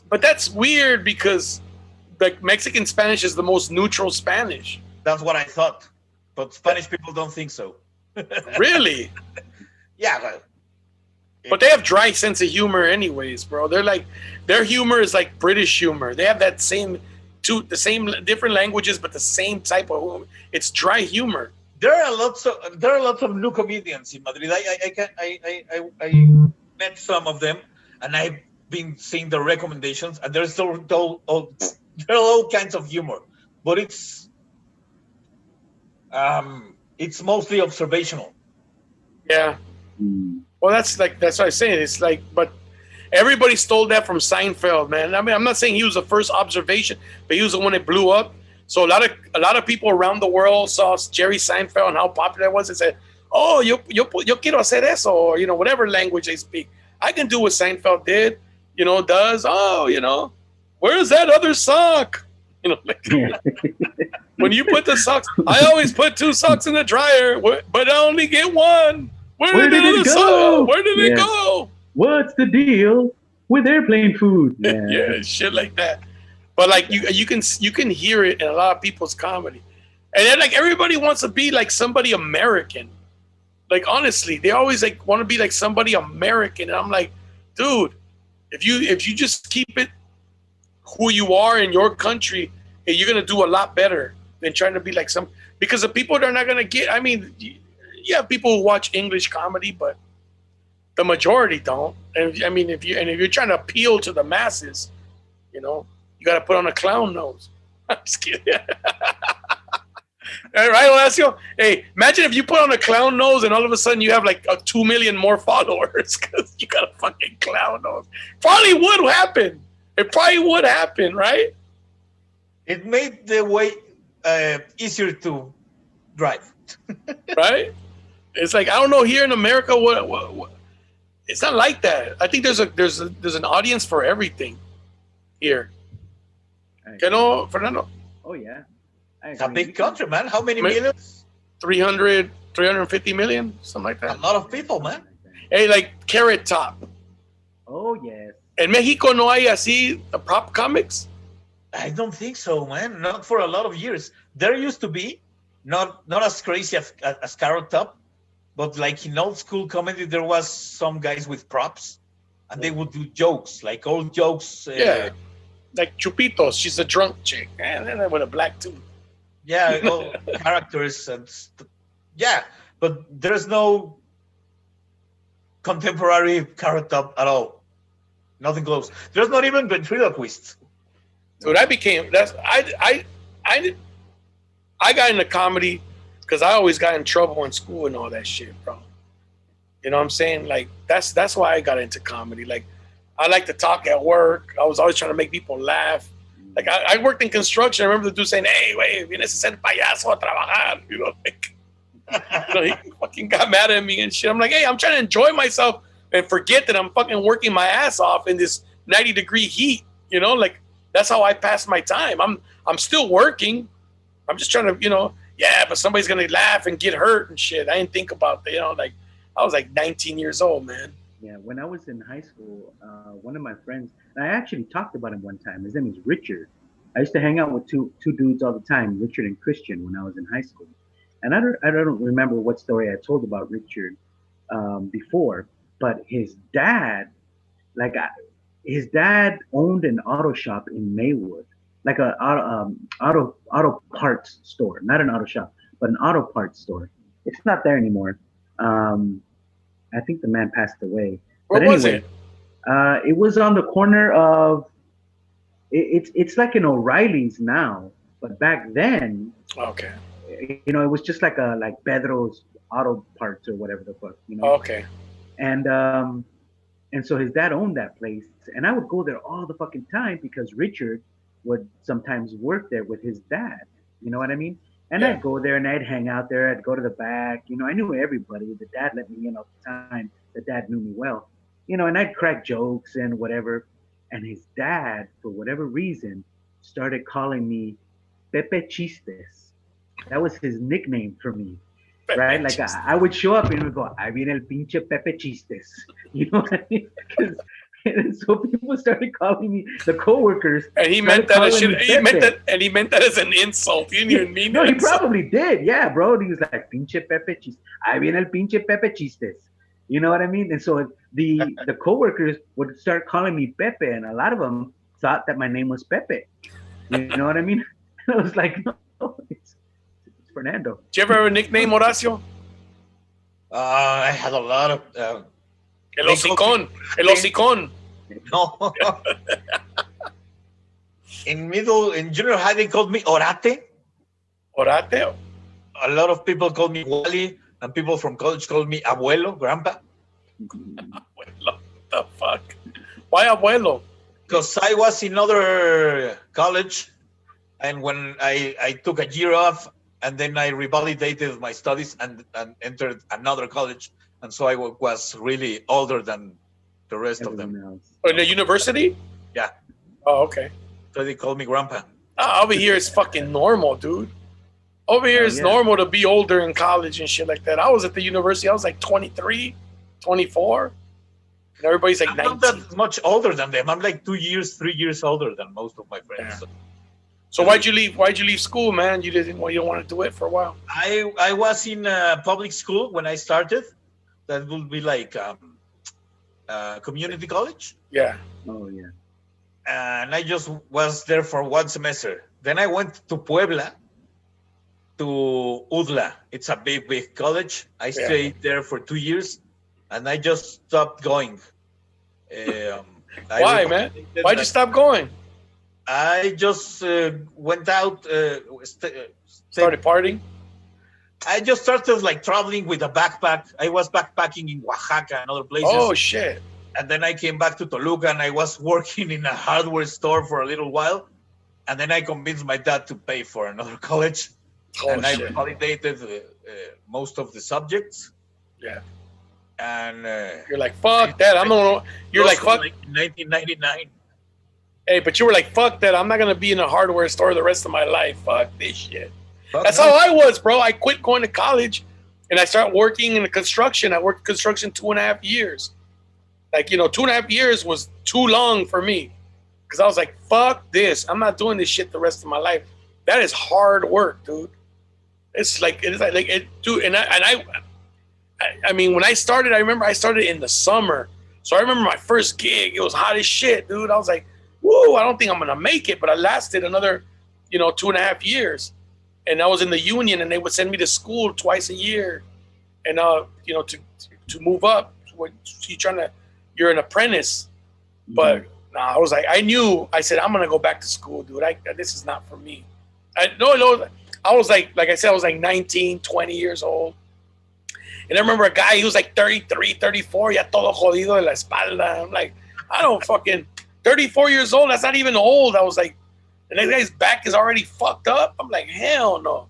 But that's weird because like Mexican Spanish is the most neutral Spanish. That's what I thought, but Spanish people don't think so. Really? Yeah, well, but they have dry sense of humor anyways, bro. They're like, their humor is like British humor. They have that same different languages, but the same type of humor. It's dry humor. There are lots of new comedians in Madrid. I met some of them, and I've been seeing the recommendations, and there's all kinds of humor, but it's It's mostly observational. Yeah. Mm. Well, that's what I'm saying. It's like, but everybody stole that from Seinfeld, man. I mean, I'm not saying he was the first observation, but he was the one that blew up. So a lot of people around the world saw Jerry Seinfeld and how popular it was and said, "Oh, yo quiero hacer eso," or whatever language they speak. I can do what Seinfeld did, does. Oh, where's that other sock? Like, when you put the socks, I always put 2 socks in the dryer, but I only get one. Where did it go? Where did it go? What's the deal with airplane food? Yeah, shit like that. But like you can hear it in a lot of people's comedy, and then like everybody wants to be like somebody American. Like honestly, they always like want to be like somebody American, and I'm like, dude, if you just keep it who you are in your country, you're gonna do a lot better than trying to be like some. Because the people that are not gonna get. I mean, yeah, people who watch English comedy, but the majority don't. And I mean, if you're trying to appeal to the masses, you got to put on a clown nose. I'm just kidding. All right, Horacio. Hey, imagine if you put on a clown nose and all of a sudden you have like 2 million more followers because you got a fucking clown nose. Probably would happen. It probably would happen, right? It made the way easier to drive. Right? It's like, I don't know, here in America, what it's not like that. I think there's an audience for everything here. Fernando? Oh yeah. It's a big country, man. How many millions? 350 million, something like that. A lot of people, man. Hey, like Carrot Top. Oh yes. En Mexico no hay así prop comics. I don't think so, man. Not for a lot of years. There used to be, not as crazy as Carrot Top, but like in old school comedy, there was some guys with props, and they would do jokes, like old jokes. Yeah, like Chupitos. She's a drunk chick, and with a black tooth. Yeah, characters yeah, but there's no contemporary Carrot Top at all. Nothing close. There's not even ventriloquists. Dude, I got into comedy because I always got in trouble in school and all that shit, bro. You know what I'm saying? Like that's why I got into comedy. Like I like to talk at work. I was always trying to make people laugh. Like I worked in construction. I remember the dude saying, "Hey, güey, vienes a ser payaso a trabajar." He fucking got mad at me and shit. I'm like, hey, I'm trying to enjoy myself and forget that I'm fucking working my ass off in this 90-degree heat. Like that's how I pass my time. I'm still working. I'm just trying to, yeah, but somebody's gonna laugh and get hurt and shit. I didn't think about that. Like I was like 19 years old, man. Yeah, when I was in high school, one of my friends, and I actually talked about him one time. His name is Richard. I used to hang out with two dudes all the time, Richard and Christian, when I was in high school. And I don't remember what story I told about Richard before, but his dad, his dad owned an auto shop in Maywood, like a auto parts store, not an auto shop, but an auto parts store. It's not there anymore. I think the man passed away. Where was it? It was on the corner of. It's like an O'Reilly's now, but back then. Okay. It was just like Pedro's Auto Parts or whatever the fuck. Okay. And so his dad owned that place, and I would go there all the fucking time because Richard would sometimes work there with his dad. You know what I mean? And I'd go there and I'd hang out there. I'd go to the back. I knew everybody. The dad let me in all the time. The dad knew me well. And I'd crack jokes and whatever. And his dad, for whatever reason, started calling me Pepe Chistes. That was his nickname for me. Pepe right? Like I would show up and he would go, "Ahí viene el pinche Pepe Chistes." You know what I mean? And so people started calling me, the coworkers. And he meant that as shit. He meant that as an insult. He didn't even mean no, that. he probably did. Yeah, bro. He was like, "Pinche Pepe Chistes. Ahí viene el pinche Pepe Chistes." You know what I mean? And so the coworkers would start calling me Pepe, and a lot of them thought that my name was Pepe. You know what I mean? And I was like, no, it's Fernando. Did you ever have a nickname, Horacio? I had a lot of. El hocicón. El hocicón. No. In junior high, they called me Orate. Orate? a lot of people call me Wally, and people from college call me Abuelo, Grandpa. Abuelo, the fuck? Why abuelo? Because I was in other college, and when I took a year off, and then I revalidated my studies and entered another college, and so I was really older than the rest of them. Else. In the university? Yeah. Oh, okay. So they call me Grandpa. Over here it's fucking normal, dude. Over here it's normal to be older in college and shit like that. I was at the university, I was like 23, 24. And everybody's like I'm 19. not that much older than them. I'm like 2 years, 3 years older than most of my friends. Yeah. So why'd you leave? Why'd you leave school, man? You don't want to do it for a while. I was in public school when I started. That would be like community college. Yeah. Oh yeah. And I just was there for one semester. Then I went to Puebla, to UDLA. It's a big college. I stayed there for 2 years, and I just stopped going. Why, man? Why'd you stop going? I just went out. Started partying? I just started like traveling with a backpack. I was backpacking in Oaxaca and other places. Oh, shit. And then I came back to Toluca, and I was working in a hardware store for a little while. And then I convinced my dad to pay for another college. And I validated most of the subjects. Yeah. And you're like, fuck that. I'm not. You're like, fuck. Like 1999. Hey, but you were like, fuck that. I'm not going to be in a hardware store the rest of my life. Fuck this shit. That's how I was, bro. I quit going to college and I started working in the construction. I worked construction 2.5 years. Like, 2.5 years was too long for me because I was like, fuck this. I'm not doing this shit the rest of my life. That is hard work, dude. It's like, dude. And I mean, when I started, I remember I started in the summer. So I remember my first gig. It was hot as shit, dude. I was like, whoa, I don't think I'm going to make it. But I lasted another, 2.5 years. And I was in the union, and they would send me to school twice a year. And, to move up. You're an apprentice. But I was like, I said, I'm going to go back to school, dude. This is not for me. No. I was like I said, I was like 19, 20 years old. And I remember a guy, he was like 33, 34, ya todo jodido de la espalda. I'm like, I don't fucking, 34 years old, that's not even old. I was like, and that guy's back is already fucked up. I'm like, hell no.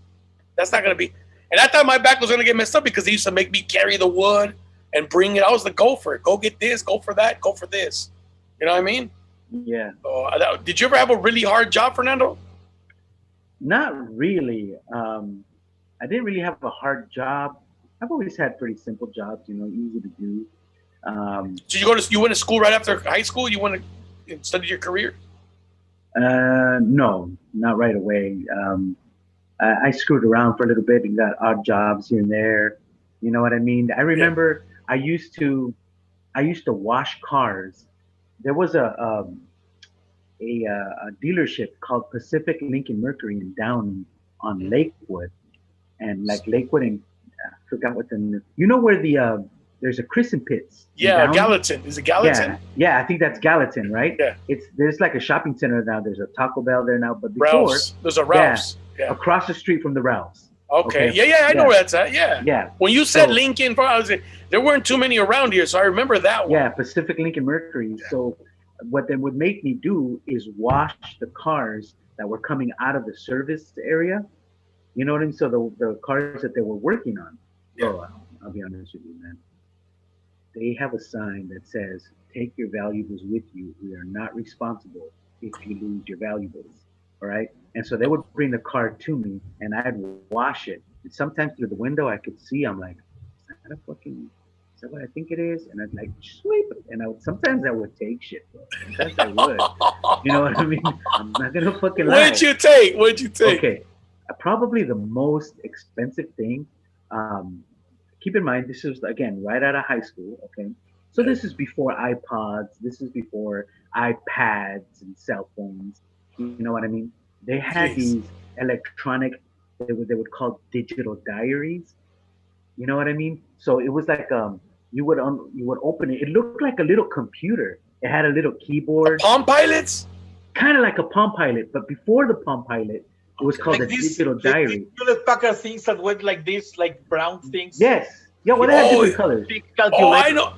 That's not going to be. And I thought my back was going to get messed up because they used to make me carry the wood and bring it. I was like, go for it. Go get this. Go for that. Go for this. You know what I mean? Yeah. Did you ever have a really hard job, Fernando? Not really. I didn't really have a hard job. I've always had pretty simple jobs, easy to do. So you went to school right after high school? You went to study your career? No, not right away. I screwed around for a little bit and got odd jobs here and there. You know what I mean? I remember I used to wash cars. There was a dealership called Pacific Lincoln Mercury in Downey on Lakewood, and like Lakewood and I forgot what where there's a Crescent Pits. Yeah, Gallatin. Is it Gallatin? Yeah, I think that's Gallatin, right? Yeah. There's like a shopping center now. There's a Taco Bell there now, but before Ralph's. There's a Ralph's. Yeah. Across the street from the Ralph's. Okay. Yeah, I know where that's at. Yeah. Yeah. When you said Lincoln, there weren't too many around here, so I remember that one. Yeah, Pacific Lincoln Mercury. Yeah. So what they would make me do is wash the cars that were coming out of the service area. You know what I mean? So the cars that they were working on. Yeah. Oh, I'll be honest with you, man. They have a sign that says, "Take your valuables with you. We are not responsible if you lose your valuables." All right? And so they would bring the car to me, and I'd wash it. And sometimes through the window, I could see, I'm like, is that what I think it is? And I'd like, sweep it. And sometimes I would take shit, bro. Sometimes I would. You know what I mean? I'm not going to fucking lie. What'd you take? Okay. Probably the most expensive thing. Keep in mind, this is, again, right out of high school, okay? So this is before iPods. This is before iPads and cell phones. You know what I mean? They had these electronic, they would call digital diaries. You know what I mean? So it was like you would open it. It looked like a little computer. It had a little keyboard. Palm Pilots? Kind of like a Palm Pilot, but before the Palm Pilot, It was called Like the this, Digital Diary. Hewlett Packard things that went like this, like brown things. Yes. Yeah, well, they had Oh, different colors. Big Oh, calculator. I know.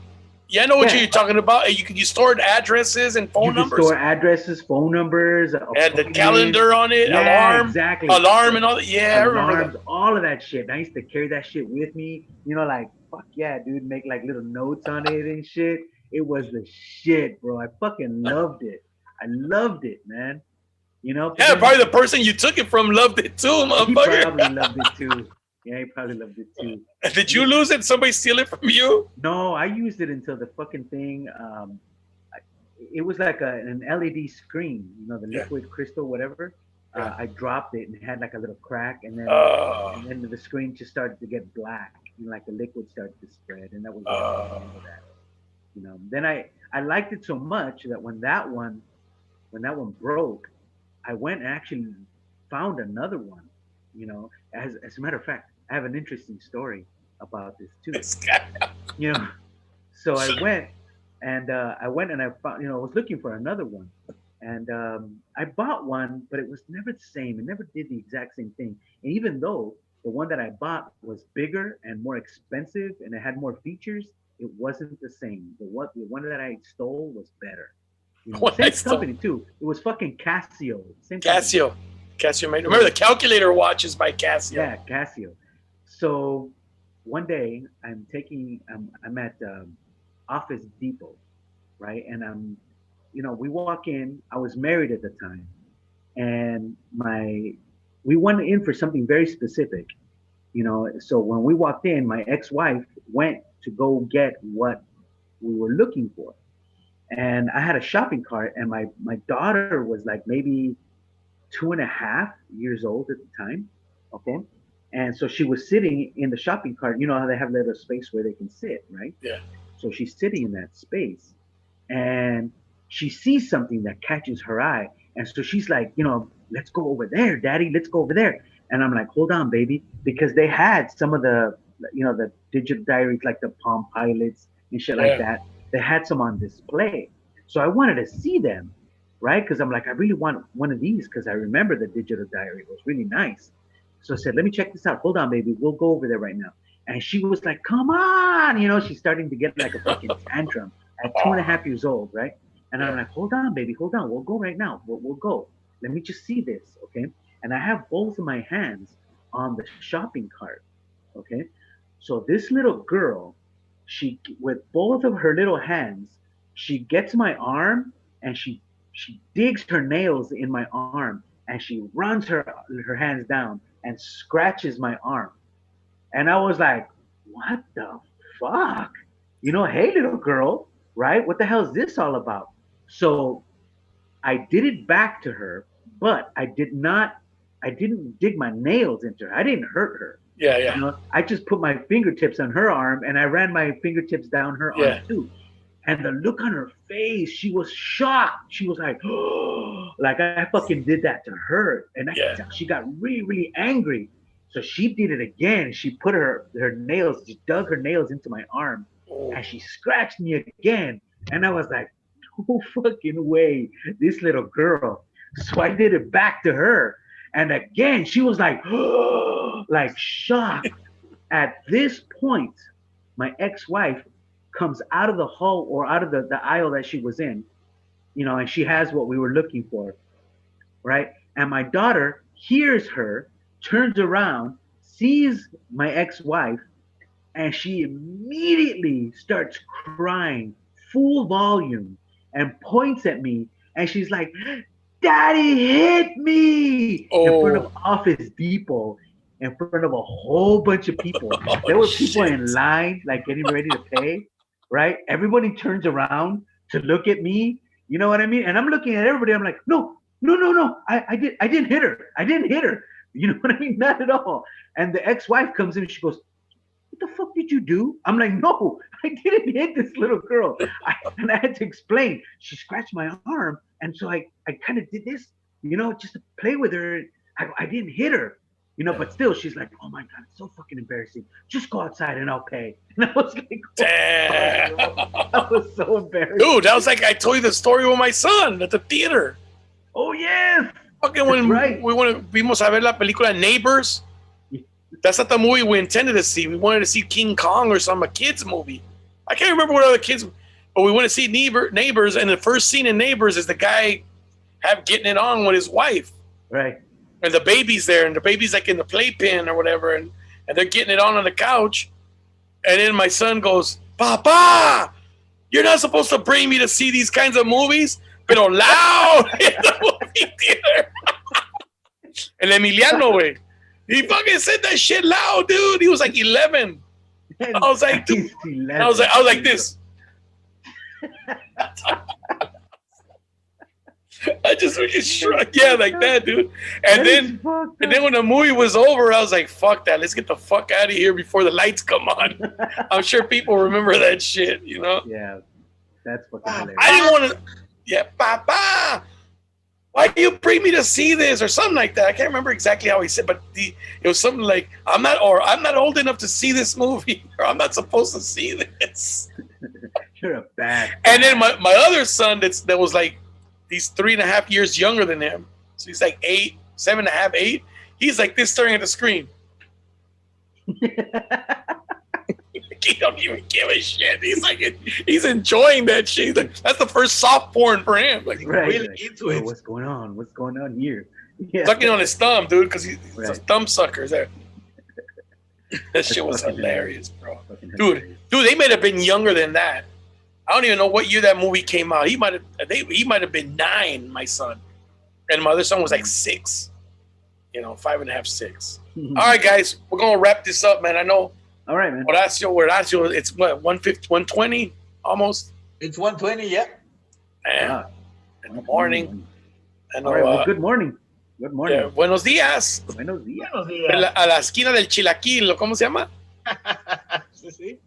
Yeah, I know what Yeah. you're talking about. You stored addresses and phone You could numbers. store addresses, phone numbers, And the appointments. calendar on it, Yeah, exactly. alarm, and all that. Yeah, I remember Alarms, that. all of that shit. And I used to carry that shit with me. You know, like fuck yeah, dude, make like little notes on it and shit. It was the shit, bro. I fucking loved it. I loved it, man. You know. But Yeah, then probably the person you took it from loved it too, he motherfucker. probably loved it too. Yeah, he probably loved it too. Did you lose it? Somebody steal it from you? No, I used it until the fucking thing. It was like an LED screen, you know, the Yeah. liquid crystal, whatever. Yeah. I dropped it and it had like a little crack, and then the screen just started to get black, and like the liquid started to spread, and that was the end of that. You know, then I liked it so much that when that one broke, I went and actually found another one. You know, as a matter of fact, I have an interesting story about this too. This guy. You know, so I went and I found, you know, I was looking for another one, and I bought one, but it was never the same. It never did the exact same thing. And even though the one that I bought was bigger and more expensive and it had more features, it wasn't the same. The one that I stole was better. You know, What I same stole? company too. It was fucking Casio. Same company. Casio made. Remember the calculator watches by Casio? Yeah, Casio. So one day I'm at Office Depot, right? And we walk in. I was married at the time, and we went in for something very specific, you know. So when we walked in, my ex-wife went to go get what we were looking for, and I had a shopping cart, and my daughter was like maybe 2.5 years old at the time, okay. And so she was sitting in the shopping cart. You know how they have a little space where they can sit, right? Yeah. So she's sitting in that space, and she sees something that catches her eye. And so she's like, let's go over there, Daddy, let's go over there. And I'm like, hold on, baby, because they had some of the, the digital diaries, like the Palm Pilots and shit like that. They had some on display. So I wanted to see them, right? Because I'm like, I really want one of these because I remember the digital diary. It was really nice. So I said, let me check this out. Hold on, baby. We'll go over there right now. And she was like, come on. She's starting to get like a fucking tantrum at 2.5 years old, right? And I'm like, hold on, baby. Hold on. We'll go right now. We'll go. Let me just see this, okay? And I have both of my hands on the shopping cart, okay? So this little girl, she, with both of her little hands, she gets my arm and she digs her nails in my arm and she runs her hands down and scratches my arm. And I was like, what the fuck? Hey, little girl, right? What the hell is this all about? So I did it back to her, but I didn't dig my nails into her. I didn't hurt her. Yeah. I just put my fingertips on her arm and I ran my fingertips down her arm too. And the look on her face, she was shocked. She was like, oh, like I fucking did that to her. And she got really, really angry. So she did it again. She put her nails, she dug her nails into my arm and she scratched me again. And I was like, no fucking way, this little girl. So I did it back to her. And again, she was like, oh, like shocked. At this point, my ex-wife comes out of the hall or out of the aisle that she was in, and she has what we were looking for, right? And my daughter hears her, turns around, sees my ex-wife, and she immediately starts crying full volume and points at me, and she's like, Daddy hit me in front of Office Depot, in front of a whole bunch of people. There were people in line, like getting ready to pay, right? Everybody turns around to look at me. You know what I mean? And I'm looking at everybody. I'm like, no. I didn't hit her. I didn't hit her. You know what I mean? Not at all. And the ex-wife comes in and she goes, what the fuck did you do? I'm like, no, I didn't hit this little girl. And I had to explain. She scratched my arm. And so I kind of did this, just to play with her. I didn't hit her, but still she's like, oh my God, it's so fucking embarrassing. Just go outside and I'll pay. And I was like, damn. That was so embarrassing. Dude, that was like I told you the story with my son at the theater. Oh, yes. Fucking when right. vimos a ver la película Neighbors. That's not the movie we intended to see. We wanted to see King Kong or some a kids movie. I can't remember what other kids, but we want to see Neighbors, and the first scene in Neighbors is the guy getting it on with his wife. Right. And the baby's there, and the baby's like in the playpen or whatever, and they're getting it on the couch. And then my son goes, Papa, you're not supposed to bring me to see these kinds of movies, pero loud in the movie theater. And Emiliano, way. He fucking said that shit loud, dude. He was like 11. I was like, dude. I was like this. I just fucking shrugged, yeah, like that, dude. And then when the movie was over, I was like, fuck that. Let's get the fuck out of here before the lights come on. I'm sure people remember that shit, you know? Yeah, that's fucking hilarious. I didn't want to. Yeah, Papa. Why do you bring me to see this or something like that? I can't remember exactly how he said, but it was something like, I'm not old enough to see this movie, or I'm not supposed to see this. You're a bad. And then my other son that was like, he's 3.5 years younger than him, so he's like 8, 7.5, 8. He's like this staring at the screen. He don't even give a shit. He's enjoying that shit. Like, that's the first soft porn for him. Like really into it. What's going on? What's going on here? Yeah. Sucking on his thumb, dude, because he's a thumb sucker there. That shit was hilarious, bro. Dude, they might have been younger than that. I don't even know what year that movie came out. He might have been 9, my son, and my other son was like 6. 5.5, 6. All right, guys, we're gonna wrap this up, man. I know. All right, man. Horacio, it's what 150, 120 almost. It's 120, yeah. Man, in the morning. All right, well, good morning. Good morning. Yeah, buenos días. Buenos días. A la esquina del chilaquil, ¿cómo se llama? Sí.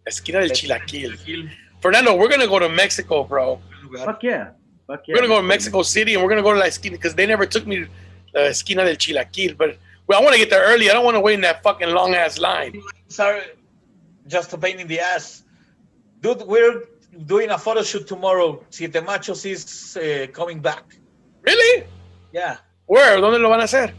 La esquina del chilaquil. Fernando, we're gonna go to Mexico, bro. Fuck yeah. We're gonna go to Mexico City, and we're gonna go to La Esquina because they never took me to La Esquina del Chilaquil. But I want to get there early. I don't want to wait in that fucking long ass line. Sorry, just a pain in the ass, dude. We're doing a photo shoot tomorrow. Siete Machos is coming back. Really? Yeah. Where? ¿Dónde lo van a hacer?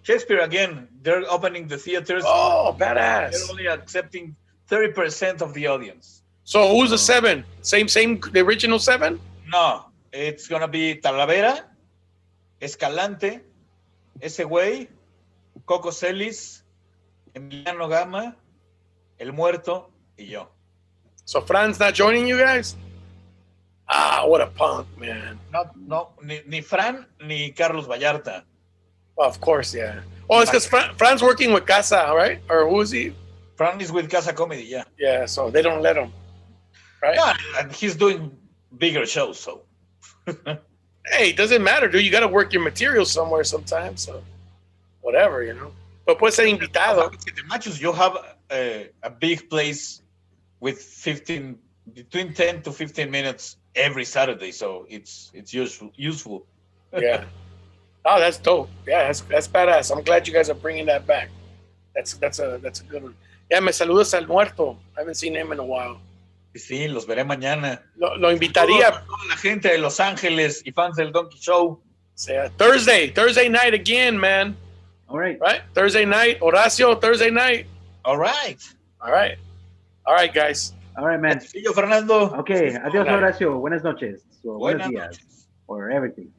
Shakespeare again. They're opening the theaters. Oh, badass. They're only accepting 30% of the audience. So who's the 7? Same, the original 7? No, it's gonna be Talavera, Escalante, ese güey, Coco Celis, Emiliano Gama, El Muerto, y yo. So Fran's not joining you guys? Ah, what a punk, man. No, ni Fran ni Carlos Vallarta. Well, of course, yeah. Oh, it's because Fran's working with Casa, right? Or who is he? Fran is with Casa Comedy, yeah. Yeah, so they don't let him, right? Yeah, and he's doing bigger shows, so. Hey, it doesn't matter, dude. You got to work your material somewhere sometimes, so whatever, But puede ser invitado. Machos, you have a big place with between 10 to 15 minutes every Saturday, so it's useful. Yeah. Oh, that's dope. Yeah, that's badass. I'm glad you guys are bringing that back. That's a good one. Yeah, me saludas al Muerto. I haven't seen him in a while. Sí, los veré mañana. Lo invitaría. Toda la gente de Los Ángeles y fans del Donkey Show. Yeah, Thursday night again, man. All right. Right? Thursday night. Horacio, Thursday night. All right, guys. All right, man. See you, Fernando. Okay, adiós, Right. Horacio. Buenas noches. So, Buenas buenos días. noches. Or everything.